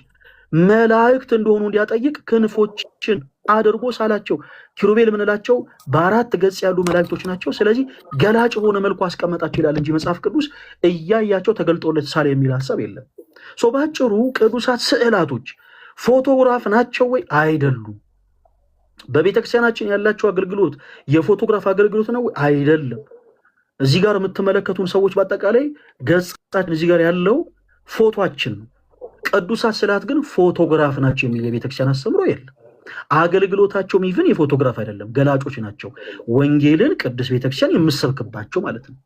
መላእክት እንደሆኑ እንዲያጠይቅ ክንፎችን አድርጎ ሳላቸው። ኪሩቤል የምንላቸው በአራት ገጽ ያሉ መላእክቶች ናቸው። ስለዚህ ገላጭ በሆነ መልኩ አስቀመጣቸው ይላል እንጂ መጽሐፍ ቅዱስ እያያቸው ተገልጦለት ሳለ የሚል ሀሳብ የለም። በአጭሩ ቅዱሳት ስዕላቶች ፎቶግራፍ ናቸው ወይ? አይደሉም። በቤተክርስቲያናችን ያላቸው አገልግሎት የፎቶግራፍ አገልግሎት ነው? አይደለም። እዚህ ጋር የምትመለከቱን ሰዎች በአጠቃላይ ገጻችን እዚህ ጋር ያለው ፎቶችን ነው። ቅዱሳት ስዕላት ግን ፎቶግራፍ ናቸው የሚል የቤተክርስቲያን አስተምሮ የለም። አገልግሎታቸውም ይፍን የፎቶግራፍ አይደለም፣ ገላጮች ናቸው። ወንጌልን ቅዱስ ቤተክርስቲያን የምሰብክባቸው ማለት ነው።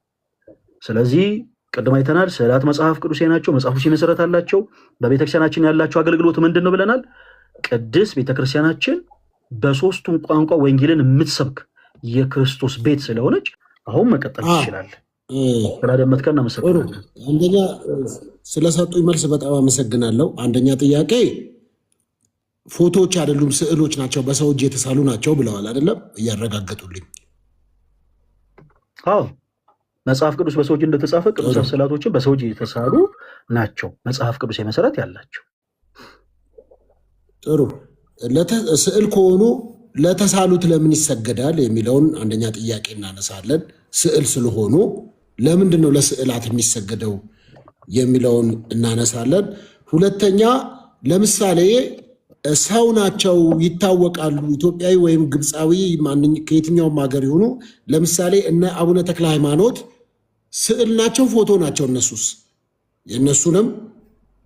ስለዚህ ቅድም አይተናል። ስዕላት መጽሐፍ ቅዱሴ ናቸው። መጽሐፍ ቅዱስ መሰረት አላቸው። በቤተክርስቲያናችን ያላቸው አገልግሎት ምንድን ነው ብለናል? ቅዱስ ቤተክርስቲያናችን በሶስቱም ቋንቋ ወንጌልን የምትሰብክ የክርስቶስ ቤት ስለሆነች አሁን መቀጠል ይችላል። ስላደመጥከን አመሰግናለሁ። አንደኛ ስለሰጡኝ መልስ በጣም አመሰግናለሁ። አንደኛ ጥያቄ ፎቶዎች አይደሉም ስዕሎች ናቸው፣ በሰው እጅ የተሳሉ ናቸው ብለዋል አይደለም? እያረጋገጡልኝ። አዎ መጽሐፍ ቅዱስ በሰው እጅ እንደተጻፈ ቅዱሳት ስዕላቶችን በሰው እጅ የተሳሉ ናቸው፣ መጽሐፍ ቅዱስ መሰረት ያላቸው። ጥሩ። ስዕል ከሆኑ ለተሳሉት ለምን ይሰገዳል የሚለውን አንደኛ ጥያቄ እናነሳለን። ስዕል ስለሆኑ ለምንድን ነው ለስዕላት የሚሰገደው የሚለውን እናነሳለን። ሁለተኛ ለምሳሌ ሰው ናቸው ይታወቃሉ፣ ኢትዮጵያዊ ወይም ግብፃዊ ከየትኛውም ሀገር የሆኑ ለምሳሌ እነ አቡነ ተክለ ሃይማኖት ስዕል ናቸው ፎቶ ናቸው? እነሱስ የእነሱንም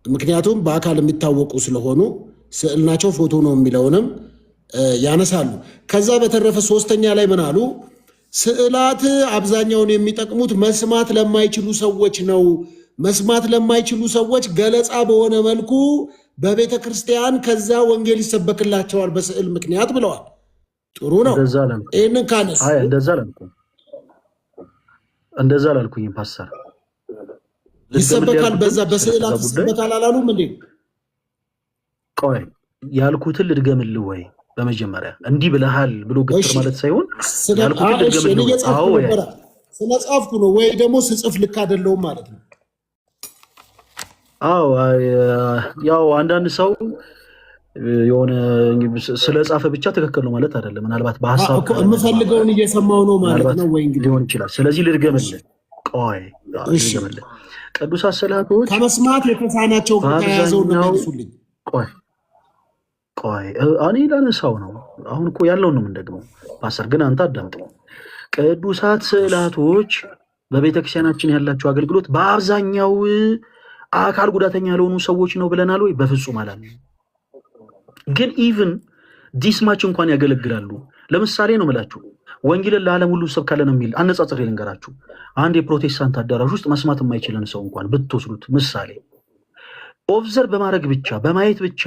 ምክንያቱም በአካል የሚታወቁ ስለሆኑ ስዕል ናቸው ፎቶ ነው የሚለውንም ያነሳሉ። ከዛ በተረፈ ሶስተኛ ላይ ምን አሉ? ስዕላት አብዛኛውን የሚጠቅሙት መስማት ለማይችሉ ሰዎች ነው። መስማት ለማይችሉ ሰዎች ገለጻ በሆነ መልኩ በቤተ ክርስቲያን ከዛ ወንጌል ይሰበክላቸዋል በስዕል ምክንያት ብለዋል። ጥሩ ነው። ይህንን ካነሱ እንደዛ ላልኩኝም ፓስተር ይሰበካል፣ በዛ በስዕላት ይሰበካል አላሉም እንዴ? ቆይ ያልኩትን ልድገምልህ ወይ? በመጀመሪያ እንዲህ ብለሃል ብሎ ግትር ማለት ሳይሆን ያልኩትን ልድገምልህ። ስለጻፍኩ ነው ወይ ደግሞ ስጽፍ ልክ አይደለሁም ማለት ነው? አዎ ያው አንዳንድ ሰው የሆነ ስለጻፈ ብቻ ትክክል ነው ማለት አይደለም። ምናልባት በሐሳብ የምፈልገውን እየሰማው ነው ማለት ነው ወይ እንግዲህ ሊሆን ይችላል። ስለዚህ ልድገምልህ። ቆይ ልድገምልህ። ቅዱሳት ስዕላቶች ከመስማት የተሳናቸው ከያዘው ነው መልሱልኝ። ቆይ እኔ ላነሳው ነው። አሁን እኮ ያለውን ነው የምንደግመው። ፓስተር ግን አንተ አዳምጠኝ። ቅዱሳት ስዕላቶች በቤተክርስቲያናችን ያላቸው አገልግሎት በአብዛኛው አካል ጉዳተኛ ያልሆኑ ሰዎች ነው ብለናል ወይ? በፍጹም አላልንም። ግን ኢቭን ዲስማች እንኳን ያገለግላሉ። ለምሳሌ ነው የምላችሁ ወንጌልን ለዓለም ሁሉ ሰብካለን የሚል አነጻጽሬ ልንገራችሁ። አንድ የፕሮቴስታንት አዳራሽ ውስጥ መስማት የማይችለን ሰው እንኳን ብትወስዱት ምሳሌ ኦብዘርቭ በማድረግ ብቻ በማየት ብቻ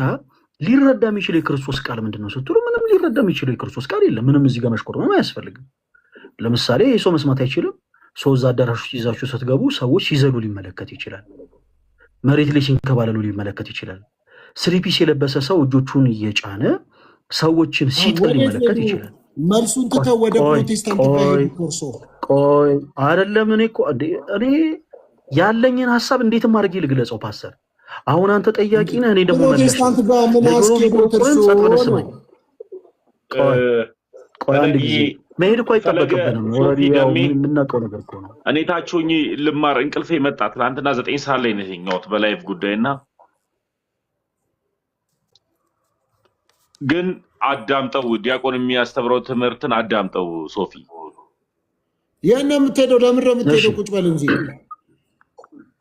ሊረዳ የሚችል የክርስቶስ ቃል ምንድን ነው ስትሉ ምንም ሊረዳ የሚችለው የክርስቶስ ቃል የለም። ምንም እዚህ ጋር መሽኮርመም አያስፈልግም። ለምሳሌ ይህ ሰው መስማት አይችልም። ሰው እዛ አዳራሽ ውስጥ ይዛችሁ ስትገቡ ሰዎች ሲዘሉ ሊመለከት ይችላል። መሬት ላይ ሲንከባለሉ ሊመለከት ይችላል። ስሪፒስ የለበሰ ሰው እጆቹን እየጫነ ሰዎችን ሲጥል ሊመለከት ይችላል። መልሱን ትተው ወደ ፕሮቴስታንት ቆይ አይደለም። እኔ ያለኝን ሀሳብ እንዴትም አድርጌ ልግለጸው ፓስተር። አሁን አንተ ጠያቂ ነህ፣ እኔ ደግሞ ፕሮቴስታንት ጋር ምን አስኬዶት? ቆይ አንድ ጊዜ መሄድ እኮ አይጠበቅብንም። የምናውቀው ነገር እኮ ነው። እኔ ታች ሆኜ ልማር እንቅልፌ መጣ። ትናንትና 9 ሰዓት ላይ ነው የተኛሁት በላይቭ ጉዳይና ግን አዳምጠው ዲያቆን የሚያስተምረው ትምህርትን አዳምጠው። ሶፊ የእነ የምትሄደው ለምን ነው የምትሄደው? ቁጭ በል እንጂ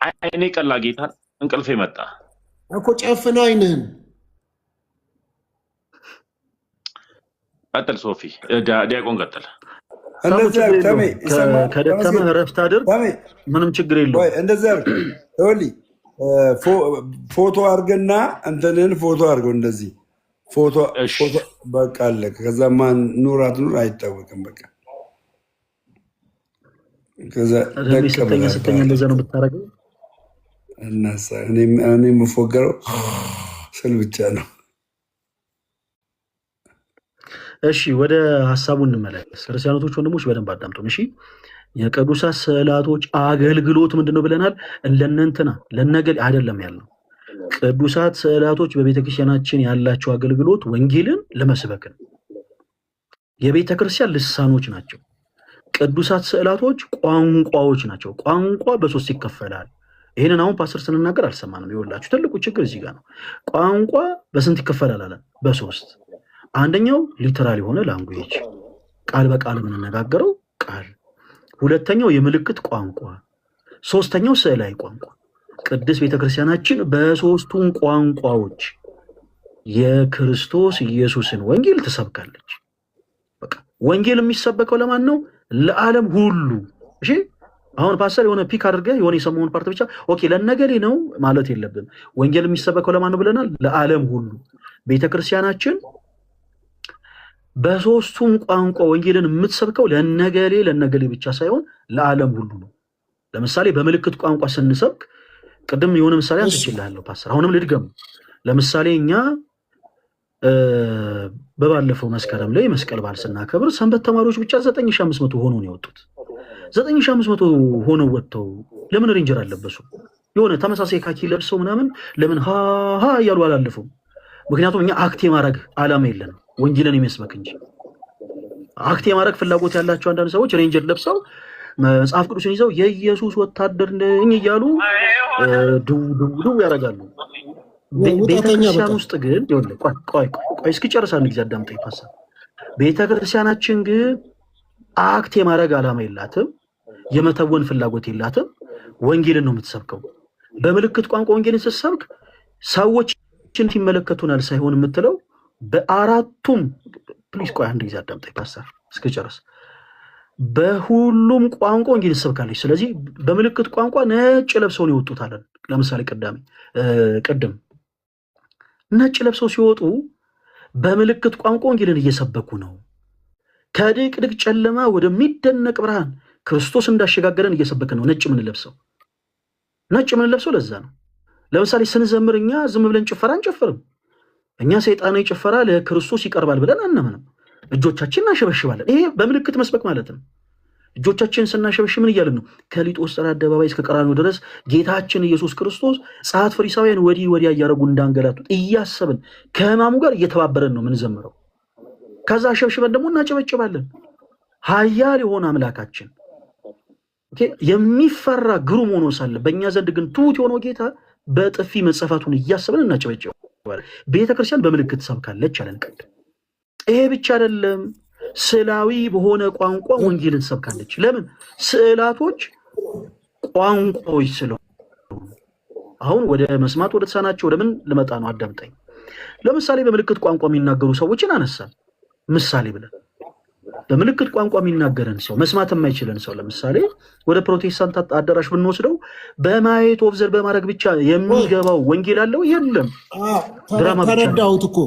አይኔ ቀላ ጌታ እንቅልፌ መጣ እኮ ጨፍና አይንህን። ቀጥል ሶፊ፣ ዲያቆን ቀጥል። ከደከመህ እረፍት አድርግ። ምንም ችግር የለውም። እንደዚያ ፎቶ አድርግና እንትንን ፎቶ አድርገው እንደዚህ ፎቶ በቃ አለ። ከዛ ማን ኑር አትኑር አይታወቅም። በቃ ከዛ ስተኛ እንደዛ ነው የምታደርገው። እናሳ እኔ የምፎገረው ስል ብቻ ነው። እሺ ወደ ሀሳቡ እንመለስ። ክርስቲያኖቶች ወንድሞች በደንብ አዳምጡን። እሺ የቅዱሳት ስዕላቶች አገልግሎት ምንድን ነው ብለናል? ለእነንትና ለነገል አይደለም ያልነው። ቅዱሳት ስዕላቶች በቤተክርስቲያናችን ያላቸው አገልግሎት ወንጌልን ለመስበክ ነው። የቤተክርስቲያን ልሳኖች ናቸው። ቅዱሳት ስዕላቶች ቋንቋዎች ናቸው። ቋንቋ በሶስት ይከፈላል። ይህንን አሁን ፓስተር ስንናገር አልሰማንም። ይኸውላችሁ ትልቁ ችግር እዚህ ጋር ነው። ቋንቋ በስንት ይከፈላል አለን? በሶስት። አንደኛው ሊተራል የሆነ ላንጉዌጅ ቃል በቃል የምንነጋገረው ቃል፣ ሁለተኛው የምልክት ቋንቋ፣ ሶስተኛው ስዕላዊ ቋንቋ። ቅድስት ቤተክርስቲያናችን በሶስቱም ቋንቋዎች የክርስቶስ ኢየሱስን ወንጌል ትሰብካለች። በቃ ወንጌል የሚሰበከው ለማን ነው? ለዓለም ሁሉ። እሺ አሁን ፓስተር የሆነ ፒክ አድርገህ የሆነ የሰማውን ፓርት ብቻ ኦኬ ለነገሌ ነው ማለት የለብም። ወንጌል የሚሰበከው ለማን ነው ብለናል? ለዓለም ሁሉ። ቤተክርስቲያናችን በሶስቱም ቋንቋ ወንጌልን የምትሰብከው ለነገሌ ብቻ ሳይሆን ለዓለም ሁሉ ነው። ለምሳሌ በምልክት ቋንቋ ስንሰብክ ቅድም የሆነ ምሳሌ አንስቼልሃለሁ ፓስተር፣ አሁንም ልድገም። ለምሳሌ እኛ በባለፈው መስከረም ላይ መስቀል በዓል ስናከብር ሰንበት ተማሪዎች ብቻ 9500 ሆነው ነው የወጡት። 9500 ሆነው ወጥተው ለምን ሬንጀር አለበሱ? የሆነ ተመሳሳይ ካኪ ለብሰው ምናምን ለምን ሃ እያሉ አላለፉም? ምክንያቱም እኛ አክት የማድረግ ዓላማ የለንም ወንጌልን የሚመስበክ እንጂ። አክት የማድረግ ፍላጎት ያላቸው አንዳንድ ሰዎች ሬንጀር ለብሰው መጽሐፍ ቅዱስን ይዘው የኢየሱስ ወታደር ነኝ እያሉ ድው ያደርጋሉ። ቤተክርስቲያን ውስጥ ግን ቆይ እስኪጨርስ አንድ ጊዜ አዳምጠኝ ፓስተር። ቤተክርስቲያናችን ግን አክት የማድረግ ዓላማ የላትም፣ የመተወን ፍላጎት የላትም። ወንጌልን ነው የምትሰብከው። በምልክት ቋንቋ ወንጌልን ስትሰብክ ሰዎች ይመለከቱናል ሳይሆን የምትለው በአራቱም ፕሊዝ ቆይ አንድ ጊዜ አዳምጠኝ ፓስተር እስክጨርስ። በሁሉም ቋንቋ ወንጌል ትሰብካለች። ስለዚህ በምልክት ቋንቋ ነጭ ለብሰው ነው የወጡት አለን። ለምሳሌ ቅድም ነጭ ለብሰው ሲወጡ በምልክት ቋንቋ ወንጌልን እየሰበኩ ነው። ከድቅድቅ ጨለማ ወደሚደነቅ ብርሃን ክርስቶስ እንዳሸጋገረን እየሰበክን ነው። ነጭ የምንለብሰው ለዛ ነው። ለምሳሌ ስንዘምር እኛ ዝም ብለን ጭፈራ አንጨፍርም። እኛ ሰይጣናዊ ጭፈራ ለክርስቶስ ይቀርባል ብለን አናምንም። እጆቻችን እናሸበሽባለን። ይሄ በምልክት መስበክ ማለት ነው። እጆቻችን ስናሸበሽብ ምን እያልን ነው? ከሊጦስጥራ አደባባይ እስከ ቀራንዮ ድረስ ጌታችን ኢየሱስ ክርስቶስ ጸሐፍት ፈሪሳውያን ወዲህ ወዲያ እያደረጉ እንዳንገላቱት እያሰብን ከሕማሙ ጋር እየተባበረን ነው ምንዘምረው። ከዛ አሸብሽበን ደግሞ እናጨበጭባለን። ኃያል የሆነ አምላካችን የሚፈራ ግሩም ሆኖ ሳለ በእኛ ዘንድ ግን ትሑት የሆነው ጌታ በጥፊ መጸፋቱን እያሰብን እናጨበጭባለን። ቤተክርስቲያን በምልክት ሰብካለች አለን ቅድም። ይሄ ብቻ አይደለም፣ ስዕላዊ በሆነ ቋንቋ ወንጌልን ሰብካለች። ለምን? ስዕላቶች ቋንቋዎች ስለሆኑ። አሁን ወደ መስማት ወደ ተሳናቸው ለምን ልመጣ ነው? አዳምጠኝ። ለምሳሌ በምልክት ቋንቋ የሚናገሩ ሰዎችን አነሳን ምሳሌ ብለን። በምልክት ቋንቋ የሚናገረን ሰው መስማት የማይችለን ሰው ለምሳሌ ወደ ፕሮቴስታንት አዳራሽ ብንወስደው በማየት ኦብዘርቭ በማድረግ ብቻ የሚገባው ወንጌል አለው? የለም። ድራማ ብቻ። ተረዳሁት እኮ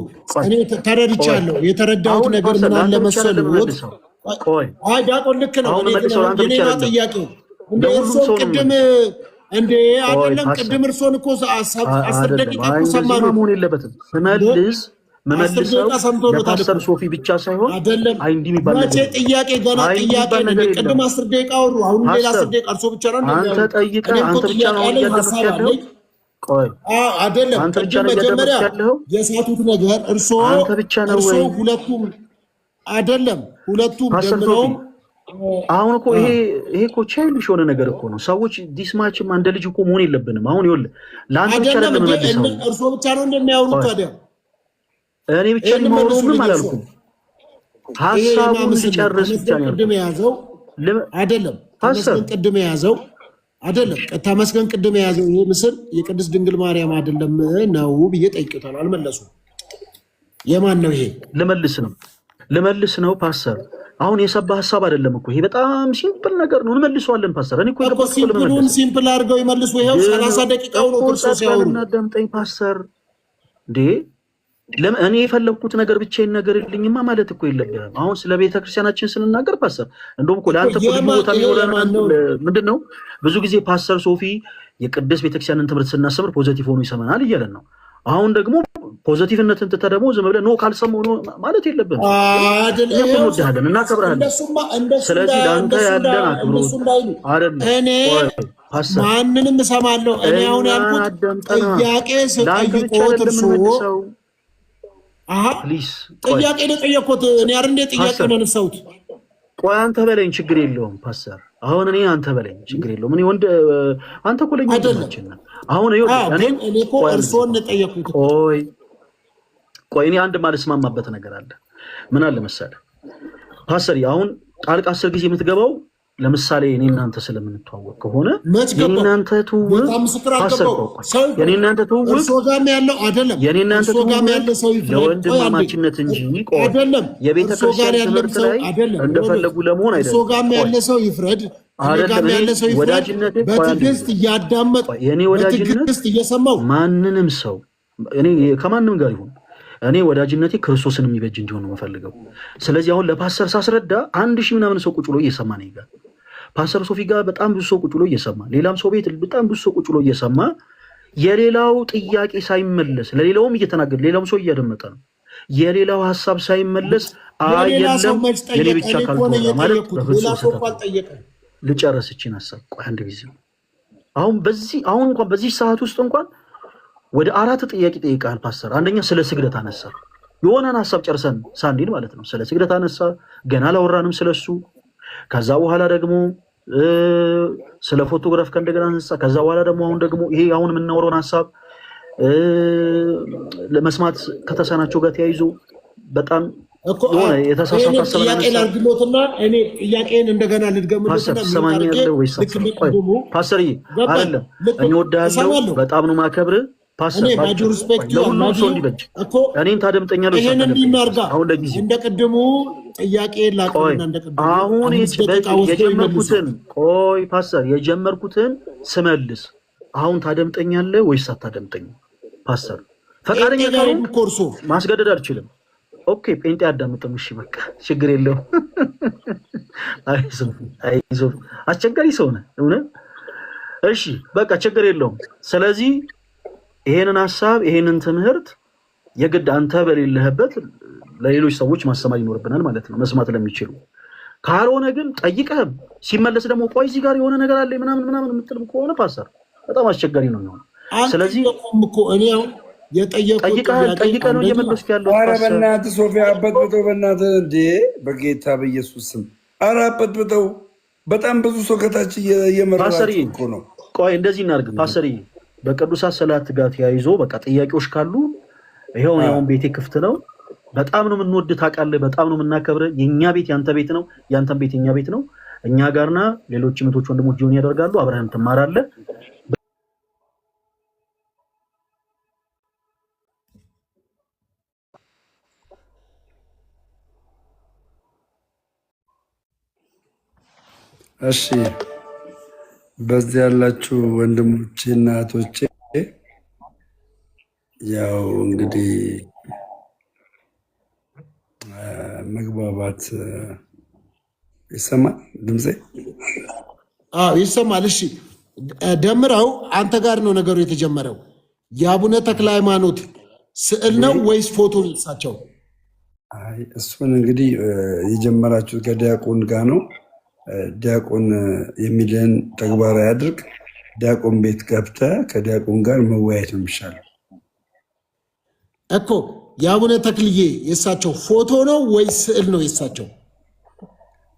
እኔ ተረድቻለሁ። የተረዳሁት ነገር ምን አለ መሰለህ? አይ ዲያቆን ልክ ነው። እኔ ጥያቄው እንደ እርሶ ቅድም እንዴ አይደለም፣ ቅድም እርሶን እኮ 10 ደቂቃ እኮ ሰማሁ። መሆን የለበትም መመልሰው ለፓስተር ሶፊ ብቻ ሳይሆን አይንዲ የሚባል መቼ ጥያቄ ገና ጥያቄ ነው። ቅድም 10 ደቂቃ አወሩ፣ አሁን ሌላ 10 ደቂቃ እርሶ ብቻ ነው አንተ ጠይቀህ አንተ ብቻ ነው ያለው። ቆይ አይደለም፣ ቅድም መጀመሪያ የሳቱት ነገር እርሶ አንተ ብቻ ነው ወይ? ሁለቱም አይደለም፣ ሁለቱም ደምረው አሁን እኮ ይሄ እኮ ቻይልሽ የሆነ ነገር እኮ ነው። ሰዎች ዲስማችም አንደ ልጅ እኮ መሆን የለብንም። አሁን ይኸውልህ ለአንተ ብቻ ነው የምመልሰው። እርሶ ብቻ ነው እንደሚያወሩት ታዲያ እኔ ብቻ ነው ምንም አላልኩም። ሐሳቡን ሲጨርስ ብቻ ነው ቅድም የያዘው አይደለም። ተመስገን ቅድም የያዘው አይደለም። ተመስገን ቅድም የያዘው ይሄ ምስል የቅድስት ድንግል ማርያም አይደለም ነው ብዬ ጠይቄታለሁ። አልመለሱም። የማን ነው ይሄ? ልመልስ ነው ፓስተር። አሁን የሰባ ሐሳብ አይደለም እኮ ይሄ በጣም ሲምፕል ነገር ነው። እንመልሰዋለን ፓስተር። እኔ እኮ ሲምፕሉን ሲምፕል አድርገው ይመልሱ። ይሄው 30 ደቂቃው ነው ክርስቶስ ያወሩ። እናዳምጠኝ ፓስተር እንዴ እኔ የፈለኩት ነገር ብቻዬን ነገር ይልኝማ ማለት እኮ የለብህም። አሁን ስለ ቤተክርስቲያናችን ስንናገር ፓስተር እንደውም እኮ ለአንተ እኮ ቦታ ምንድነው ብዙ ጊዜ ፓስተር ሶፊ የቅድስት ቤተክርስቲያንን ትምህርት ስናስተምር ፖዚቲቭ ሆኖ ይሰማናል እያለን ነው። አሁን ደግሞ ፖዚቲቭነትን ትተህ ደግሞ ዝም ብለህ ነው ካልሰማው ነው ማለት የለብህም። እንወድሃለን፣ እናከብርሃለን። ስለዚህ ለአንተ ያለን አክብሮት እኔ ማንንም እሰማለሁ። እኔ አሁን ያልኩት ጥያቄ ስጠይቆት እርሱ ጥያቄ ነው የጠየኩት። እኔ አይደል እንደ ጥያቄ ነው ያነሳሁት። ቆይ አንተ በለኝ ችግር የለውም ፓስተር። አሁን እኔ አንተ በለኝ ችግር የለውም። እኔ ወንድ አንተ እኮ ለኛ ወንድማችን ነህ። አሁን እኔ እኮ እርሶን ነው የጠየኩት። ቆይ እኔ አንድ ማልስማማበት ነገር አለ። ምን አለ መሰለህ ፓስተር፣ አሁን ጣልቃ 10 ጊዜ የምትገባው ለምሳሌ እኔ እናንተ ስለምንተዋወቅ ከሆነ የኔ እናንተ ትውውቅ ለወንድማማችነት እንጂ የቤተክርስቲያን ትምህርት ላይ እንደፈለጉ ለመሆን አይደለም። ወዳጅነት በትዕግስት እያዳመጥ የኔ ወዳጅነት እየሰማው ማንንም ሰው እኔ ከማንም ጋር ይሁን እኔ ወዳጅነቴ ክርስቶስን የሚበጅ እንዲሆን ነው የምፈልገው። ስለዚህ አሁን ለፓስተር ሳስረዳ 1000 ምናምን ሰው ቁጭ ብሎ እየሰማ ነው ይጋር ፓስተር ሶፊ ጋር በጣም ብዙ ሰው ቁጭ ብሎ እየሰማ ሌላም ሰው ቤት በጣም ብዙ ሰው ቁጭ ብሎ እየሰማ የሌላው ጥያቄ ሳይመለስ ለሌላውም እየተናገረ ሌላውም ሰው እያደመጠ ነው። የሌላው ሐሳብ ሳይመለስ የለም የኔ ብቻ ካልሆነ ማለት በፍጹም ልጨርስ እቺን ሐሳብ ቆይ አንድ ጊዜ አሁን እንኳን በዚህ ሰዓት ውስጥ እንኳን ወደ 4 ጥያቄ ጠይቃል ፓስተር። አንደኛ ስለ ስግደት አነሳ፣ የሆነን ሐሳብ ጨርሰን ሳንዲል ማለት ነው። ስለ ስግደት አነሳ፣ ገና አላወራንም ስለሱ። ከዛ በኋላ ደግሞ ስለ ፎቶግራፍ ከእንደገና አነሳ። ከዛ በኋላ ደግሞ አሁን ደግሞ ይሄ አሁን የምናወራውን ሐሳብ ለመስማት ከተሳናቸው ጋር ተያይዞ በጣም የሆነ የተሳሳተ ሐሳብ ጥያቄ ላድርግሎትና እኔ ጥያቄን እንደገና ልድገምልኝ። ፓስተር አይደለም እኔ ወዳለው በጣም ነው ማከብርህ ፓስተር ለሁሉም ሰው እንዲበጅ እኔን ታደምጠኛለህ። አሁን ለጊዜው እንደ ቅድሙ ጥያቄ ላቀርብና እንደ ቅድሙ አሁን የጀመርኩትን ቆይ ፓስተር የጀመርኩትን ስመልስ አሁን ታደምጠኛለህ ወይስ አታደምጠኝ? ፓስተር ፈቃደኛ ካልሆንክ ኮርሶ ማስገደድ አልችልም። ኦኬ ጴንጤ አዳምጥም። እሺ በቃ ችግር የለውም። አይዞህ አስቸጋሪ ሰው ነህ እውነት። እሺ በቃ ችግር የለውም። ስለዚህ ይሄንን ሐሳብ ይሄንን ትምህርት የግድ አንተ በሌለህበት ለሌሎች ሰዎች ማስተማር ይኖርብናል ማለት ነው፣ መስማት ለሚችሉ። ካልሆነ ግን ጠይቀህም ሲመለስ ደግሞ ቆይ እዚህ ጋር የሆነ ነገር አለ ምናምን የምትልም ከሆነ ፓስተር በጣም አስቸጋሪ ነው የሚሆነው። ስለዚህ እኮ እኔ አሁን ጠይቀህ ነው እየመለስክ ያለው። ኧረ በእናትህ ሶፊያ አበጥብጠው በእናትህ እንዴ! በጌታ በኢየሱስ ስም ኧረ አበጥብጠው። በጣም ብዙ ሰው ከታች እየመረራችሁ እኮ ነው። ቆይ እንደዚህ እናድርግ ፓስተርዬ፣ በቅዱሳት ሰላት ጋር ተያይዞ በቃ ጥያቄዎች ካሉ ይሄውን ቤቴ ክፍት ነው። በጣም ነው የምንወድህ ታውቃለህ፣ በጣም ነው የምናከብርህ። የኛ ቤት ያንተ ቤት ነው፣ ያንተን ቤት የኛ ቤት ነው። እኛ ጋርና ሌሎች እህቶች ወንድሞች ጆን ያደርጋሉ። አብረህም ትማራለህ። እሺ በዚህ ያላችሁ ወንድሞቼ እና እህቶቼ ያው እንግዲህ መግባባት ይሰማል፣ ድምጼ ይሰማል። እሺ ደምረው አንተ ጋር ነው ነገሩ የተጀመረው። የአቡነ ተክለ ሃይማኖት ስዕል ነው ወይስ ፎቶ እሳቸው? እሱን እንግዲህ የጀመራችሁት ከዲያቆን ጋር ነው። ዲያቆን የሚልህን ተግባራዊ አድርግ። ዲያቆን ቤት ገብተህ ከዲያቆን ጋር መወያየት ነው የሚሻለው እኮ። የአቡነ ተክልዬ የእሳቸው ፎቶ ነው ወይስ ስዕል ነው የእሳቸው?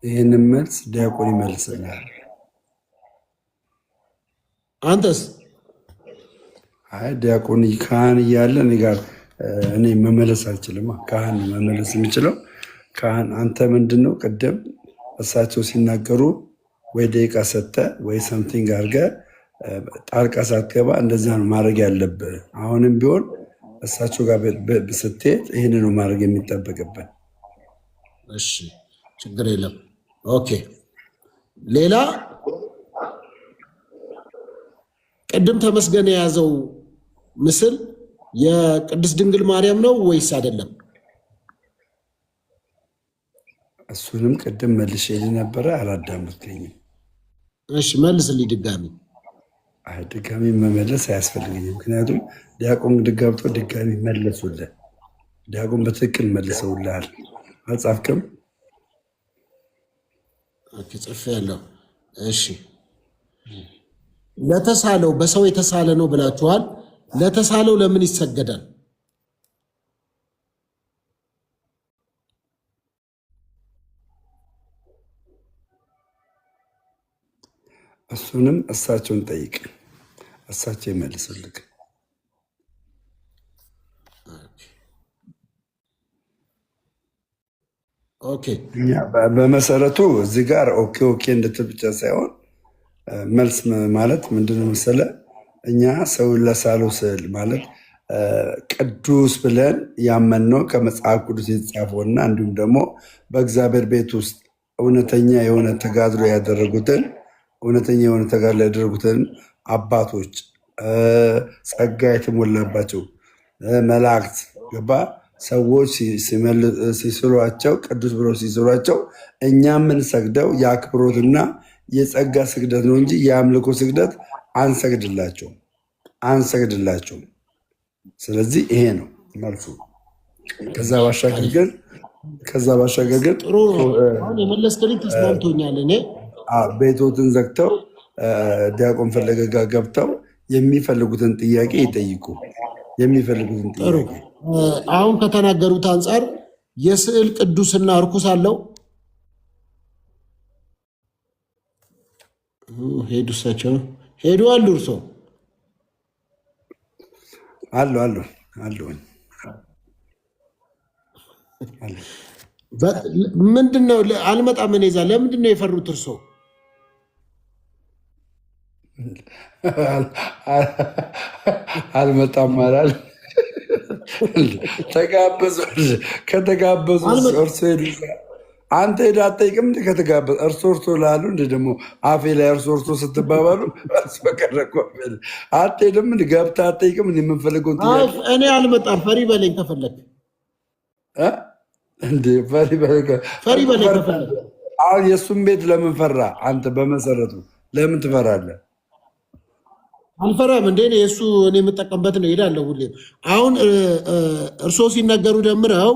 ይህንን መልስ ዲያቆን ይመልስልሃል። አንተስ? አይ ዲያቆን ካህን እያለ እኔ ጋር እኔ መመለስ አልችልም። ካህን መመለስ የሚችለው ካህን አንተ ምንድን ነው ቅድም እሳቸው ሲናገሩ ወይ ደቂቃ ሰጥተህ ወይ ሰምቲንግ አድርገህ ጣልቃ ሳትገባ እንደዛ ነው ማድረግ ያለብህ። አሁንም ቢሆን እሳቸው ጋር ስትሄድ ይህን ነው ማድረግ የሚጠበቅብን። እሺ ችግር የለም። ኦኬ ሌላ ቅድም ተመስገን የያዘው ምስል የቅድስት ድንግል ማርያም ነው ወይስ አይደለም? እሱንም ቅድም መልሼ ነበረ፣ አላዳመጥከኝም። እሺ መልስልኝ ድጋሚ። ድጋሚ መመለስ አያስፈልገኝም፣ ምክንያቱም ዲያቆን ገብቶ ድጋሚ መለሱልህ። ዲያቆን በትክክል መልሰውልሃል። አልጻፍክም? ጽፌያለሁ። እሺ ለተሳለው በሰው የተሳለ ነው ብላችኋል። ለተሳለው ለምን ይሰገዳል? እሱንም እሳቸውን ጠይቅ፣ እሳቸው ይመልሱልህ። በመሰረቱ እዚህ ጋር ኦኬ ኦኬ እንድትል ብቻ ሳይሆን መልስ ማለት ምንድነው መሰለህ፣ እኛ ሰውን ለሳለው ስዕል ማለት ቅዱስ ብለን ያመንነው ከመጽሐፍ ቅዱስ የተጻፈውና እንዲሁም ደግሞ በእግዚአብሔር ቤት ውስጥ እውነተኛ የሆነ ተጋድሎ ያደረጉትን አባቶች፣ ጸጋ የተሞላባቸው መላእክት ገባ ሰዎች ሲስሏቸው ቅዱስ ብሎ ሲስሏቸው እኛ የምንሰግደው የአክብሮትና የጸጋ ስግደት ነው እንጂ የአምልኮ ስግደት አንሰግድላቸውም። ስለዚህ ይሄ ነው መልሱ። ከዛ ባሻገር ግን ጥሩ የመለስክልኝ ተስማምቶኛል። እኔ ቤቶትን ዘግተው ዲያቆን ፈለገ ጋር ገብተው የሚፈልጉትን ጥያቄ ይጠይቁ። የሚፈልጉትን ጥያቄ አሁን ከተናገሩት አንጻር የስዕል ቅዱስና እርኩስ አለው? ሄዱ እሳቸው ሄዱ አሉ። እርሶ አሉ ምንድነው? አልመጣም እኔ እዛ። ለምንድነው የፈሩት እርሶ? አልመጣም አላል። ተጋበዙ። ከተጋበዙ እርሶ ሄዱ። አንተ ሄዳ አትጠይቅም? ከተጋበዙ እርሶ ላሉ እንደ ደግሞ አፌ ላይ እርሶ ስትባባሉ አትሄድም? ገብታ አትጠይቅም? የምንፈልገውን እኔ አልመጣም። ፈሪ በለኝ ከፈለግ ፈሪ በለኝ ከፈለግ። አሁን የእሱም ቤት ለምን ፈራ? አንተ በመሰረቱ ለምን ትፈራለህ? አልፈራም እንዴ? የእሱ እኔ የምጠቀምበት ነው። ሄዳለሁ ሁሌም። አሁን እርሶ ሲነገሩ ደምረው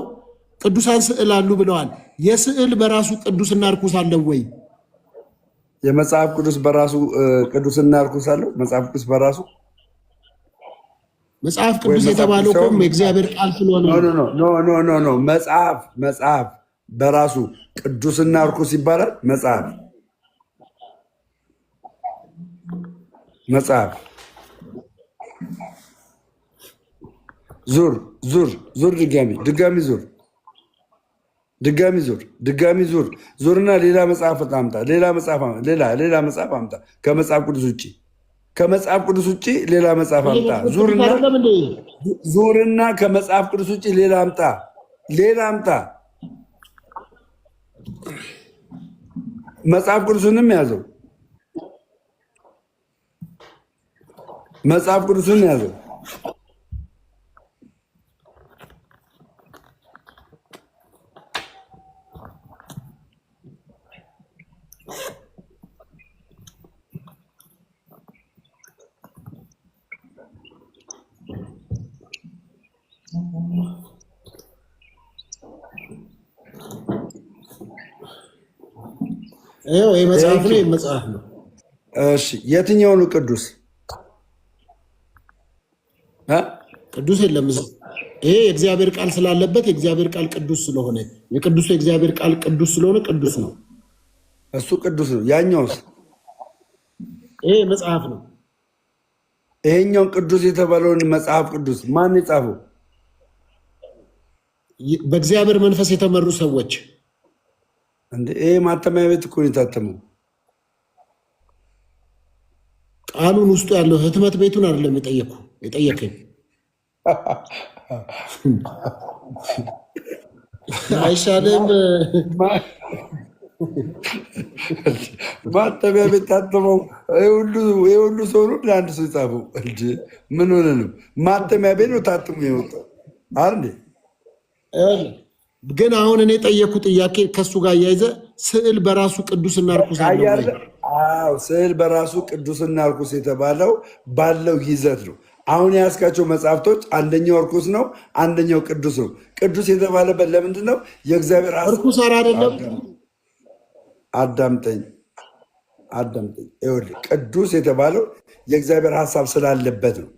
ቅዱሳን ስዕል አሉ ብለዋል። የስዕል በራሱ ቅዱስና እርኩስ አለው ወይ? የመጽሐፍ ቅዱስ በራሱ ቅዱስና እርኩስ አለው? መጽሐፍ ቅዱስ በራሱ መጽሐፍ ቅዱስ የተባለው እኮ የእግዚአብሔር ቃል ስለሆነ ኖ መጽሐፍ በራሱ ቅዱስና እርኩስ ይባላል? መጽሐፍ ዙር ድጋሚ ዙርና ሌላ መጽሐፍ አምጣ። ሌላ መጽሐፍ አምጣ ከመጽሐፍ ቅዱስ ውጭ ሌላ መጽሐፍ አምጣ። ዙርና ከመጽሐፍ ቅዱስ ውጭ ሌላ አምጣ። መጽሐፍ ቅዱስንም ያዘው። መጽሐፍ ቅዱስን ያዘው። ይሄ መጽሐፍ ነው። እሺ የትኛው ነው ቅዱስ? ቅዱስ የለም። ይሄ የእግዚአብሔር ቃል ስላለበት የእግዚአብሔር ቃል ቅዱስ ስለሆነ የእግዚአብሔር ቃል ቅዱስ ስለሆነ ቅዱስ ነው። እሱ ቅዱስ ነው። ያኛውስ? ይሄ መጽሐፍ ነው። ይሄኛውን ቅዱስ የተባለውን መጽሐፍ ቅዱስ ማን የጻፈው? በእግዚአብሔር መንፈስ የተመሩ ሰዎች። ይሄ ማተሚያ ቤት እኮ ነው የታተመው። ቃሉን ውስጡ ያለው ህትመት ቤቱን አይደለም የጠየቀኝ። አይሻልም? ማተሚያ ቤት ታትመው ሁሉ ሰው ነው ለአንድ ሰው የጻፈው እንጂ ምን ሆነ ነው? ማተሚያ ቤት ነው ታትሞ የወጣው አይደል? ግን አሁን እኔ ጠየኩ ጥያቄ ከሱ ጋር እያይዘ ስዕል በራሱ ቅዱስና ርኩስ አለ። አዎ ስዕል በራሱ ቅዱስና ርኩስ የተባለው ባለው ይዘት ነው። አሁን የያዝካቸው መጽሐፍቶች አንደኛው ርኩስ ነው፣ አንደኛው ቅዱስ ነው። ቅዱስ የተባለበት ለምንድን ነው? የእግዚአብሔር ርኩስ አይደለም። አዳምጠኝ። ይኸውልህ ቅዱስ የተባለው የእግዚአብሔር ሀሳብ ስላለበት ነው።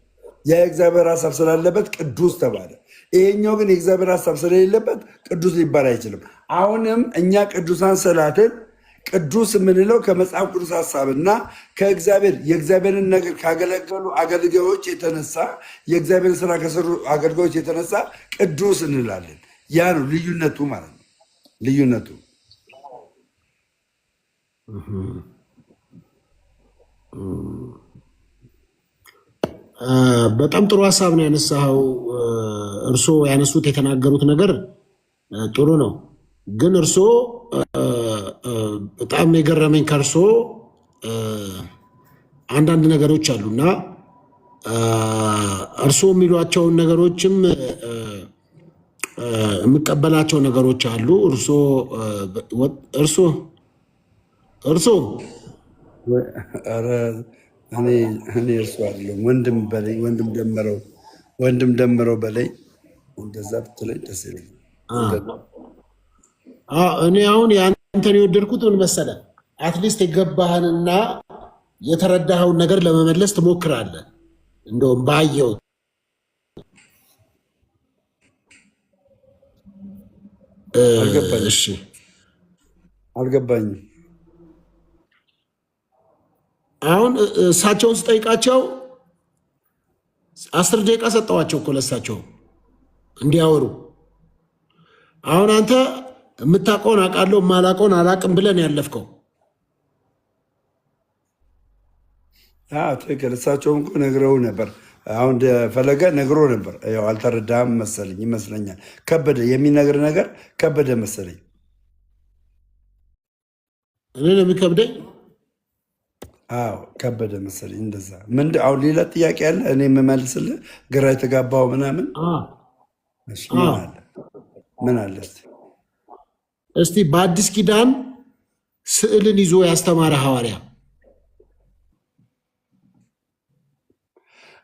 የእግዚአብሔር ሀሳብ ስላለበት ቅዱስ ተባለ። ይሄኛው ግን የእግዚአብሔር ሀሳብ ስለሌለበት ቅዱስ ሊባል አይችልም። አሁንም እኛ ቅዱሳን ስላትን ቅዱስ የምንለው ከመጽሐፍ ቅዱስ ሀሳብና ከእግዚአብሔር የእግዚአብሔርን ነገር ካገለገሉ አገልጋዮች የተነሳ የእግዚአብሔርን ስራ ከሰሩ አገልጋዮች የተነሳ ቅዱስ እንላለን። ያ ነው ልዩነቱ ማለት ነው። ልዩነቱ በጣም ጥሩ ሀሳብ ነው ያነሳኸው። እርስዎ ያነሱት የተናገሩት ነገር ጥሩ ነው። ግን እርስዎ በጣም የገረመኝ ከእርስዎ አንዳንድ ነገሮች አሉና እርስዎ የሚሏቸውን ነገሮችም የምቀበላቸው ነገሮች አሉ። እርስዎ እኔ እርሱ አይደለም ወንድም በላይ ወንድም ደምረው በላይ እንደዛ ብትለኝ ደስ ይለኛል። እኔ አሁን የአንተን የወደድኩት ምን መሰለህ፣ አትሊስት የገባህንና የተረዳኸውን ነገር ለመመለስ ትሞክራለህ። እንደውም ባየው አልገባኝም። አሁን እሳቸውን ስጠይቃቸው 10 ደቂቃ ሰጠዋቸው እኮ ለእሳቸው እንዲያወሩ። አሁን አንተ የምታውቀውን አውቃለሁ የማላውቀውን አላውቅም ብለን ያለፍከው። ትክክል። እሳቸውም እኮ ነግረው ነበር። አሁን ፈለገ ነግሮ ነበር። ያው አልተረዳህም መሰለኝ ይመስለኛል። ከበደ የሚነግር ነገር ከበደ መሰለኝ። እኔ ነው የሚከብደኝ። አዎ ከበደ መሰለኝ እንደዛ። አሁን ሌላ ጥያቄ አለ እኔ የምመልስልህ ግራ የተጋባው ምናምን ምን አለ እስቲ በአዲስ ኪዳን ስዕልን ይዞ ያስተማረ ሐዋርያ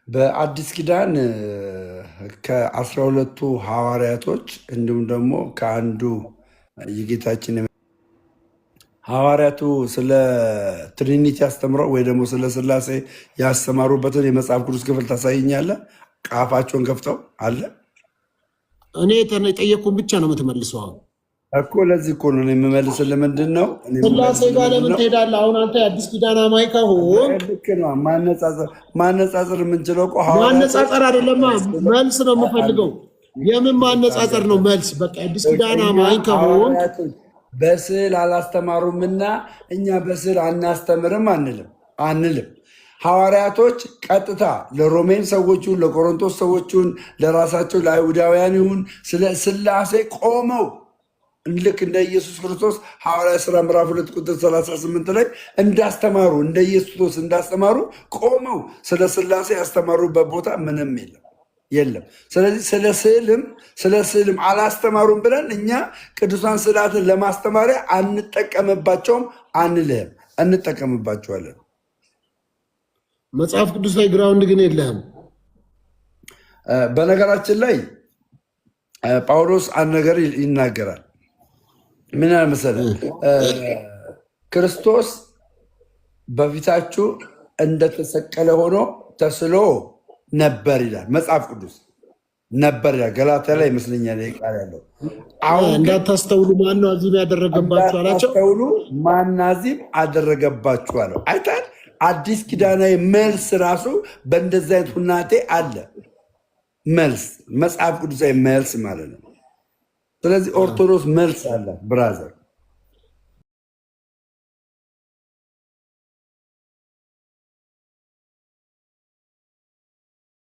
በአዲስ ኪዳን ከ12ቱ ሐዋርያቶች እንዲሁም ደግሞ ከአንዱ የጌታችን ሐዋርያቱ ስለ ትሪኒቲ ያስተምረው ወይ ደግሞ ስለ ስላሴ ያስተማሩበትን የመጽሐፍ ቅዱስ ክፍል ታሳይኛለህ? ቃፋቸውን ከፍተው አለ። እኔ የጠየቅኩን ብቻ ነው የምትመልሰው እኮ። ለዚህ እኮ ነው የምመልስልህ። ምንድን ነው ስላሴ ጋር ለምን ትሄዳለህ? አሁን አንተ የአዲስ ኪዳን አማኝ ከሆን ልክ ነው። ማነጻጸር የምንችለው እኮ ማነጻጸር አይደለማ፣ መልስ ነው የምፈልገው። የምን ማነጻጸር ነው? መልስ በቃ የአዲስ ኪዳን አማኝ ከሆን በስዕል አላስተማሩምና እኛ በስዕል አናስተምርም አንልም። ሐዋርያቶች ቀጥታ ለሮሜን ሰዎችን፣ ለቆሮንቶስ ሰዎችን፣ ለራሳቸው ለአይሁዳውያን ይሁን ስለ ስላሴ ቆመው ልክ እንደ ኢየሱስ ክርስቶስ ሐዋርያ ሥራ ምዕራፍ 2 ቁጥር 38 ላይ እንዳስተማሩ እንደ ኢየሱስ ክርስቶስ እንዳስተማሩ ቆመው ስለ ስላሴ ያስተማሩበት ቦታ ምንም የለም። ስለዚህ ስለ ስዕልም አላስተማሩም ብለን እኛ ቅዱሳን ስዕላትን ለማስተማሪያ አንጠቀምባቸውም አንልህም፣ እንጠቀምባቸዋለን። መጽሐፍ ቅዱስ ላይ ግራውንድ ግን የለህም። በነገራችን ላይ ጳውሎስ አንድ ነገር ይናገራል። ምን መሰለህ? ክርስቶስ በፊታችሁ እንደተሰቀለ ሆኖ ተስሎ ነበር ይላል መጽሐፍ ቅዱስ። ነበር ይላል ገላትያ ላይ ይመስለኛል ቃል ያለው። አሁን እንዳታስተውሉ ማን ነው አዚም ያደረገባችሁ አላቸው። እንዳታስተውሉ ማን አዚም አደረገባችሁ አለው። አይታል አዲስ ኪዳናዊ መልስ ራሱ በእንደዚህ አይነት ሁናቴ አለ። መልስ መጽሐፍ ቅዱሳዊ መልስ ማለት ነው። ስለዚህ ኦርቶዶክስ መልስ አለ ብራዘር።